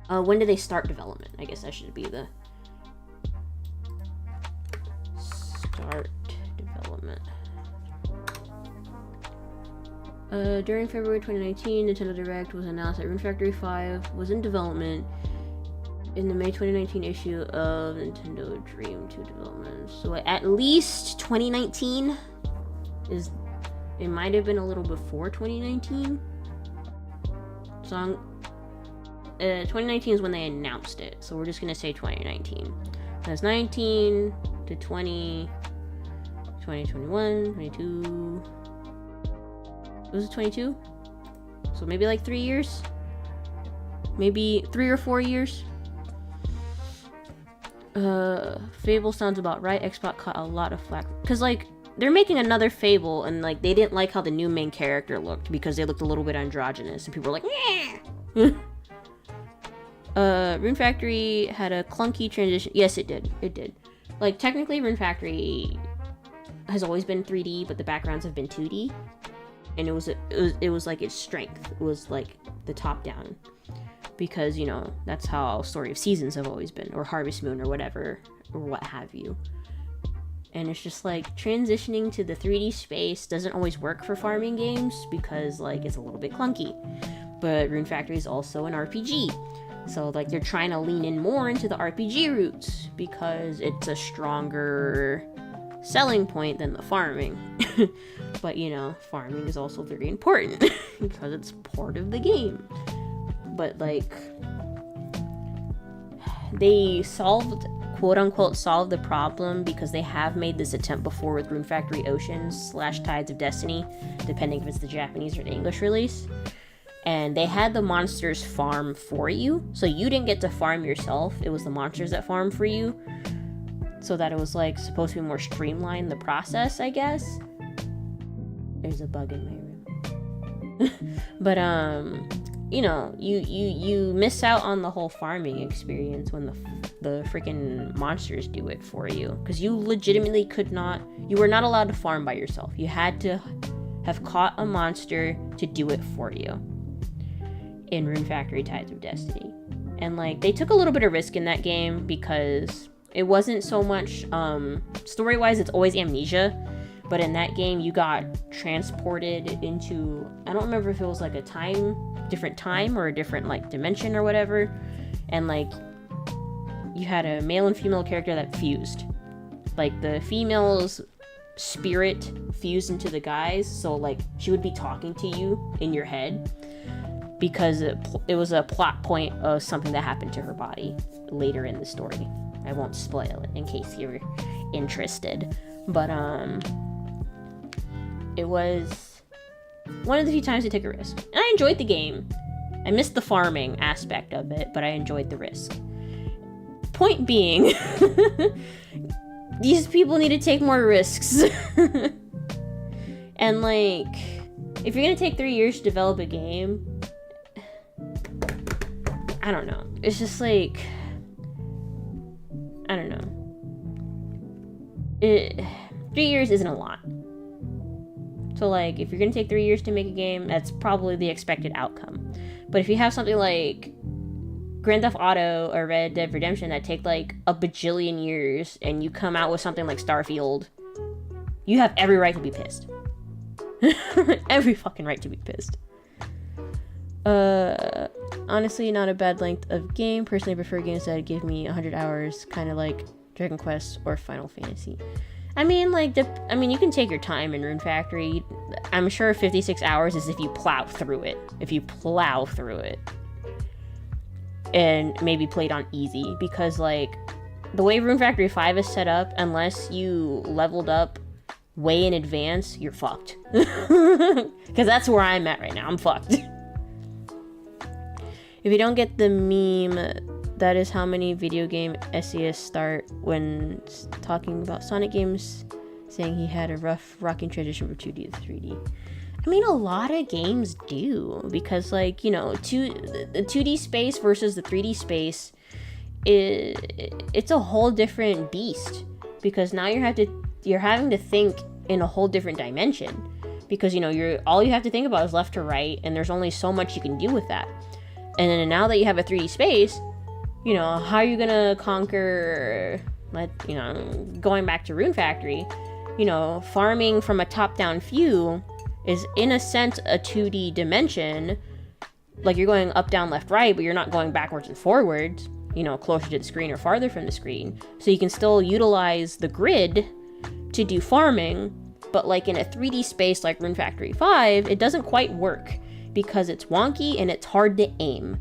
When did they start development? I guess that should be the... Start development. During February 2019, Nintendo Direct was announced that Rune Factory 5 was in development in the May 2019 issue of Nintendo Dream 2 development. So at least 2019 is... It might have been a little before 2019. So 2019 is when they announced it. So we're just going to say 2019. That's 19 to 20, 2021, 22. Was it 22? So maybe like 3 years? Maybe 3 or 4 years? Fable sounds about right. Xbox caught a lot of flack. Because, like, they're making another Fable, and, like, they didn't like how the new main character looked because they looked a little bit androgynous, and people were like, Rune Factory had a clunky transition. Yes, it did. It did. Like, technically, Rune Factory has always been 3D, but the backgrounds have been 2D, and it was like its strength. It was like the top down, because, you know, that's how Story of Seasons have always been, or Harvest Moon, or whatever, or what have you. And it's just like transitioning to the 3D space doesn't always work for farming games because, like, it's a little bit clunky. But Rune Factory is also an RPG. So, like, they're trying to lean in more into the RPG roots because it's a stronger selling point than the farming. But, you know, farming is also very important because it's part of the game. But, like, they quote-unquote solved the problem because they have made this attempt before with Rune Factory Oceans / Tides of Destiny, depending if it's the Japanese or the English release. And they had the monsters farm for you, so you didn't get to farm yourself. It was the monsters that farm for you, so that it was, like, supposed to be more streamlined, the process, I guess. There's a bug in my room. But, you know, you miss out on the whole farming experience when the freaking monsters do it for you, because you legitimately you were not allowed to farm by yourself. You had to have caught a monster to do it for you in Rune Factory Tides of Destiny. And, like, they took a little bit of risk in that game because it wasn't so much story-wise, it's always Amnesia, But in that game, you got transported into, I don't remember if it was like a different time or a different like dimension or whatever. And like, you had a male and female character that fused. Like the female's spirit fused into the guy's. So like, she would be talking to you in your head because it was a plot point of something that happened to her body later in the story. I won't spoil it in case you're interested. But, it was one of the few times I took a risk. And I enjoyed the game. I missed the farming aspect of it, but I enjoyed the risk. Point being, these people need to take more risks. And like, if you're gonna take 3 years to develop a game, I don't know. It's just like, I don't know. 3 years isn't a lot. So like, if you're gonna take 3 years to make a game, that's probably the expected outcome. But if you have something like Grand Theft Auto or Red Dead Redemption that take like a bajillion years, and you come out with something like Starfield, you have every right to be pissed. Every fucking right to be pissed. Honestly, not a bad length of game. Personally, I prefer games that give me 100 hours, kind of like Dragon Quest or Final Fantasy. I mean, like, you can take your time in Rune Factory. I'm sure 56 hours is if you plow through it. And maybe played on easy. Because, like, the way Rune Factory 5 is set up, unless you leveled up way in advance, you're fucked. Because that's where I'm at right now. I'm fucked. If you don't get the meme, that is how many video game essayists start when talking about Sonic games, saying he had a rough rocking transition from 2D to 3D. I mean, a lot of games do, because like, you know, the 2D space versus the 3D space, it's a whole different beast, because now you're having to think in a whole different dimension, because, you know, all you have to think about is left to right, and there's only so much you can do with that. And then now that you have a 3D space, you know, how are you gonna conquer, you know, going back to Rune Factory, you know, farming from a top-down view is, in a sense, a 2D dimension. Like, you're going up, down, left, right, but you're not going backwards and forwards, you know, closer to the screen or farther from the screen. So you can still utilize the grid to do farming, but, like, in a 3D space like Rune Factory 5, it doesn't quite work, because it's wonky and it's hard to aim.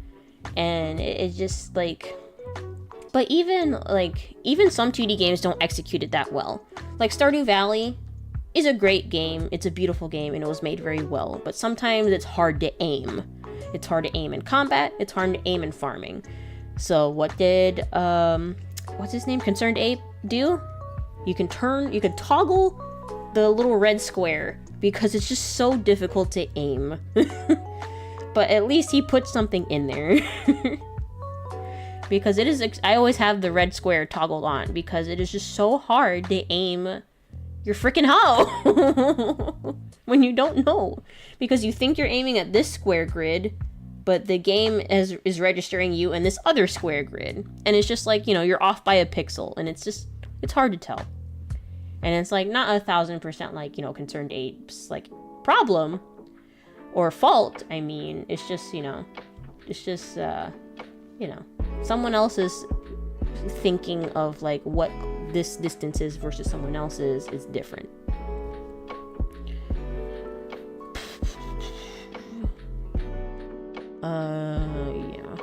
And it's just like, but even some 2D games don't execute it that well. Like Stardew Valley is a great game, it's a beautiful game, and it was made very well, but sometimes it's hard to aim. It's hard to aim in combat, it's hard to aim in farming. So what did what's his name, Concerned Ape do? You can toggle the little red square, because it's just so difficult to aim. But at least he put something in there. Because it is, I always have the red square toggled on, because it is just so hard to aim your freaking hoe when you don't know. Because you think you're aiming at this square grid, but the game is registering you in this other square grid. And it's just like, you know, you're off by a pixel, and it's hard to tell. And it's like not 1,000% like, you know, Concerned Ape's like problem or fault. I mean, it's just, you know, you know, someone else is thinking of like what this distance is versus someone else's is different. Yeah.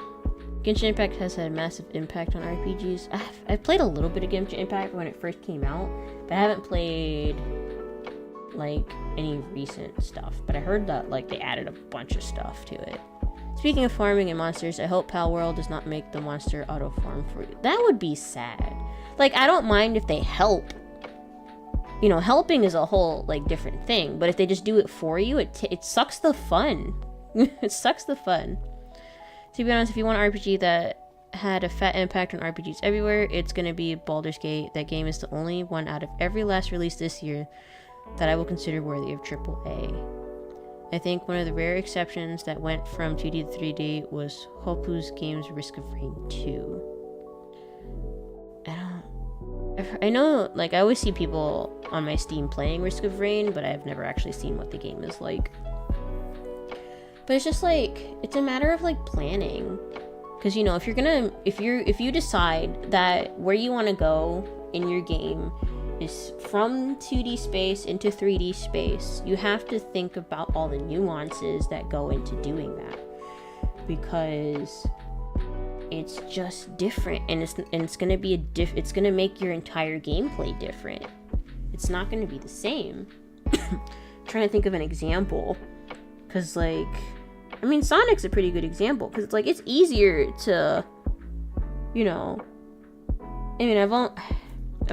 Genshin Impact has had a massive impact on RPGs. I've played a little bit of Genshin Impact when it first came out, but I haven't played like any recent stuff. But I heard that like they added a bunch of stuff to it. Speaking of farming and monsters, I hope Palworld does not make the monster auto farm for you. That would be sad. Like, I don't mind if they help. You know, helping is a whole like different thing. But if they just do it for you, it sucks the fun. It sucks the fun. To be honest, if you want an RPG that had a fat impact on RPGs everywhere, it's gonna be Baldur's Gate. That game is the only one out of every last release this year that I will consider worthy of AAA. I think one of the rare exceptions that went from 2D to 3D was Hoppu's game's Risk of Rain 2. I've I know, like, I always see people on my Steam playing Risk of Rain, but I've never actually seen what the game is like. But it's just like, it's a matter of like planning, because you know, if you decide that where you want to go in your game is from 2D space into 3D space, you have to think about all the nuances that go into doing that, because it's just different, and it's gonna be it's gonna make your entire gameplay different. It's not gonna be the same. Trying to think of an example, because like, I mean, Sonic's a pretty good example, because it's like, it's easier to, you know, I mean, I've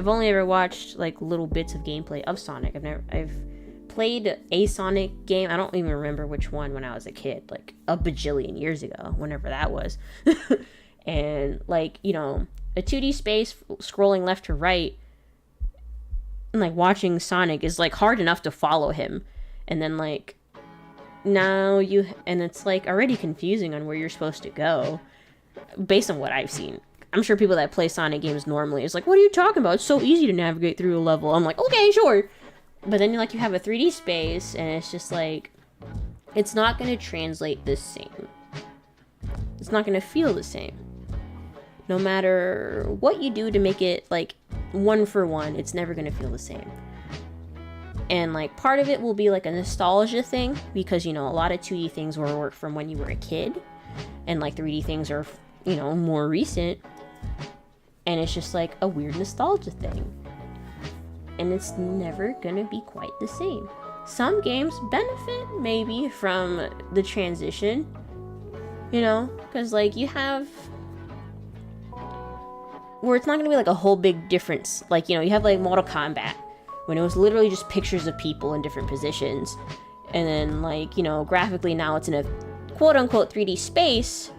only ever watched like little bits of gameplay of Sonic. I've played a Sonic game. I don't even remember which one when I was a kid, like a bajillion years ago, whenever that was. And like, you know, a 2D space scrolling left to right and like watching Sonic is like hard enough to follow him. And then like now and it's like already confusing on where you're supposed to go based on what I've seen. I'm sure people that play Sonic games normally is like, what are you talking about? It's so easy to navigate through a level. I'm like, okay, sure. But then you have a 3D space and it's just like, it's not going to translate the same. It's not going to feel the same. No matter what you do to make it like one for one, it's never going to feel the same. And like part of it will be like a nostalgia thing, because you know, a lot of 2D things will work from when you were a kid, and like 3D things are, you know, more recent, and it's just like a weird nostalgia thing, and it's never gonna be quite the same. Some games benefit maybe from the transition, you know, because like you have where it's not gonna be like a whole big difference. Like, you know, you have like Mortal Kombat, when it was literally just pictures of people in different positions, and then like, you know, graphically now it's in a quote-unquote 3D space,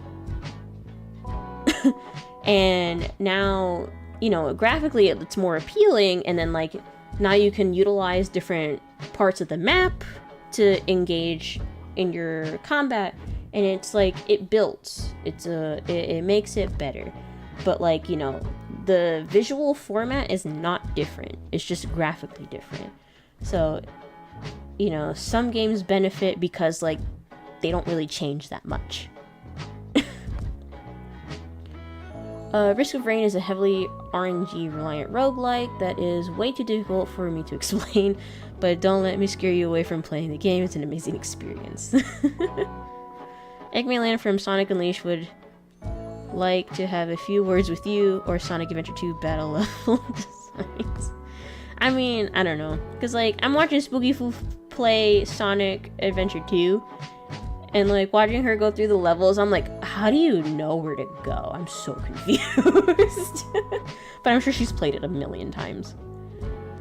and now, you know, graphically it's more appealing, and then like now you can utilize different parts of the map to engage in your combat, and it's like, it builds, it makes it better. But like, you know, the visual format is not different, it's just graphically different. So, you know, some games benefit because like they don't really change that much. Risk of Rain is a heavily RNG reliant roguelike that is way too difficult for me to explain, but don't let me scare you away from playing the game. It's an amazing experience. Eggman from Sonic Unleashed would like to have a few words with you, or Sonic Adventure 2 battle level designs. I mean, I don't know, because like, I'm watching Spooky Foo play Sonic Adventure 2, and like watching her go through the levels, I'm like, how do you know where to go? I'm so confused. But I'm sure she's played it a million times.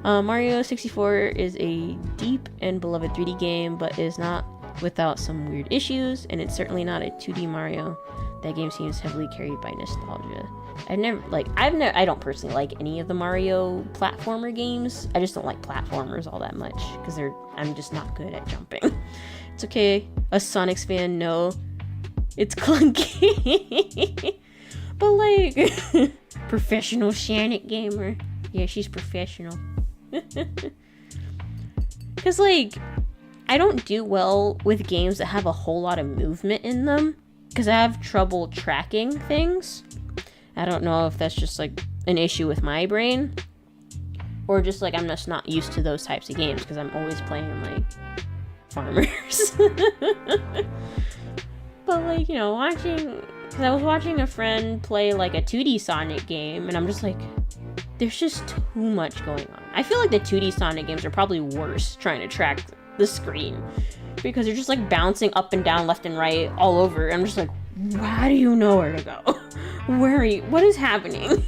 Mario 64 is a deep and beloved 3D game, but is not without some weird issues, and it's certainly not a 2D Mario. That game seems heavily carried by nostalgia. I don't personally like any of the Mario platformer games. I just don't like platformers all that much, because I'm just not good at jumping. It's okay, us Sonics fan know it's clunky. But like, professional Sonic gamer. Yeah, she's professional. Because like, I don't do well with games that have a whole lot of movement in them, because I have trouble tracking things. I don't know if that's just like an issue with my brain, or just like I'm just not used to those types of games, because I'm always playing like farmers. But like, you know, because I was watching a friend play like a 2D Sonic game, and I'm just like, there's just too much going on. I feel like the 2D Sonic games are probably worse trying to track the screen, because they're just like bouncing up and down, left and right, all over. I'm just like, how do you know where to go? Where are you? What is happening?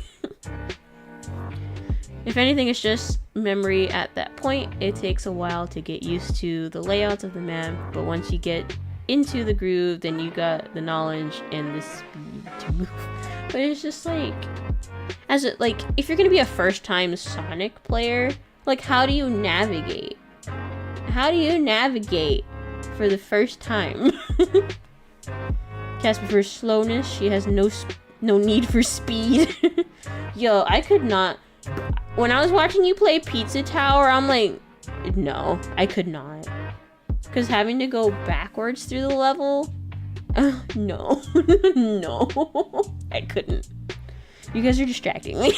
If anything, it's just memory at that point. It takes a while to get used to the layouts of the map, but once you get into the groove, then you got the knowledge and the speed to move. But it's just like, if you're gonna be a first-time Sonic player, like, how do you navigate? How do you navigate for the first time? Cass prefers slowness. She has no need for speed. Yo, I could not When I was watching you play Pizza Tower, I'm like, no, I could not. Because having to go backwards through the level, no, no, I couldn't. You guys are distracting me.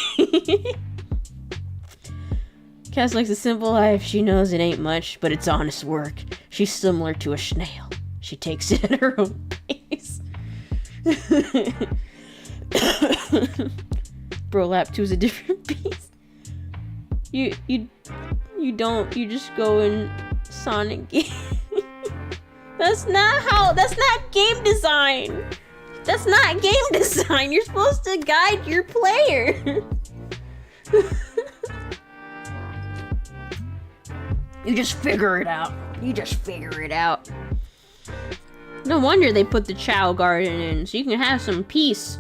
Cass likes a simple life. She knows it ain't much, but it's honest work. She's similar to a snail. She takes it at her own pace. Bro, Lap 2 is a different beast. You just go in Sonic game. That's not game design. That's not game design. You're supposed to guide your player. You just figure it out. You just figure it out. No wonder they put the Chao Garden in, so you can have some peace.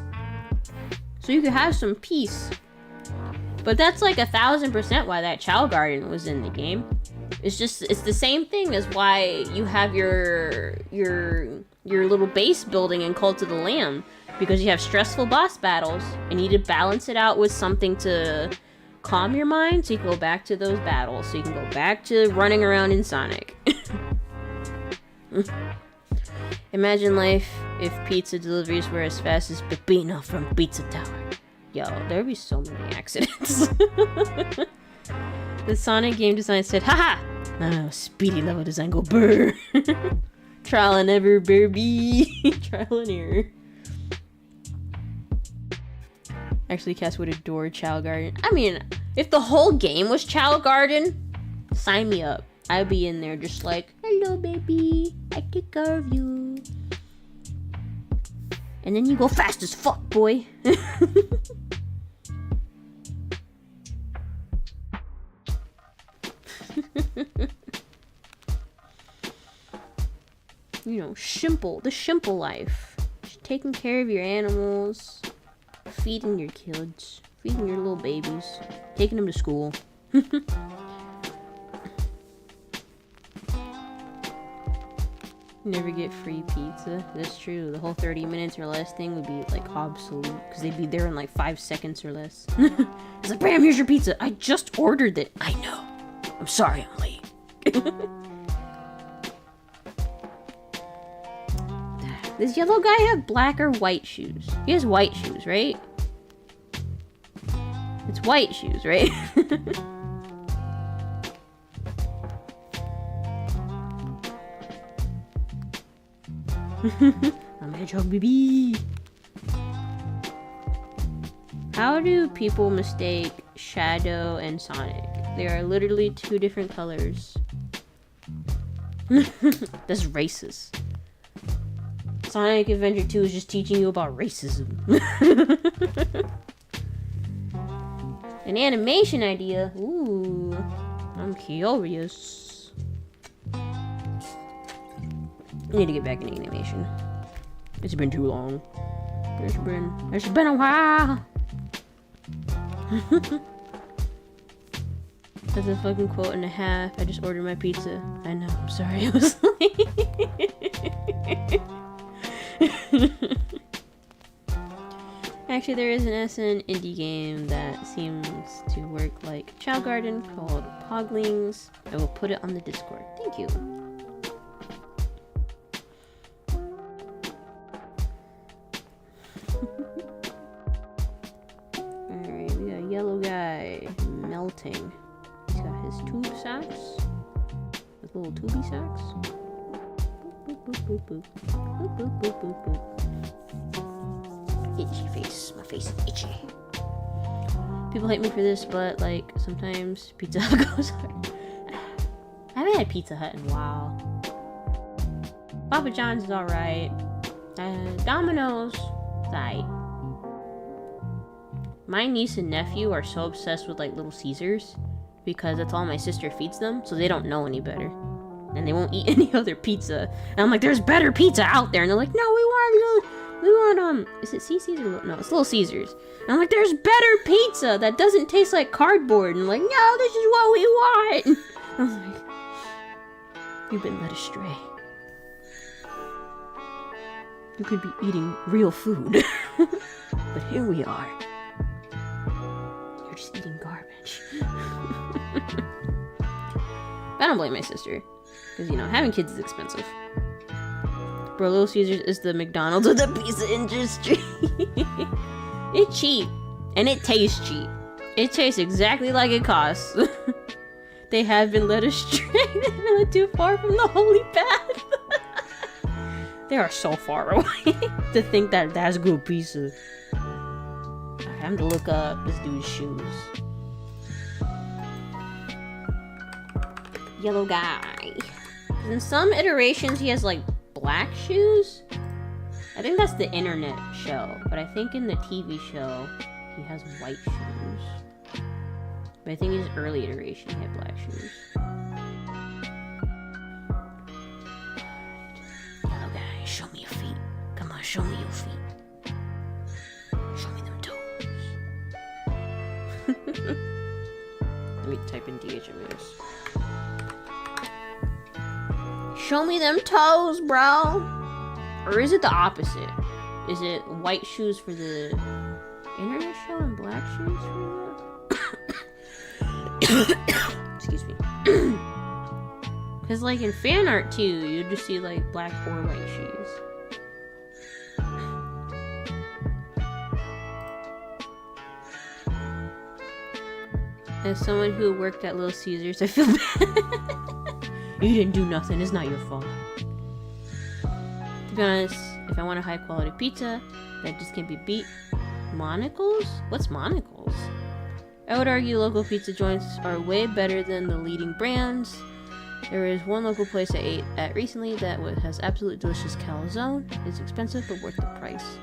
But that's like 1,000% why that Chao Garden was in the game. It's the same thing as why you have your little base building in Cult of the Lamb, because you have stressful boss battles and you need to balance it out with something to calm your mind, so you can go back to those battles, so you can go back to running around in Sonic. Imagine life if pizza deliveries were as fast as Peppino from Pizza Tower. Yo, there'd be so many accidents. The Sonic game design said, haha! Oh, speedy level design go brr. Trial and error, baby. Trial and error. Actually, Cass would adore Chao Garden. I mean, if the whole game was Chao Garden, sign me up. I'd be in there just like, hello, baby. I take care of you. And then you go fast as fuck, boy. You know, the simple life. Just taking care of your animals, feeding your kids, feeding your little babies, taking them to school. Never get free pizza. That's true. The whole 30 minutes or less thing would be like obsolete, because they'd be there in like 5 seconds or less. It's like, bam, here's your pizza. I just ordered it. I know. I'm sorry I'm late. Does yellow guy have black or white shoes? He has white shoes, right? It's white shoes, right? I'm a hedgehog, baby. How do people mistake Shadow and Sonic? They are literally 2 different colors. That's racist. Sonic Adventure 2 is just teaching you about racism. An animation idea? Ooh, I'm curious. I need to get back into animation. It's been too long. It's been a while. That's a fucking quote and a half. I just ordered my pizza. I know, I'm sorry. I was late. Actually, there is an SN indie game that seems to work like Chao Garden called Poglings. I will put it on the Discord. Thank you. Alright, we got a yellow guy melting. He's got his tube sacks. His little tubey sacks. Boop, boop, boop, boop. Boop, boop, boop, boop, boop. Itchy face. My face is itchy. People hate me for this, but like sometimes Pizza Hut goes hard. I haven't had Pizza Hut in a while. Papa John's is alright. Domino's is alright. My niece and nephew are so obsessed with like Little Caesars because that's all my sister feeds them, so they don't know any better. And they won't eat any other pizza. And I'm like, there's better pizza out there. And they're like, no, we want, is it CC's or no? It's Little Caesars. And I'm like, there's better pizza that doesn't taste like cardboard. And I'm like, no, this is what we want. And I was like, you've been led astray. You could be eating real food. But here we are. You're just eating garbage. I don't blame my sister. Because, you know, having kids is expensive. Bro, Little Caesars is the McDonald's of the pizza industry. It's cheap. And it tastes cheap. It tastes exactly like it costs. They have been led astray. They've been too far from the holy path. They are so far away to think that that's good pizza. I have to look up this dude's shoes. Yellow guy. In some iterations, he has like black shoes. I think that's the internet show, but I think in the TV show, he has white shoes. But I think in his early iteration, he had black shoes. Yellow guy, show me your feet. Come on, show me your feet. Show me them toes. Let me type in DHMS. Show me them toes, bro. Or is it the opposite? Is it white shoes for the internet show and black shoes for the... Excuse me. Because, like, in fan art, too, you just see, like, black or white shoes. As someone who worked at Little Caesars, I feel bad. You didn't do nothing. It's not your fault. To be honest, if I want a high quality pizza that just can't be beat, Monocles? What's Monocles? I would argue local pizza joints are way better than the leading brands. There is one local place I ate at recently that has absolutely delicious calzone. It's expensive but worth the price.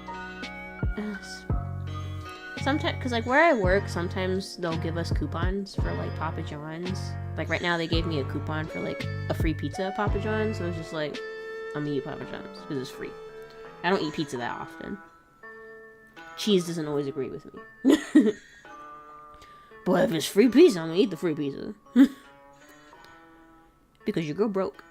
Sometimes, cause like where I work, sometimes they'll give us coupons for like Papa John's. Like right now, they gave me a coupon for like a free pizza at Papa John's. So it's just like, I'm gonna eat Papa John's because it's free. I don't eat pizza that often. Cheese doesn't always agree with me. But if it's free pizza, I'm gonna eat the free pizza. Because your girl broke.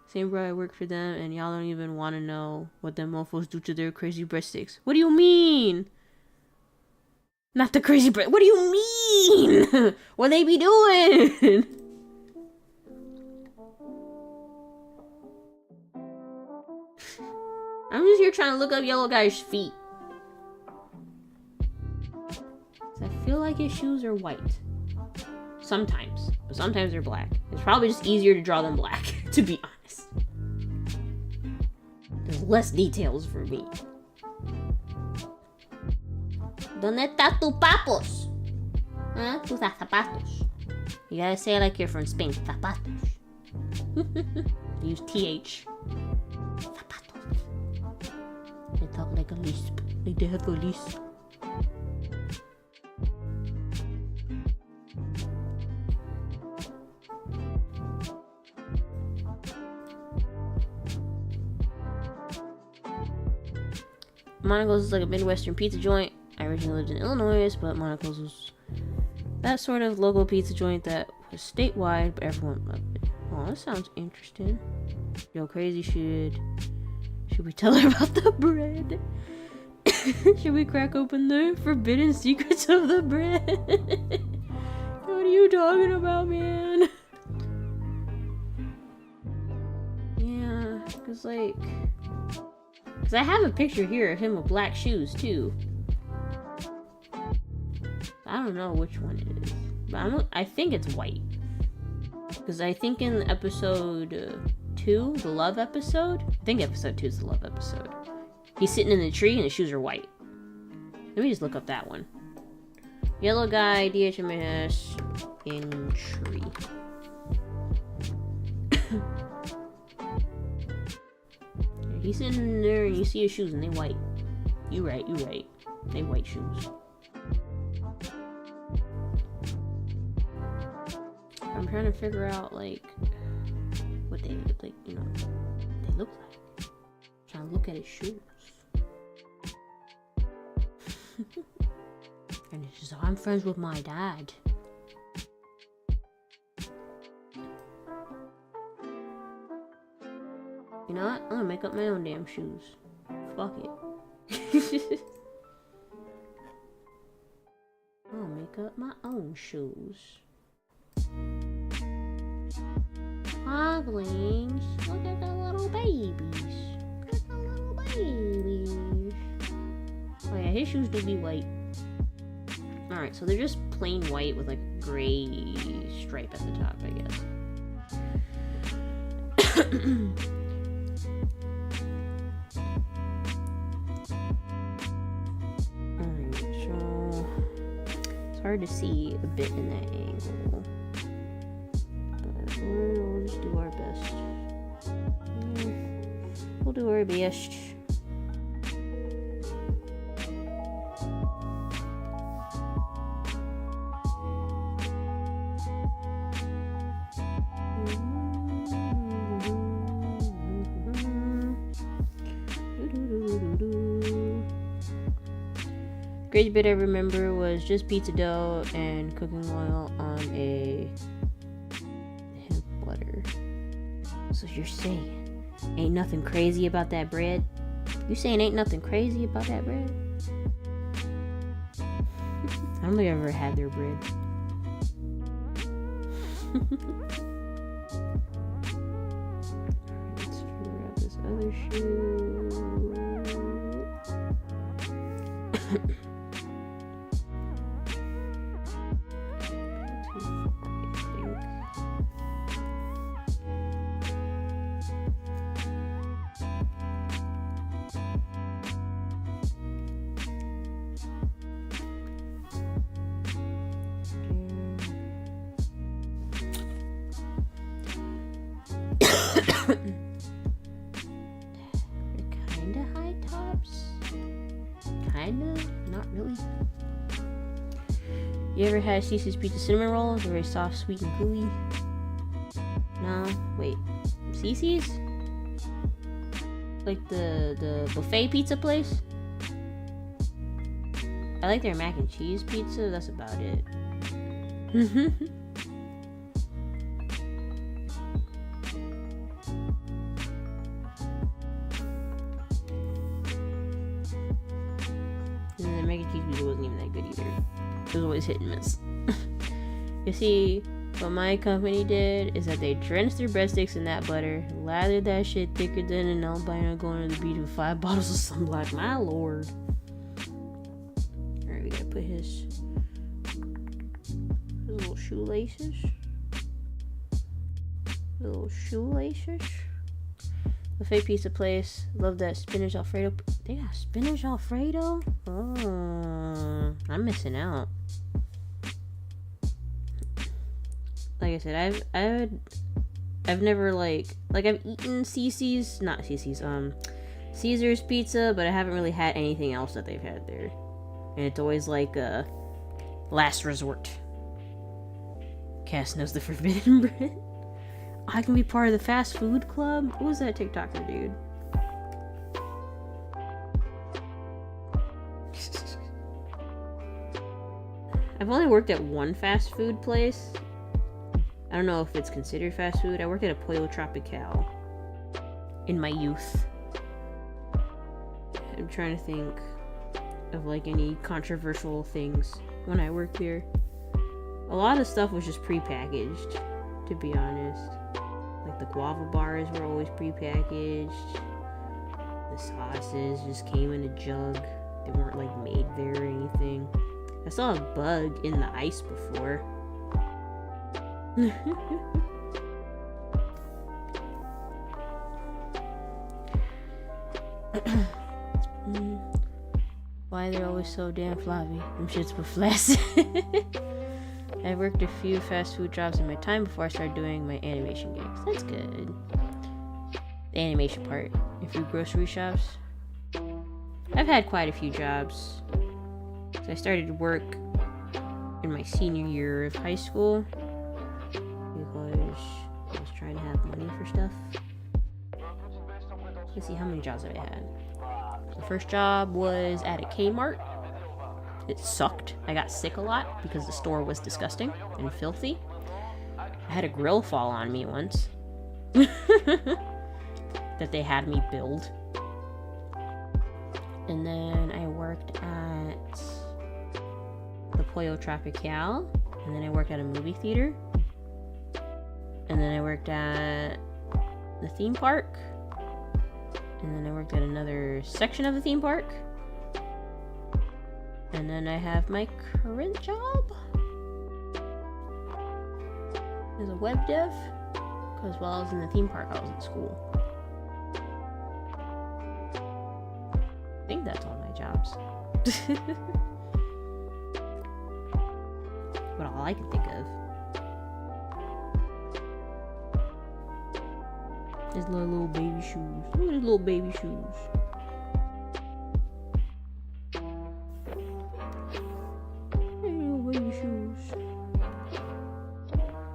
Same bro, I work for them, and y'all don't even want to know what them mofos do to their crazy breadsticks. What do you mean? Not the crazy bread. What do you mean? What they be doing? I'm just here trying to look up yellow guy's feet. I feel like his shoes are white. Sometimes. But sometimes they're black. It's probably just easier to draw them black, to be honest. There's less details for me. ¿Dónde está tu papos? Huh? Tus zapatos. You gotta say it like you're from Spain. Zapatos. Use TH. Zapatos. They talk like a lisp. Like they have a lisp. Monocles is like a Midwestern pizza joint. I originally lived in Illinois, but Monocles was that sort of local pizza joint that was statewide, but everyone loved it. Oh, that sounds interesting. Yo, crazy should we tell her about the bread? Should we crack open the forbidden secrets of the bread? What are you talking about, man? Yeah, cause I have a picture here of him with black shoes too. I don't know which one it is, but I think it's white. Because I think in episode 2, the love episode, I think episode 2 is the love episode. He's sitting in the tree and his shoes are white. Let me just look up that one. Yellow guy, DHMS, in tree. He's sitting there and you see his shoes and they white. You right. They white shoes. I'm trying to figure out like what they look like, you know, what they look like. I'm trying to look at his shoes. And it's just, I'm friends with my dad. You know what? I'm gonna make up my own damn shoes. Fuck it. I'll make up my own shoes. Hoglings, look at the little babies. Look at the little babies. Oh yeah, his shoes do be white. Alright, so they're just plain white with like a gray stripe at the top, I guess. Alright, so it's hard to see a bit in that angle. But we'll just do our best. We'll do our best. Greatest bit I remember was just pizza dough and cooking oil on a hemp butter. So you're saying ain't nothing crazy about that bread? You saying ain't nothing crazy about that bread? I don't think I've ever had their bread. Let's figure out this other shoe. They're kinda high tops. Kinda, not really. You ever had Cece's Pizza cinnamon rolls? They're very soft, sweet, and gooey. No, wait. Cece's? Like the buffet pizza place? I like their mac and cheese pizza. That's about it. And the mac and cheese pizza wasn't even that good either. It was always hit and miss. You see, what my company did is that they drenched their breadsticks in that butter, lathered that shit thicker than an albino going to the beach with 5 bottles of sunblock. My lord. Alright, we gotta put his little shoelaces. Little shoelaces. Buffet pizza place. Love that spinach Alfredo. They got spinach Alfredo? Oh, I'm missing out. Like I said, I've never like I've eaten Caesar's pizza, but I haven't really had anything else that they've had there. And it's always like a last resort. Cass knows the forbidden bread. I can be part of the fast food club? Who was that TikToker dude? I've only worked at one fast food place. I don't know if it's considered fast food. I worked at a Pollo Tropical in my youth. I'm trying to think of like any controversial things when I worked here. A lot of stuff was just pre-packaged, to be honest. Like the guava bars were always pre-packaged. The sauces just came in a jug. They weren't like made there or anything. I saw a bug in the ice before. Why they're always so damn floppy? Them shits were flaccid. I worked a few fast food jobs in my time before I started doing my animation gigs. That's good. The animation part. A few grocery shops. I've had quite a few jobs. So I started work in my senior year of high school because I was trying to have money for stuff. Let's see, how many jobs have I had? The first job was at a Kmart. It sucked. I got sick a lot because the store was disgusting and filthy. I had a grill fall on me once that they had me build. And then I worked at the Pollo Tropical, and then I worked at a movie theater, and then I worked at the theme park, and then I worked at another section of the theme park, and then I have my current job as a web dev, because while I was in the theme park, I was in school. I think that's all my jobs. But all I can think of is little baby shoes. Look at his little baby shoes. Hey, little baby shoes.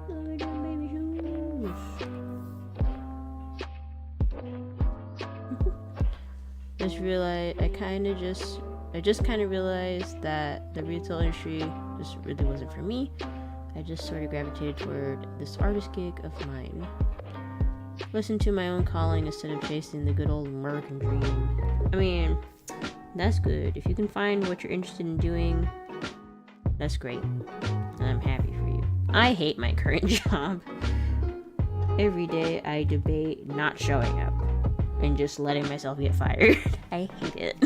Look at them baby shoes. Just realized I just kind of realized that the retail industry just really wasn't for me. I just sort of gravitated toward this artist gig of mine. Listen to my own calling instead of chasing the good old American dream. I mean, that's good. If you can find what you're interested in doing, that's great. And I'm happy for you. I hate my current job. Every day I debate not showing up and just letting myself get fired. I hate it.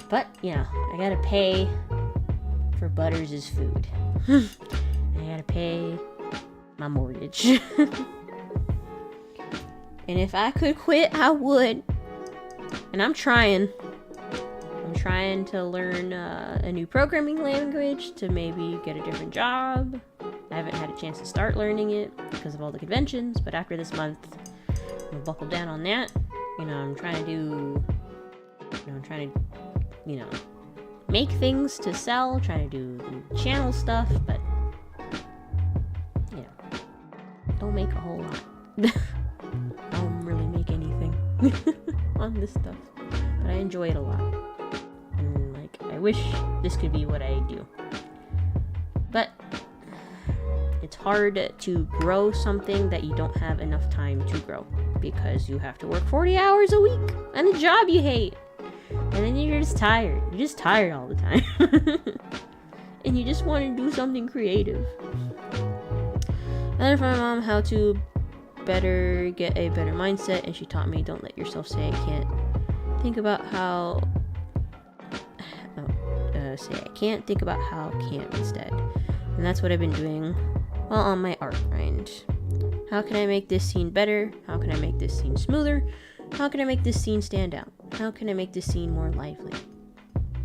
But, you know, I gotta pay for Butters' food. I gotta pay my mortgage. And if I could quit, I would. And I'm trying. I'm trying to learn a new programming language to maybe get a different job. I haven't had a chance to start learning it because of all the conventions, but after this month, I'm gonna buckle down on that. You know, I'm trying to make things to sell, trying to do channel stuff, but, you know, don't make a whole lot. I don't really make anything on this stuff, but I enjoy it a lot. And, like, I wish this could be what I do. But it's hard to grow something that you don't have enough time to grow, because you have to work 40 hours a week on a job you hate. And then you're just tired. You're just tired all the time. And you just want to do something creative. I learned from my mom how to get a better mindset, and she taught me, don't let yourself say I can't. Think about how... say I can't. Think about how can't instead. And that's what I've been doing while on my art grind. How can I make this scene better? How can I make this scene smoother? How can I make this scene stand out? How can I make this scene more lively?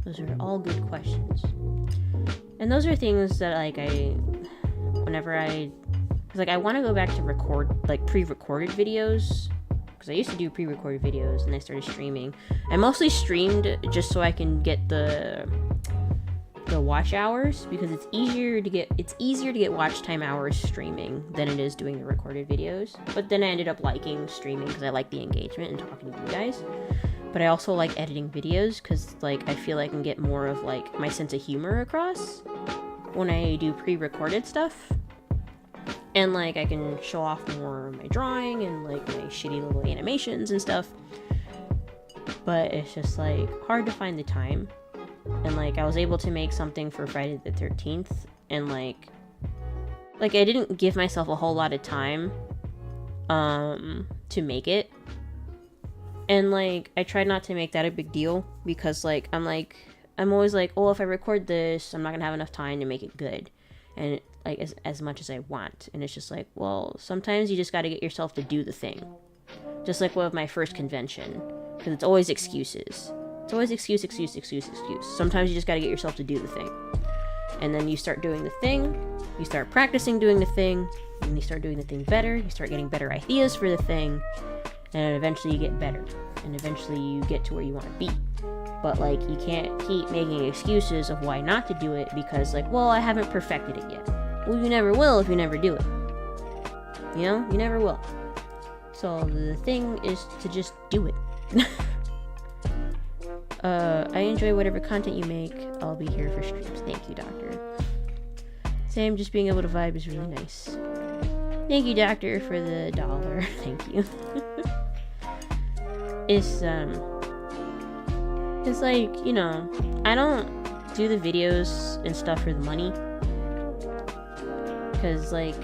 Those are all good questions. And those are things that, like, I want to go back to record, like, pre-recorded videos. Because I used to do pre-recorded videos, and I started streaming. I mostly streamed just so I can get the watch hours, because it's easier to get watch time hours streaming than it is doing the recorded videos. But then I ended up liking streaming because I like the engagement and talking to you guys. But I also like editing videos because, like, I feel I can get more of, like, my sense of humor across when I do pre-recorded stuff. And, like, I can show off more of my drawing and, like, my shitty little animations and stuff. But it's just, like, hard to find the time. And, like, I was able to make something for Friday the 13th, and, like, I didn't give myself a whole lot of time, to make it. And, like, I tried not to make that a big deal, because, like, I'm always like, oh, if I record this, I'm not gonna have enough time to make it good. And, like, as much as I want. And it's just like, well, sometimes you just gotta get yourself to do the thing. Just like with my first convention, because it's always excuses. It's always excuse. Sometimes you just gotta get yourself to do the thing. And then you start doing the thing, you start practicing doing the thing, and you start doing the thing better, you start getting better ideas for the thing, and eventually you get better. And eventually you get to where you want to be. But, like, you can't keep making excuses of why not to do it because, like, well, I haven't perfected it yet. Well, you never will if you never do it. You know? You never will. So the thing is to just do it. I enjoy whatever content you make. I'll be here for streams. Thank you, Doctor. Same, just being able to vibe is really nice. Thank you, Doctor, for the $1. Thank you. It's like, you know, I don't do the videos and stuff for the money, because like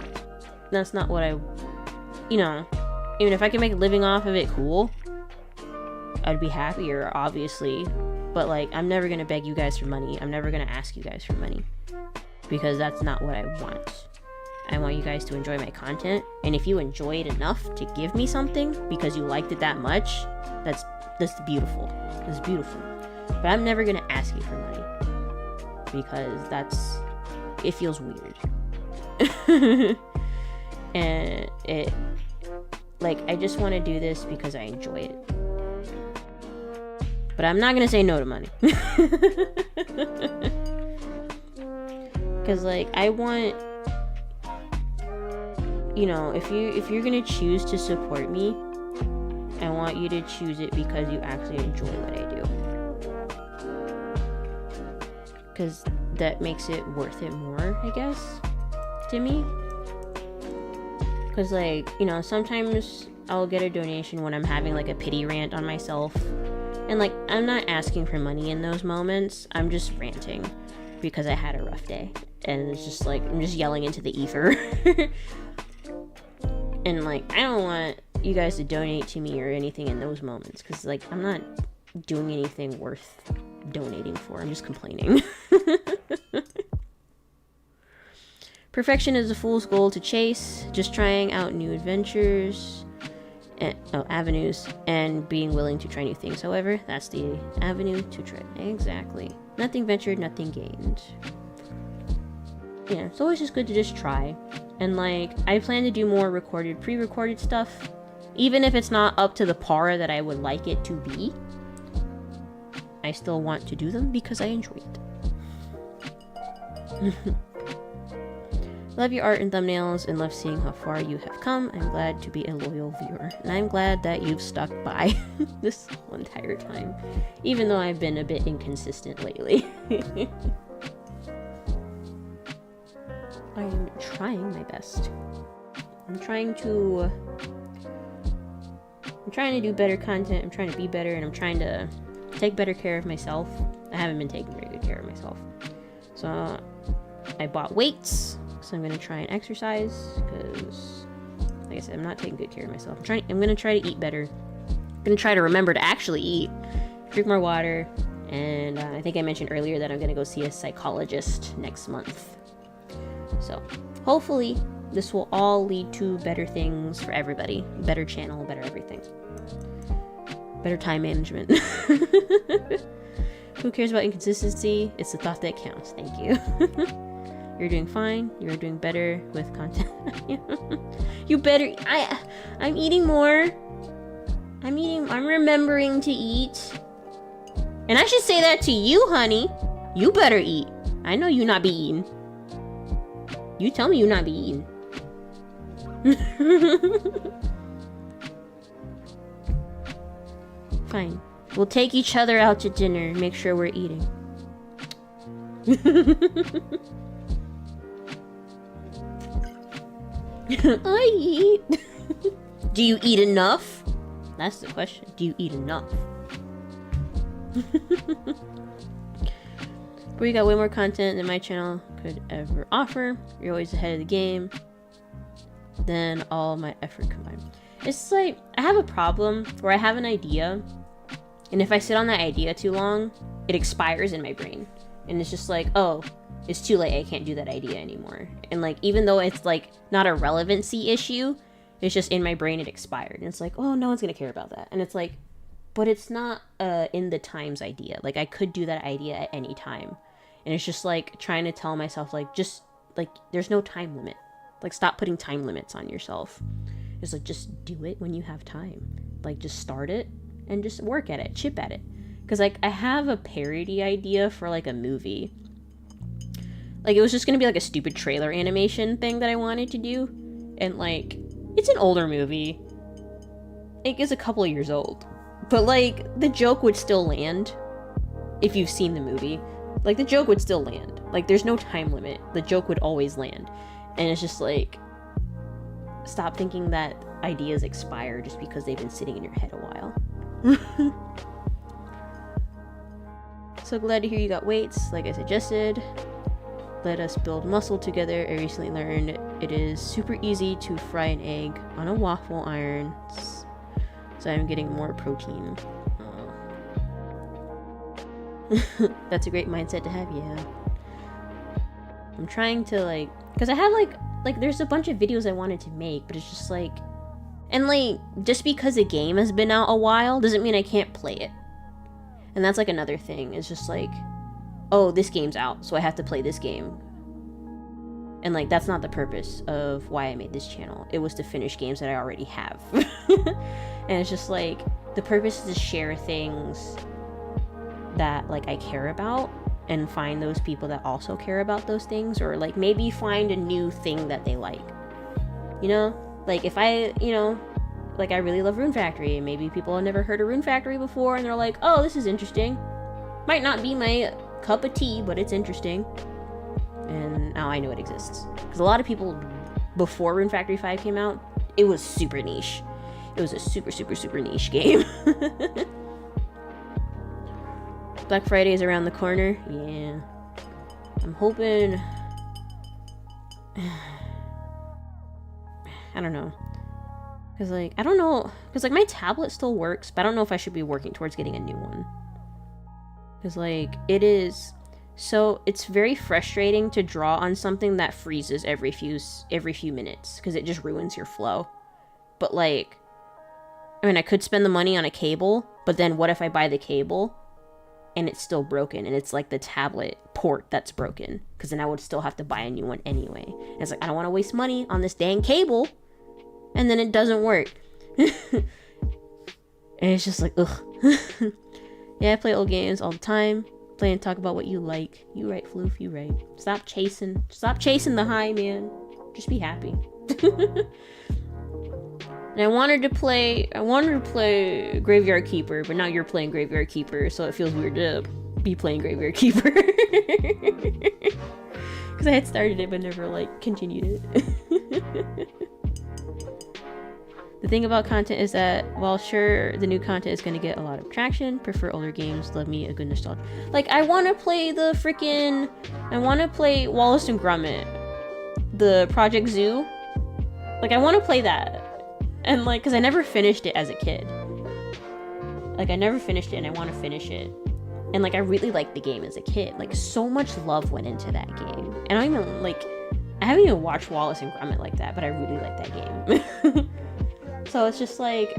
that's not what I, you know, even if I can make a living off of it, cool, I'd be happier, obviously, but like I'm never gonna beg you guys for money. I'm never gonna ask you guys for money, because that's not what I want. I want you guys to enjoy my content, and if you enjoy it enough to give me something because you liked it that much, that's beautiful. That's beautiful. But I'm never gonna ask you for money, because it feels weird. And it, like, I just want to do this because I enjoy it. But I'm not gonna say no to money. Because like I want, you know, if you're gonna choose to support me, I want you to choose it because you actually enjoy what I do. Because that makes it worth it more, I guess, to me. Because like, you know, sometimes I'll get a donation when I'm having like a pity rant on myself, and like I'm not asking for money in those moments. I'm just ranting because I had a rough day, and it's just like I'm just yelling into the ether. And like I don't want you guys to donate to me or anything in those moments, because like I'm not doing anything worth donating for. I'm just complaining. Perfection is a fool's goal to chase. Just trying out new adventures and avenues, and being willing to try new things. However, that's the avenue to try. Exactly. Nothing ventured, nothing gained. Yeah, it's always just good to just try. And like I plan to do more pre-recorded stuff, even if it's not up to the par that I would like it to be. I still want to do them because I enjoy it. Love your art and thumbnails, and love seeing how far you have come. I'm glad to be a loyal viewer, and I'm glad that you've stuck by this whole entire time, even though I've been a bit inconsistent lately. I'm trying my best. I'm trying to do better content. I'm trying to be better, and I'm trying to take better care of myself. I haven't been taking very good care of myself. So I bought weights, so I'm gonna try and exercise, because like I said, I'm not taking good care of myself. I'm gonna try to eat better. I'm gonna try to remember to actually eat, drink more water, and I think I mentioned earlier that I'm gonna go see a psychologist next month. So hopefully this will all lead to better things for everybody. Better channel, better everything. Better time management. Who cares about inconsistency? It's the thought that counts. Thank you. You're doing fine. You're doing better with content. You better. I'm eating more. I'm remembering to eat. And I should say that to you, honey. You better eat. I know you not be eating. You tell me you not be eating. Fine. We'll take each other out to dinner and make sure we're eating. I eat. Do you eat enough? That's the question. Do you eat enough? But we got way more content than my channel could ever offer. You're always ahead of the game than all my effort combined. It's like, I have a problem where I have an idea, and if I sit on that idea too long, it expires in my brain. And it's just like, oh, it's too late, I can't do that idea anymore. And like, even though it's like not a relevancy issue, it's just in my brain, it expired. And it's like, oh, no one's gonna care about that. And it's like, but it's not in the times idea. Like, I could do that idea at any time. And it's just like trying to tell myself, like, just like, there's no time limit. Like, stop putting time limits on yourself. It's like, just do it when you have time. Like, just start it and just work at it, chip at it. Because like, I have a parody idea for like a movie. Like, it was just gonna be like a stupid trailer animation thing that I wanted to do. And like, it's an older movie. It is a couple of years old. But like, the joke would still land if you've seen the movie. Like, the joke would still land. Like, there's no time limit. The joke would always land. And it's just like, stop thinking that ideas expire just because they've been sitting in your head a while. So glad to hear you got weights, like I suggested. Let us build muscle together. I recently learned it is super easy to fry an egg on a waffle iron, so I'm getting more protein. That's a great mindset to have, yeah. I'm trying to, like, because I have, like, there's a bunch of videos I wanted to make, but it's just, like, and, like, just because a game has been out a while doesn't mean I can't play it. And that's, like, another thing. It's just, like, oh, this game's out, so I have to play this game. And, like, that's not the purpose of why I made this channel. It was to finish games that I already have. And it's just, like, the purpose is to share things that, like, I care about and find those people that also care about those things, or, like, maybe find a new thing that they like. You know? Like, if I, you know, like, I really love Rune Factory, and maybe people have never heard of Rune Factory before, and they're like, oh, this is interesting. Might not be my cup of tea, but it's interesting. And now I know it exists. Because a lot of people, before Rune Factory 5 came out, it was super niche. It was a super, super, super niche game. Black Friday is around the corner. Yeah. I'm hoping... I don't know. Because, like, I don't know. Because, like, my tablet still works, but I don't know if I should be working towards getting a new one. Because, like, it is... So, it's very frustrating to draw on something that freezes every few minutes. Because it just ruins your flow. But, like... I mean, I could spend the money on a cable, but then what if I buy the cable and it's still broken, and it's, like, the tablet port that's broken? Because then I would still have to buy a new one anyway. And it's like, I don't want to waste money on this dang cable, and then it doesn't work. And it's just like, ugh. Yeah, I play old games all the time. Play and talk about what you like. You right, Floof, you right. Stop chasing the high, man. Just be happy. And I wanted to play Graveyard Keeper, but now you're playing Graveyard Keeper, so it feels weird to be playing Graveyard Keeper. Because I had started it, but never, like, continued it. The thing about content is that, while sure, the new content is going to get a lot of traction, prefer older games, love me a good nostalgia. Like, I want to play Wallace and Gromit, the Project Zoo. Like, I want to play that. And, like, because I never finished it as a kid. Like, I never finished it, and I want to finish it. And, like, I really liked the game as a kid. Like, so much love went into that game. And I haven't even watched Wallace and Gromit like that, but I really like that game. So it's just like,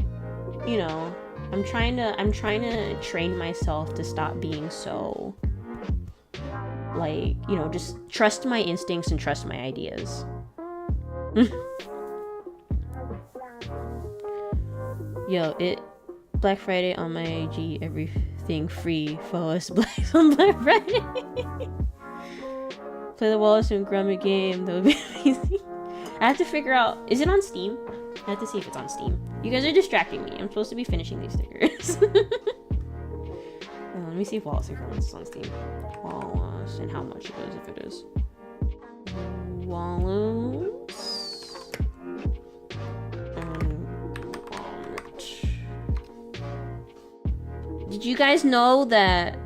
you know, I'm trying to train myself to stop being so, like, you know, just trust my instincts and trust my ideas. Yo, Black Friday on my IG, everything free. Follow us on Black Friday. Play the Wallace and Gromit game. That would be amazing. I have to figure out, is it on Steam? I have to see if it's on Steam. You guys are distracting me. I'm supposed to be finishing these stickers. Let me see if Wallace and Gromit is on Steam. Wallace, and how much it is, if it is. Wallace and Gromit. Did you guys know that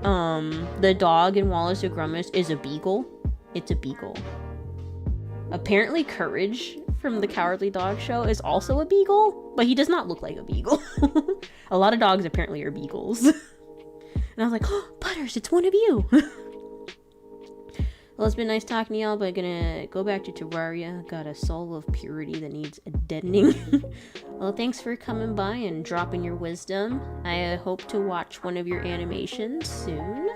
the dog in Wallace and Gromit is a beagle? It's a beagle. Apparently Courage from the Cowardly Dog Show is also a beagle, but he does not look like a beagle. A lot of dogs apparently are beagles. And I was like, oh, Butters, it's one of you. Well, it's been nice talking to y'all, but I'm gonna go back to Terraria. Got a soul of purity that needs a deadening. Well, thanks for coming by and dropping your wisdom. I hope to watch one of your animations soon.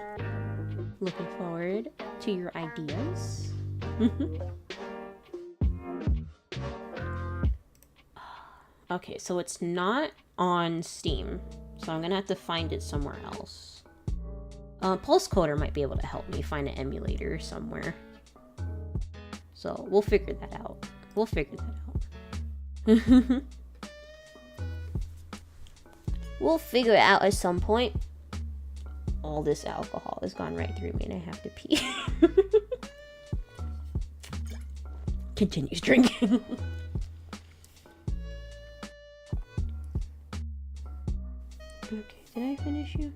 Looking forward to your ideas. Okay, so it's not on Steam, so I'm gonna have to find it somewhere else. Pulse Coder might be able to help me find an emulator somewhere. So we'll figure that out. We'll figure it out at some point. All this alcohol has gone right through me and I have to pee. Continues drinking. Okay, did I finish you?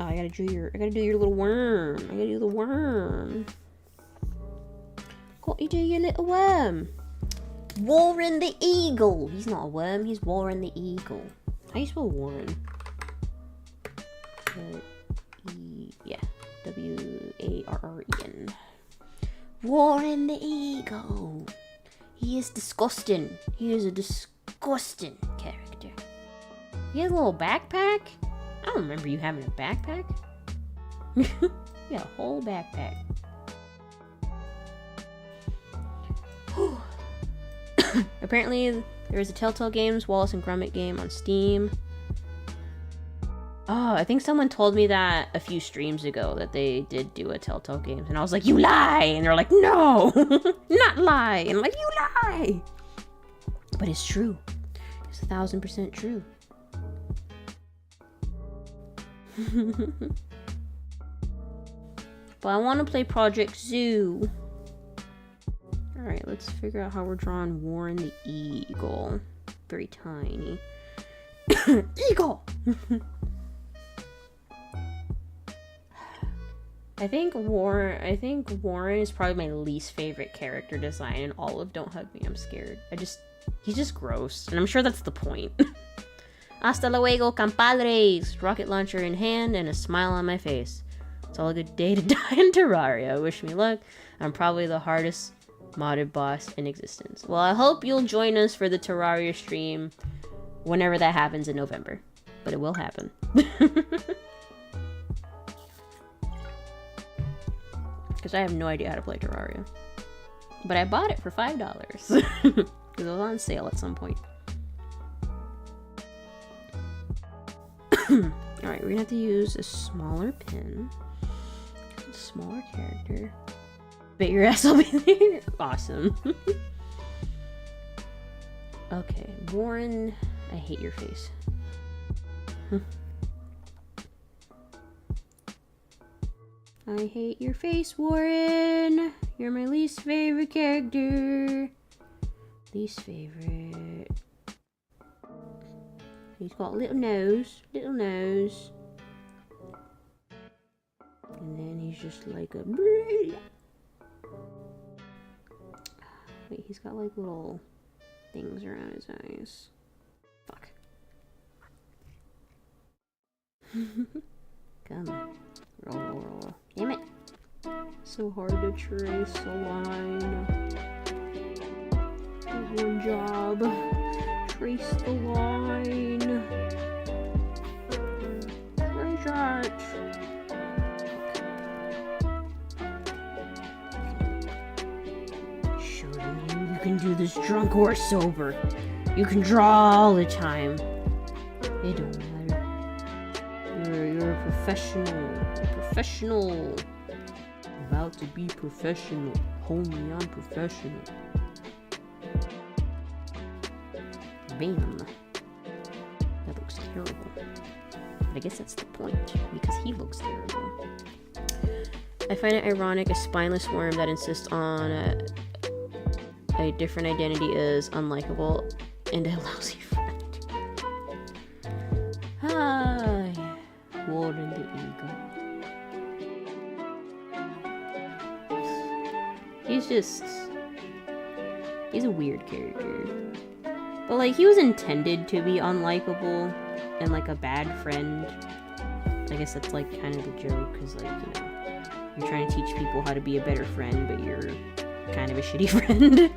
Oh, I gotta do your little worm. I gotta do the worm. Got to do your little worm. Warren the Eagle. He's not a worm, he's Warren the Eagle. How do you spell Warren? Yeah. W-A-R-R-E-N. Warren the Eagle. He is disgusting. He is a disgusting character. He has a little backpack? I don't remember you having a backpack. Yeah, a whole backpack. Apparently, there is a Telltale Games Wallace and Gromit game on Steam. Oh, I think someone told me that a few streams ago that they did do a Telltale Games, and I was like, you lie! And they're like, no! Not lie! And I'm like, you lie! But it's true. It's 1000% true. But I want to play Project Zoo. Alright, let's figure out how we're drawing Warren the Eagle. Very tiny. Eagle! I think Warren is probably my least favorite character design in all of Don't Hug Me, I'm Scared. He's just gross, and I'm sure that's the point. Hasta luego, compadres! Rocket launcher in hand and a smile on my face. It's all a good day to die in Terraria. Wish me luck. I'm probably the hardest modded boss in existence. Well, I hope you'll join us for the Terraria stream whenever that happens in November. But it will happen. Because I have no idea how to play Terraria. But I bought it for $5. Because it was on sale at some point. Alright, we're gonna have to use a smaller pen. A smaller character. Bet your ass will be there. Awesome. Okay, Warren. I hate your face. I hate your face, Warren. You're my least favorite character. Least favorite. He's got a little nose. Little nose. And then he's just like a... Wait, he's got like little things around his eyes. Fuck. Come on. Roll. Damn it. So hard to trace a line. One job. Trace the line. Trace it. Showing you can do this drunk or sober. You can draw all the time. It don't matter. You're a professional. Professional. About to be professional. Homie, I'm professional. Bam. That looks terrible. But I guess that's the point, because he looks terrible. I find it ironic a spineless worm that insists on a different identity is unlikable and a lousy friend. Ah, yeah. Warren the Eagle. He's a weird character. But, like, he was intended to be unlikable and, like, a bad friend. I guess that's, like, kind of the joke, because, like, you know, you're trying to teach people how to be a better friend, but you're kind of a shitty friend.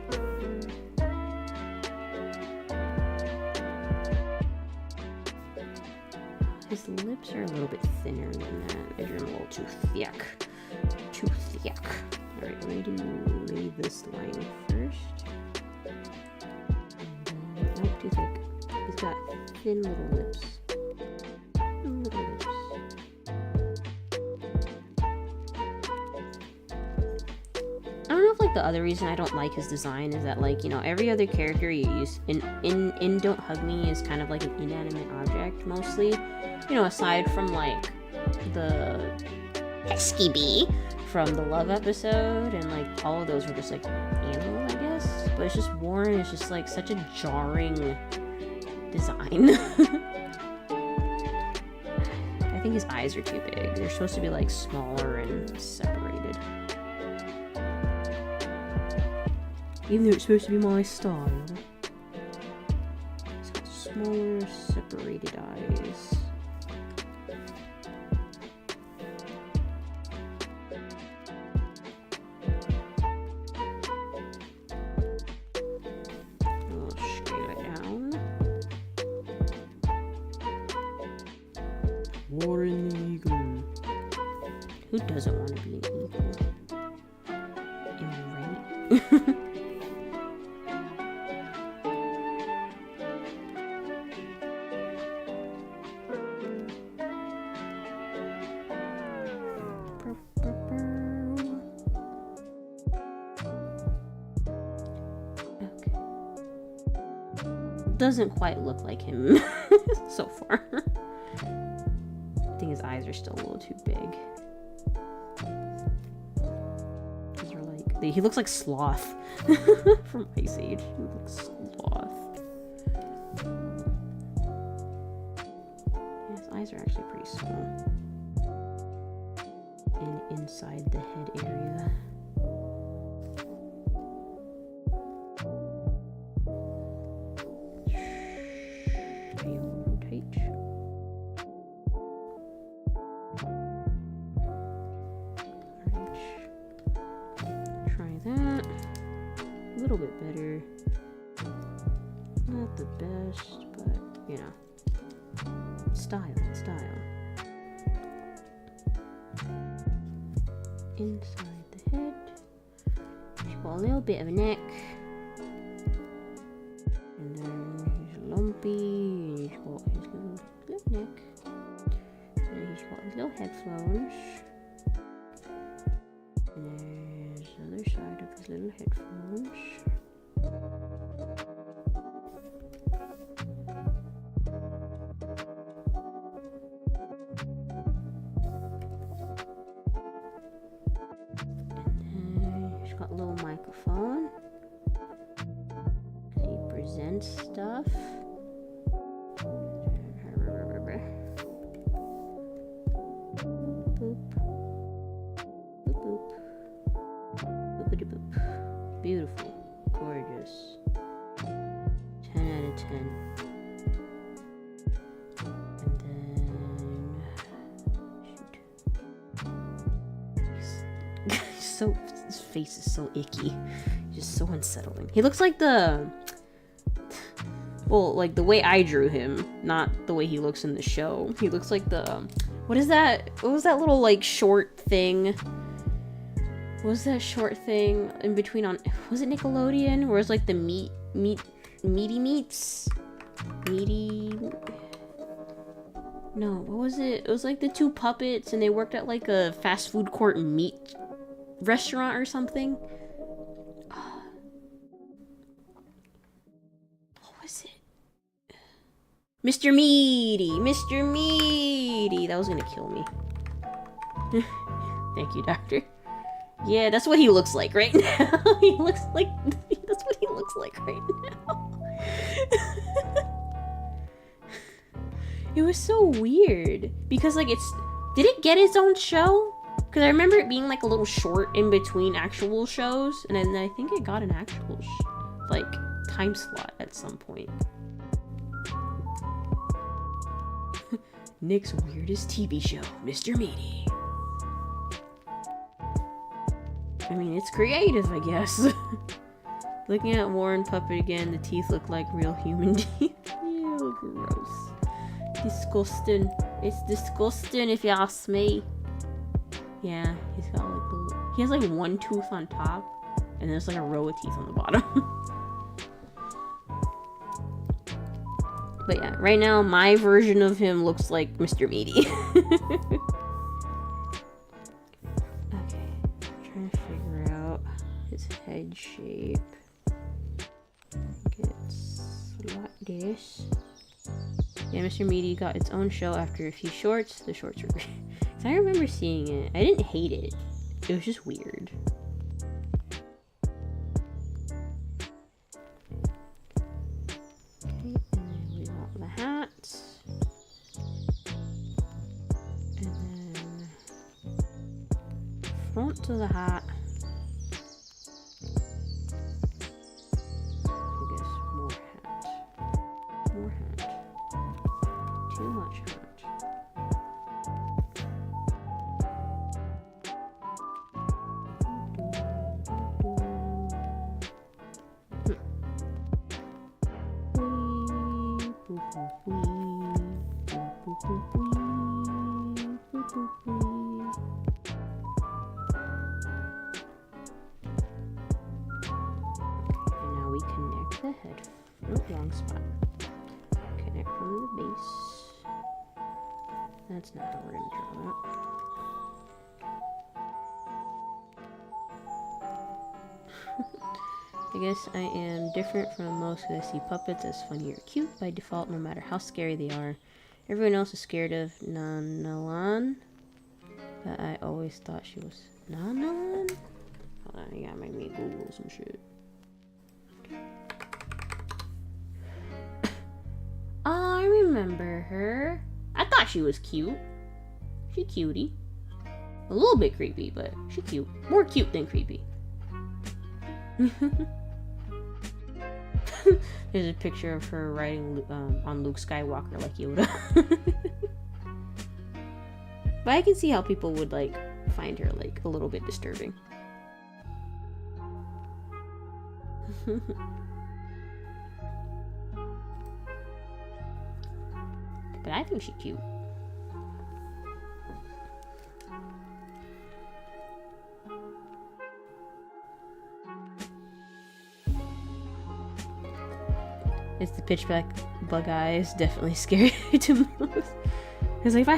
His lips are a little bit thinner than that. They're a little too thick. Too thick. Alright, let me do maybe this line first. Nope, too thick. He's got thin little lips. Little lips. I don't know if, like, the other reason I don't like his design is that, like, you know, every other character you use in Don't Hug Me is kind of like an inanimate object, mostly. You know, aside from, like, the pesky bee from the Love episode, and, like, all of those were just, like, animals, I guess. But it's just Warren is just, like, such a jarring design. I think his eyes are too big. They're supposed to be like smaller and separated. Even though it's supposed to be my style. It's got smaller, separated eyes. I'll scale it down. Warren the Eagle. Who doesn't want to be an eagle? Am I right? Doesn't quite look like him so far. I think his eyes are still a little too big. These are like he looks like Sloth from Ice Age. He looks Sloth. Yeah, his eyes are actually pretty small. And inside the head area. Better. Not the best, but you know. Style. Inside the head. He's got a little bit of a neck. And then he's lumpy. He's got his little neck. And then he's got his little headphones. And there's the other side of his little headphones. Got a little microphone. He presents stuff. Boop. Boop boop. Boopity boop. Beautiful. Gorgeous. 10 out of 10. And then shoot. His face is so icky. Just so unsettling. He looks like like the way I drew him, not the way he looks in the show. He looks like what is that? What was that little like short thing? What was that short thing in between was it Nickelodeon? Where it's like the meaty meats? No, what was it? It was like the two puppets and they worked at like a fast food court meat restaurant or something. What was it? Mr. Meaty. That was gonna kill me. Thank you, doctor. Yeah, that's what he looks like right now. That's what he looks like right now. It was so weird because like did it get its own show? Because I remember it being like a little short in between actual shows, and then I think it got an actual time slot at some point. Nick's weirdest TV show, Mr. Meaty. I mean, it's creative, I guess. Looking at Warren Puppet again, the teeth look like real human teeth. Ew, gross. Disgusting. It's disgusting if you ask me. Yeah, he's got he has like one tooth on top, and there's like a row of teeth on the bottom. But yeah, right now my version of him looks like Mr. Meaty. Okay, I'm trying to figure out his head shape. It's like this. Yeah, Mr. Meaty got its own show after a few shorts. The shorts were great. I remember seeing it. I didn't hate it. It was just weird. Okay, and then we want the hat. to the hat. I guess more hat. More hat. Too much hat. And now we connect the head. Nope, wrong spot. Connect from the base. That's not how we're gonna draw that. I guess I am different from most because I see puppets as funny or cute by default, no matter how scary they are. Everyone else is scared of Nanalan, but I always thought she was Nanalan. Hold on, you gotta make me Google some shit. Oh, I remember her. I thought she was cute. She cutie. A little bit creepy, but she cute. More cute than creepy. There's a picture of her riding on Luke Skywalker like Yoda. But I can see how people would like find her like a little bit disturbing. But I think she's cute. It's the pitch black bug eyes, definitely scary to most. Cause like, if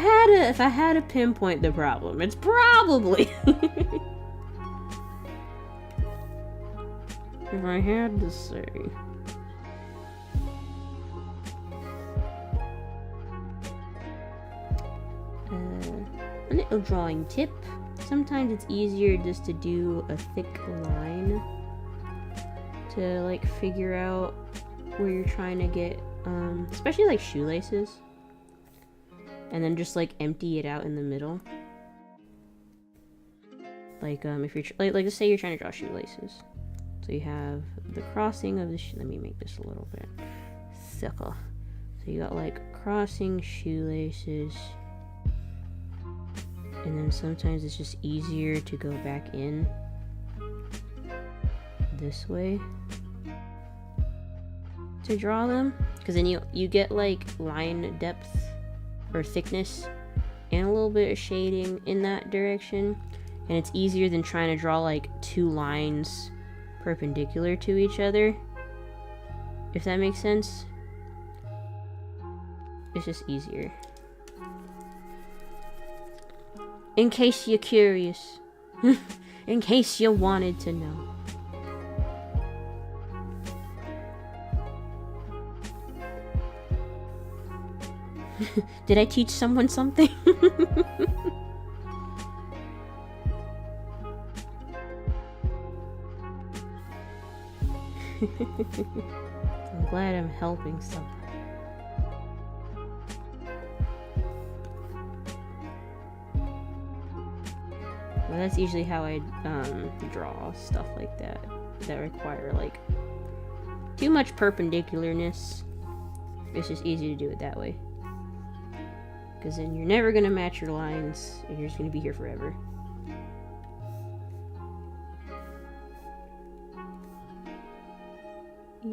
I had to pinpoint the problem, it's probably if I had to say. A little drawing tip. Sometimes it's easier just to do a thick line to like figure out where you're trying to get, especially like shoelaces, and then just like empty it out in the middle. Like if you're like let's say you're trying to draw shoelaces, so you have the crossing of the let me make this a little bit thicker. So you got like crossing shoelaces, and then sometimes it's just easier to go back in this way to draw them, because then you get like line depth or thickness and a little bit of shading in that direction, and it's easier than trying to draw like two lines perpendicular to each other, if that makes sense. It's just easier. In case you're curious. In case you wanted to know. Did I teach someone something? I'm glad I'm helping somebody. Well, that's usually how I draw stuff like that require like too much perpendicularness. It's just easy to do it that way, because then you're never gonna match your lines and you're just gonna be here forever. I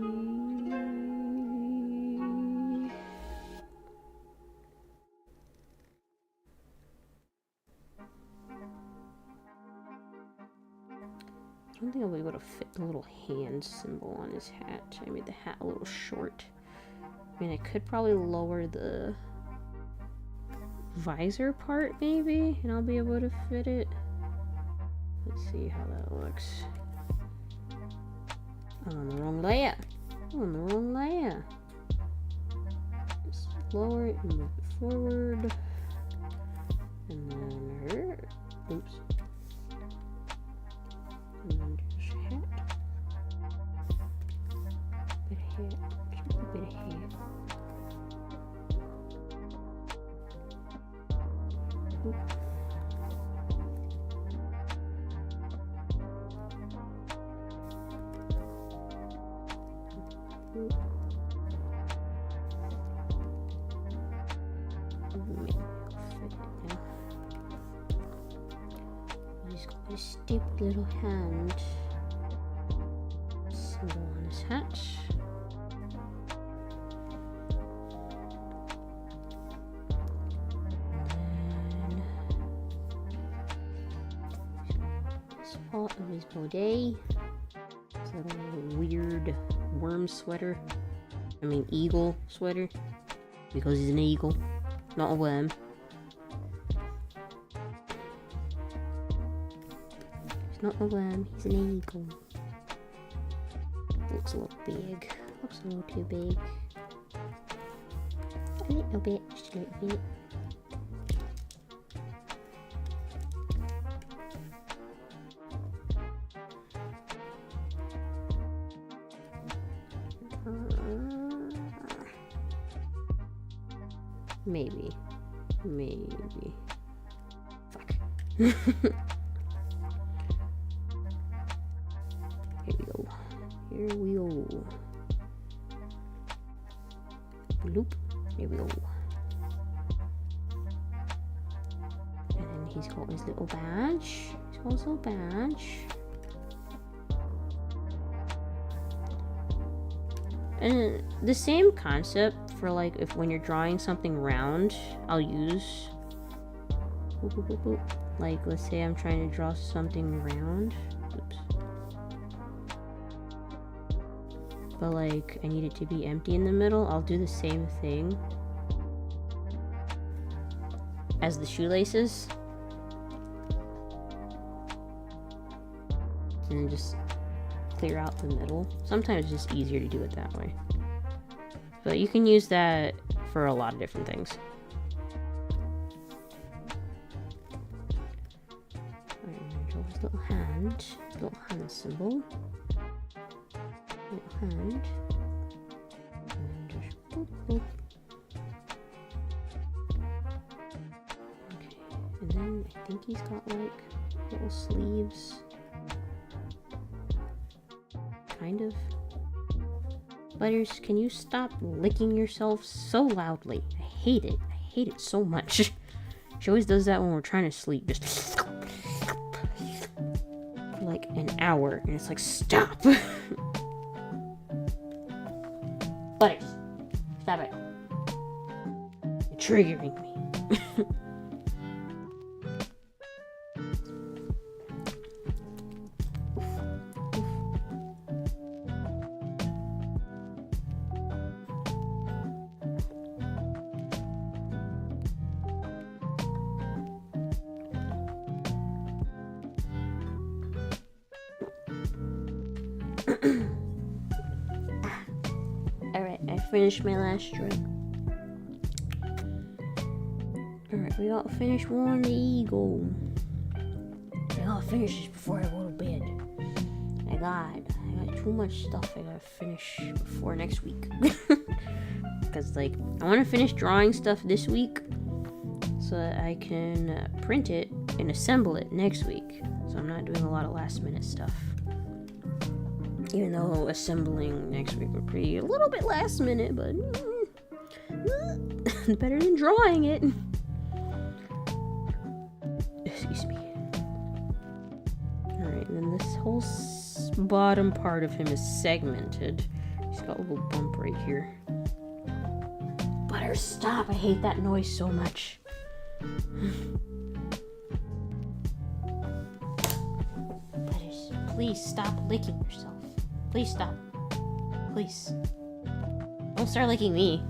don't think I'll be able to fit the little hand symbol on his hat. I made the hat a little short. I mean, I could probably lower the visor part maybe, and I'll be able to fit it. Let's see how that looks. I'm on the wrong layer. I'm on the wrong layer. Just lower it and move it forward. And then her. Oops. And then just hat. Bit of hat. Just a bit of hat. Maybe I'll fit it now. He's got this stupid little hand symbol on his hat. And this part of his body. This little weird worm sweater. I mean eagle sweater. Because he's an eagle, not a worm. He's not a worm, he's an eagle. Looks a little big. Looks a little too big. A little bit, just a little bit. Maybe. Fuck. Here we go. Bloop. Here we go. And then he's got his little badge. And the same concept for like if when you're drawing something round, I'll use boop, boop, boop, boop. Like let's say I'm trying to draw something round. Oops. But like I need it to be empty in the middle, I'll do the same thing as the shoelaces. And then just clear out the middle. Sometimes it's just easier to do it that way. But you can use that for a lot of different things. Alright, I'm gonna draw his little hand symbol. Little hand. And just boop, boop. Okay, and then I think he's got like little sleeves. Kind of. Butters, can you stop licking yourself so loudly? I hate it. I hate it so much. She always does that when we're trying to sleep. Just for like an hour. And it's like, stop. Butters, stop it. You're triggering me. Alright, I finished my last strip. Alright, we gotta finish one the eagle. I gotta finish this before I go to bed. I got too much stuff I gotta finish before next week. Because, like, I want to finish drawing stuff this week so that I can print it and assemble it next week. So I'm not doing a lot of last minute stuff. Even though assembling next week would be a little bit last minute, but better than drawing it. Excuse me. Alright, and then this whole bottom part of him is segmented. He's got a little bump right here. Butter, stop! I hate that noise so much. Butters, please stop licking yourself. Please stop. Please. Don't start licking me.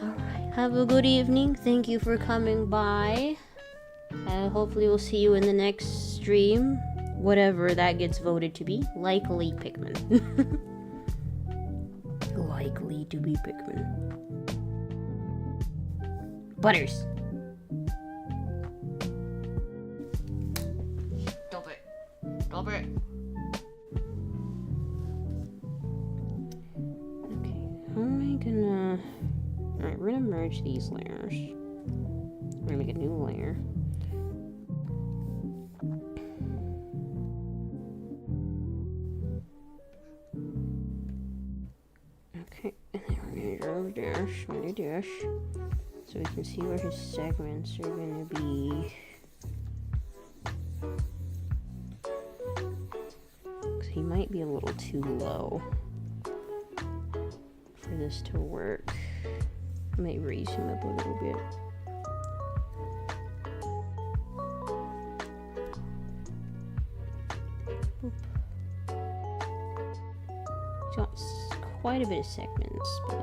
Alright, have a good evening. Thank you for coming by. Hopefully we'll see you in the next stream. Whatever that gets voted to be. Likely Pikmin. Likely to be Pikmin. Butters. Stop it. Stop it. Alright, we're gonna merge these layers. We're gonna make a new layer. dash, mini dash. So we can see where his segments are gonna be. He might be a little too low for this to work. I might raise him up a little bit. Boop. He's got quite a bit of segments, but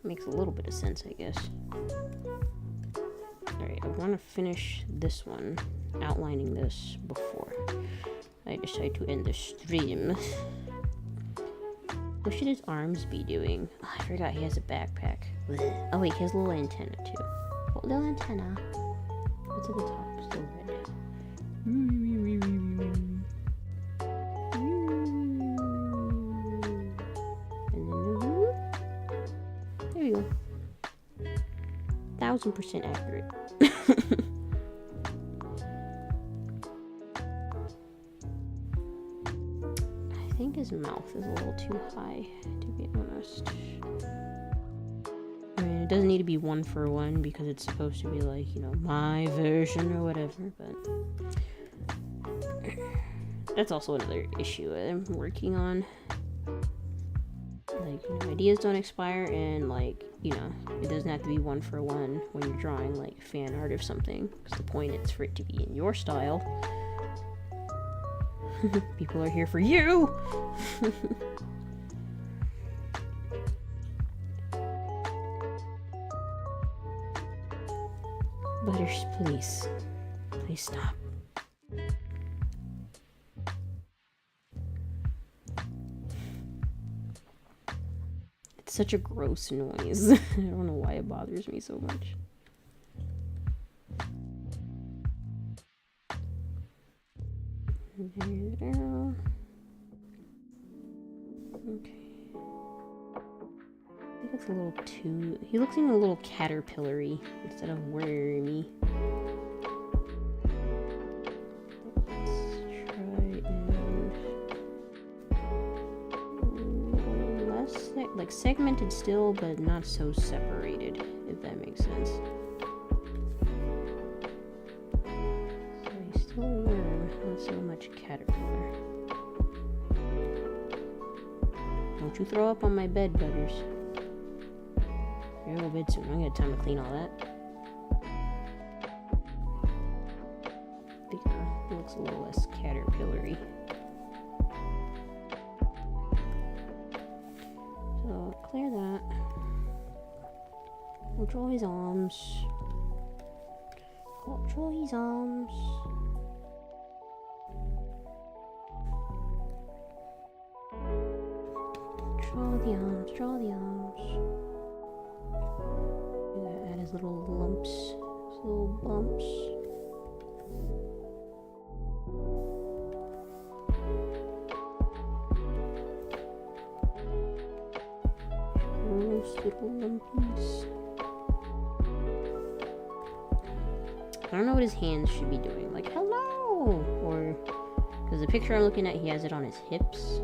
makes a little bit of sense, I guess. Alright, I want to finish this one, outlining this before I decide to end the stream. What should his arms be doing? Oh, I forgot he has a backpack. Oh wait, he has a little antenna too. Oh, little antenna. What's at the top? Still red. There you go. 1000% accurate. I think his mouth is a little too high, to be honest. I mean, it doesn't need to be 1-for-1 because it's supposed to be like, you know, my version or whatever, but that's also another issue I'm working on. Like, you know, ideas don't expire, and like, you know, it doesn't have to be 1-for-1 when you're drawing like fan art of something, because the point is for it to be in your style. People are here for you. Butters, please stop. Such a gross noise. I don't know why it bothers me so much. There you go. Okay. I think it's a little too... He looks like a little caterpillar-y instead of wormy. Like segmented still, but not so separated, if that makes sense. So he's still a worm, not so much caterpillar. Don't you throw up on my bed, Butters. You're gonna go to bed soon. I'm gonna have time to clean all that. There, it looks a little less caterpillar-y. So, clear that. Control his arms. Control his arms. Draw the arms, draw the arms. You gotta add his little lumps, his little bumps. Little lumpies. I don't know what his hands should be doing. Like, hello! Or, because the picture I'm looking at, he has it on his hips.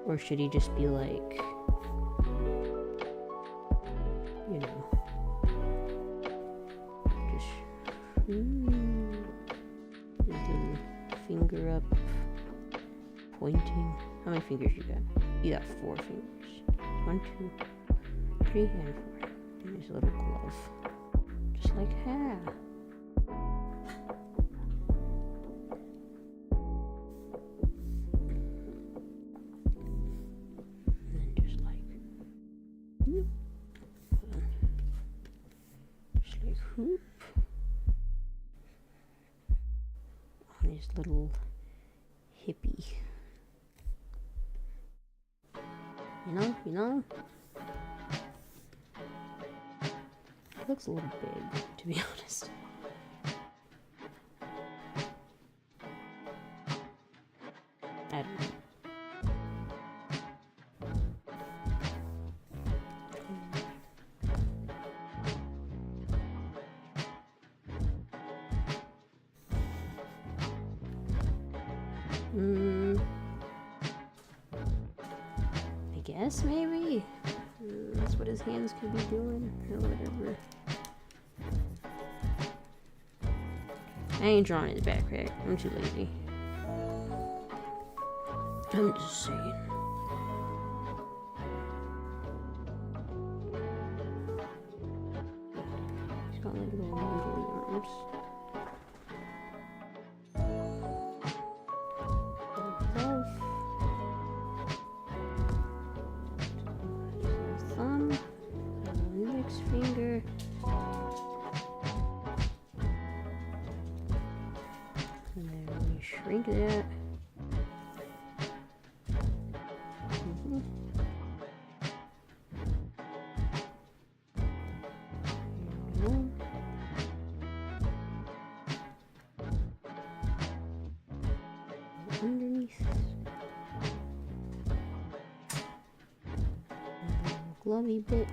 Or should he just be like, you know, just, his little finger up, pointing. How many fingers you got? You got 4 fingers. 1, 2, 3, and 4. And his little glove. Just like hair. And then just like whoop. Just like whoop. On his little hippie. You know? It looks a little big, to be honest. guess maybe? That's what his hands could be doing, or whatever. I ain't drawing his backpack. I'm too lazy. I'm just saying. He's got like little noodly arms. Thumb, index finger. And then we shrink that. Underneath. Glovey bit.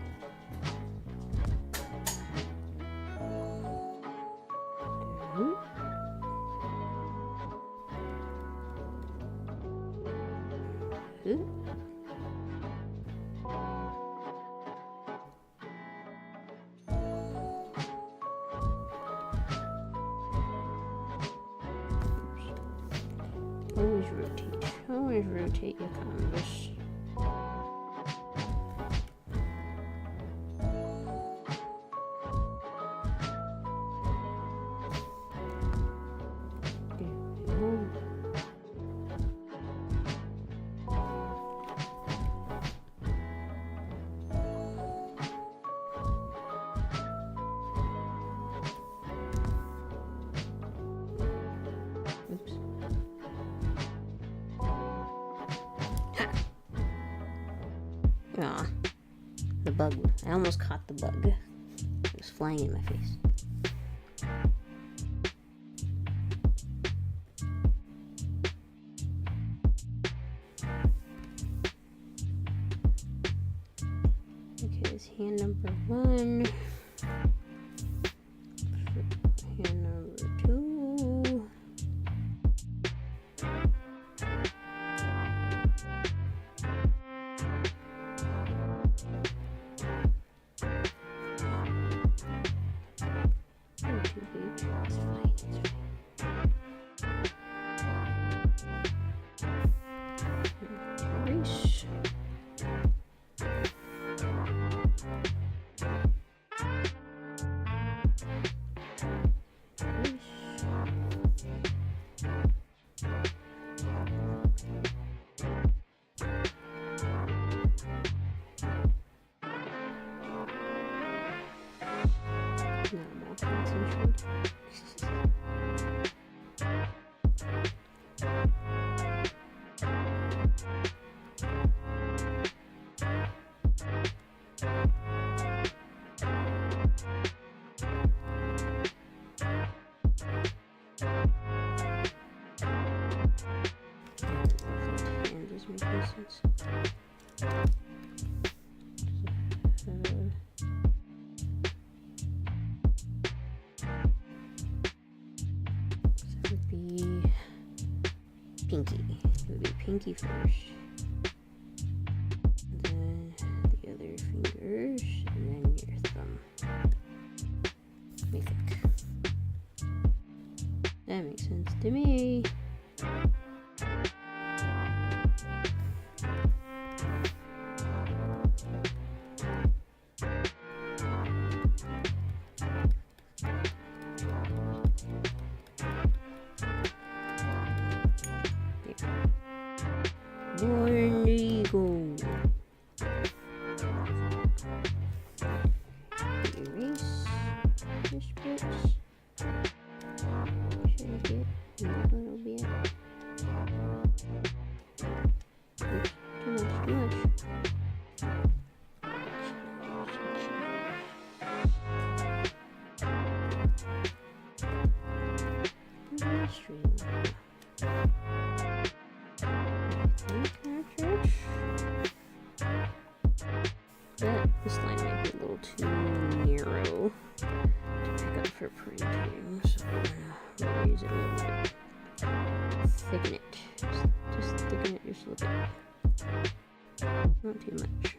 Always rotate your canvas. Oops. Aw, the bug. I almost caught the bug. It was flying in my face. Okay, it's hand number 1. Hand number 2. Pinky. It would be pinky first. Then the other fingers, and then your thumb. Let me think. That makes sense to me. Born Eagle. Erase this bit. Shrink it a little bit. Oops, too much. This line might be a little too narrow to pick up for printing, so I'm gonna raise it a little bit. Thicken it. Just thicken it just a little bit. Not too much.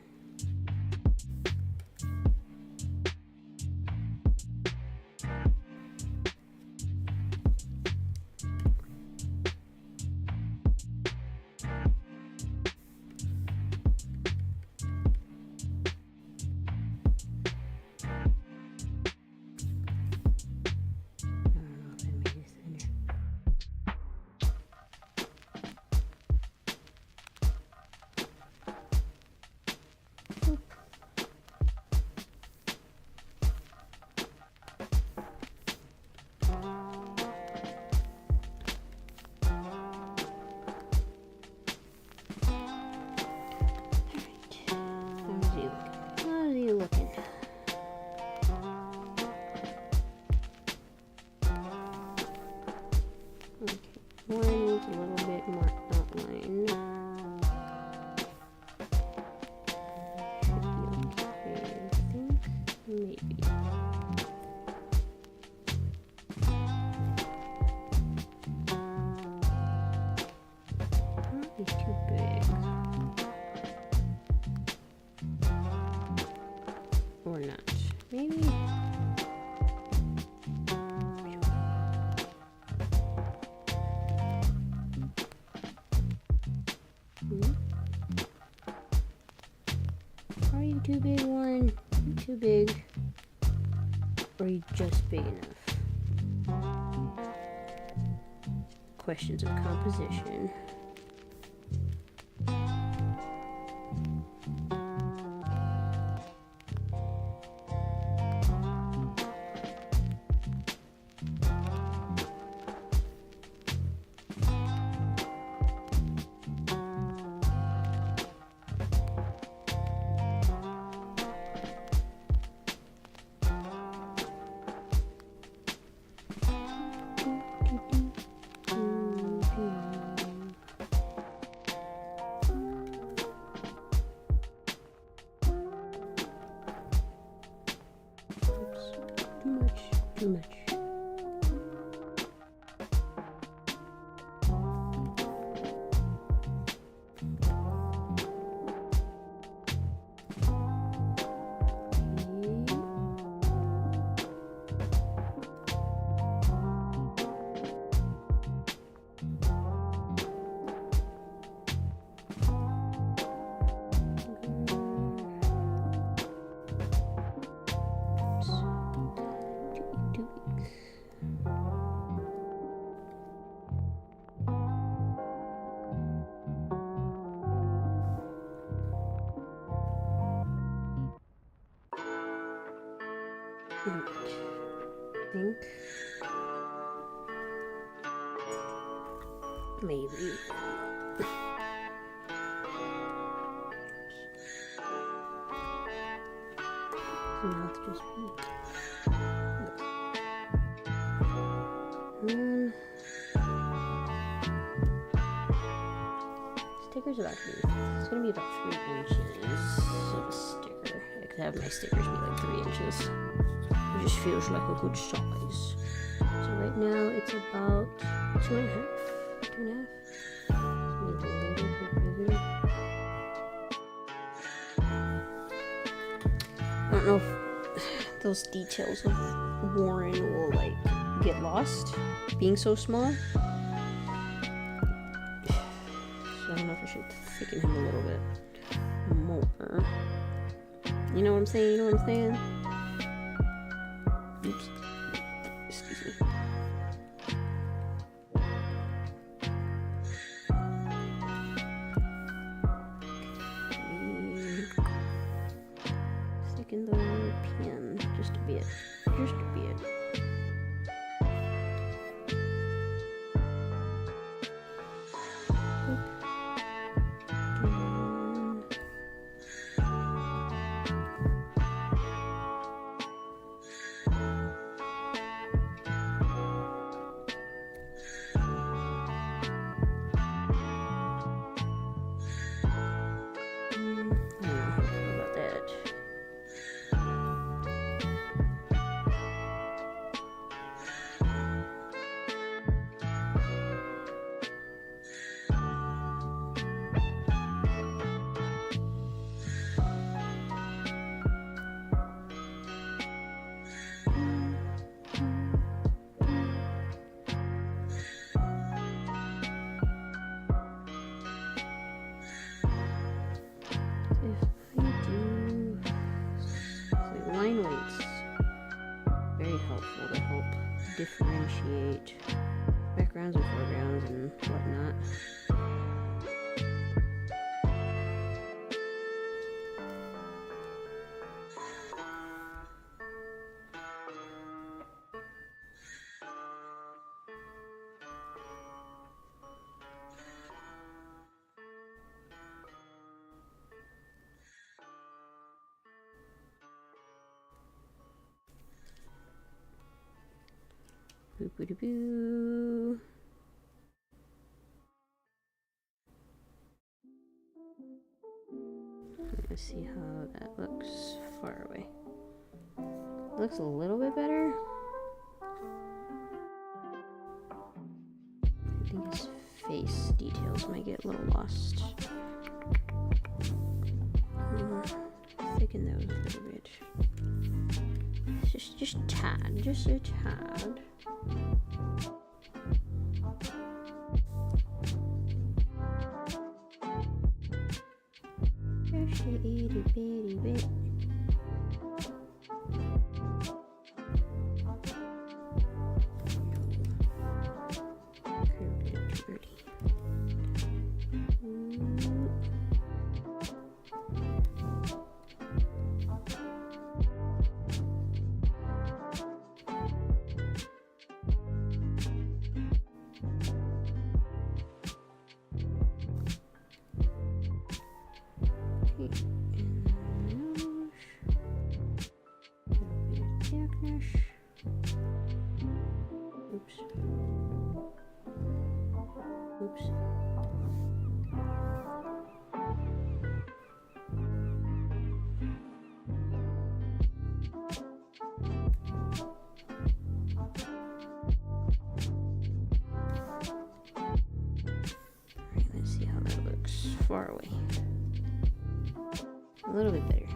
How's he looking? Okay, one needs a little bit more outline. Should be okay, I think. Maybe. Might be too big. Or not. Maybe. Are you too big, Warren? You too big? Or are you just big enough? Questions of composition. Too much. Think maybe the mouth just big. Sticker's about to be. It's gonna be about 3 inches of a sticker. I could have my stickers be like 3 inches. It just feels like a good size. So right now it's about 2.5. 2.5. Maybe a little bit bigger. I don't know if those details of Warren will like get lost being so small. So I don't know if I should thicken him a little bit more. You know what I'm saying? You know what I'm saying? Oops. Excuse me. Thicken the pen just a bit. Just a bit. brain weights. Very helpful to help differentiate backgrounds and foregrounds and whatnot. Boo-boo-doo-boo. Let's see how that looks far away. Looks a little bit better. I think his face details might get a little lost. Thicken those a little bit. Just a tad, just a tad. Just a itty bitty bit. Far away. A little bit better.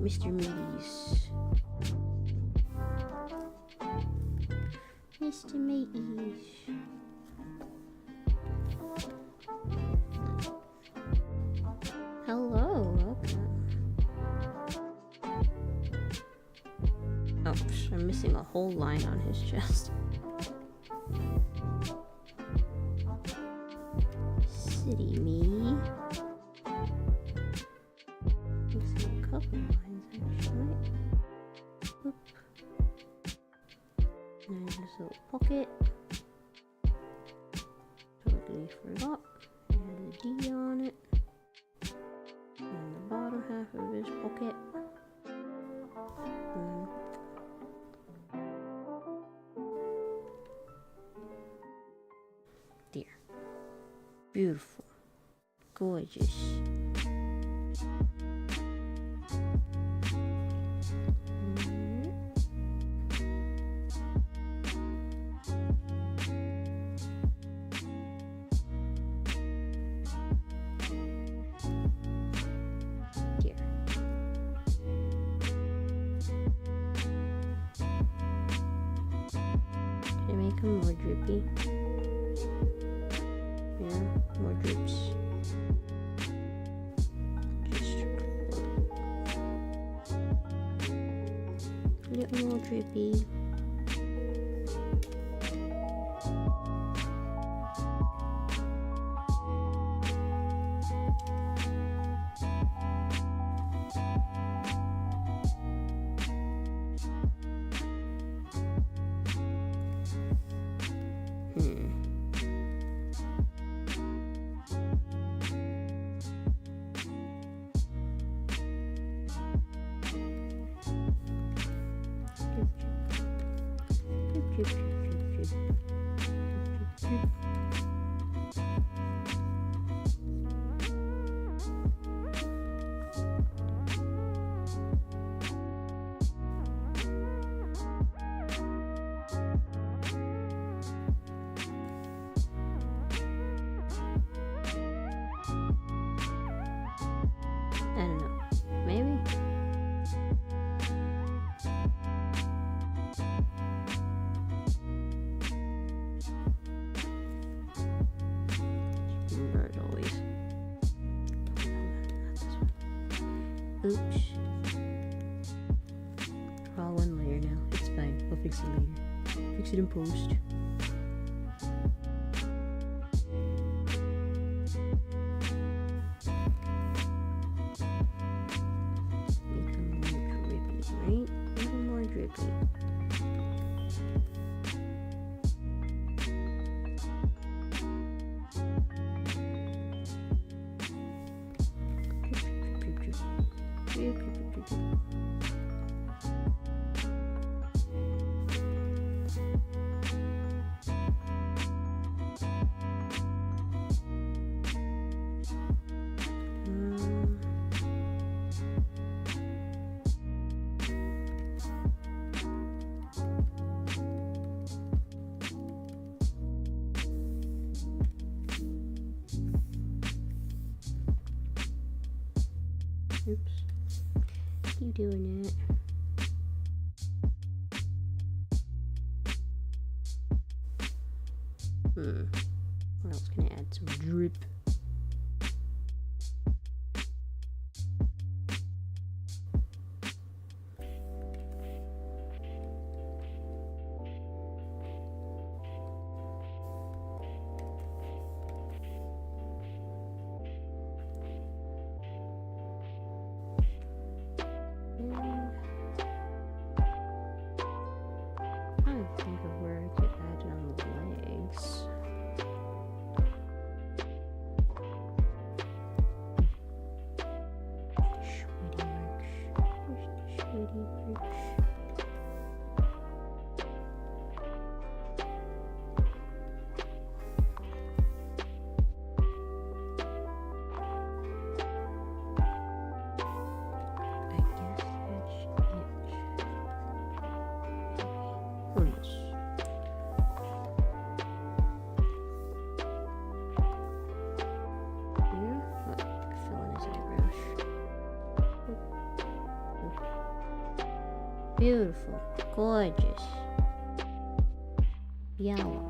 Mr. Meaties. Mr. Meaties. Hello, welcome. Oh, I'm missing a whole line on his chest. City me. Missing a couple lines actually. Oop. And there's this little pocket. Totally forgot. There's a D on it. And the bottom half of his pocket. There. Beautiful. Gorgeous. Here. Can I make him more drippy? More drips. Just a little more drippy. I don't know. Maybe? Bird always. Not this one. Oops. all one layer now. It's fine. We'll fix it later. Fix it in post. Make them more drippy, right? Make them more drippy. Oops. You doing it? What else can I add? Some drip. I think of where I could add it on the legs. Sweaty merch. Where's the sweaty merch? I guess that's it. Who knows? Here? Oh, fill in his eyebrows. Beautiful. Gorgeous. Yellow.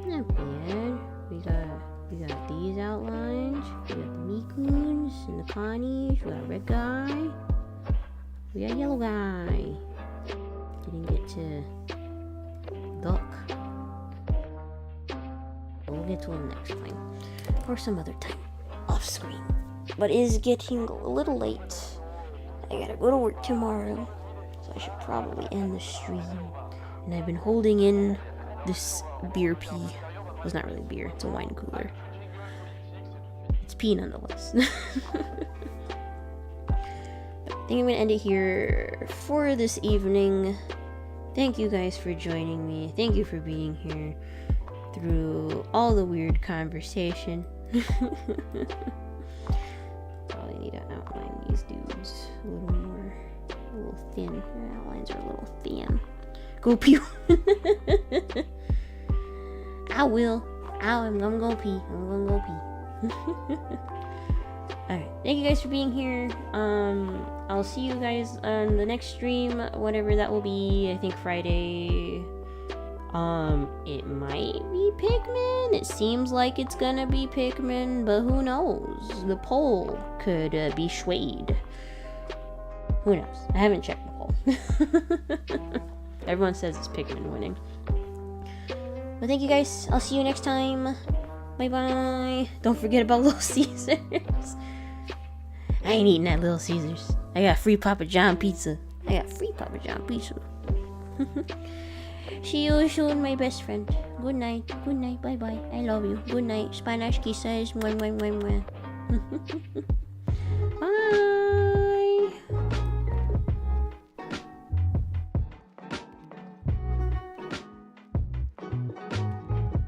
Not bad. We got these outlines. We got the Mikuns and the Connies. We got a red guy. We got a yellow guy. Didn't get to Duck. We'll get to him next time. Or some other time. Off screen. But it is getting a little late. I gotta go to work tomorrow. So I should probably end the stream. And I've been holding in this beer pee. Well, it's not really beer, it's a wine cooler. It's pee nonetheless. I think I'm gonna end it here for this evening. Thank you guys for joining me. Thank you for being here through all the weird conversation. Probably need to outline these dudes a little more. A little thin. Their outlines are a little thin. Go pee. I'm gonna go pee. Alright, thank you guys for being here. I'll see you guys on the next stream, whatever that will be. I think Friday. It might be Pikmin. It seems like it's gonna be Pikmin, but who knows? The poll could be swayed. Who knows? I haven't checked the poll. Everyone says it's Pikmin winning. But thank you guys. I'll see you next time. Bye bye. Don't forget about Little Caesars. I ain't eating that Little Caesars. I got free Papa John pizza. See you soon, my best friend. Good night. Bye bye. I love you. Good night. Spanish kisses. Mwah, mwah, mwah, mwah. Bye.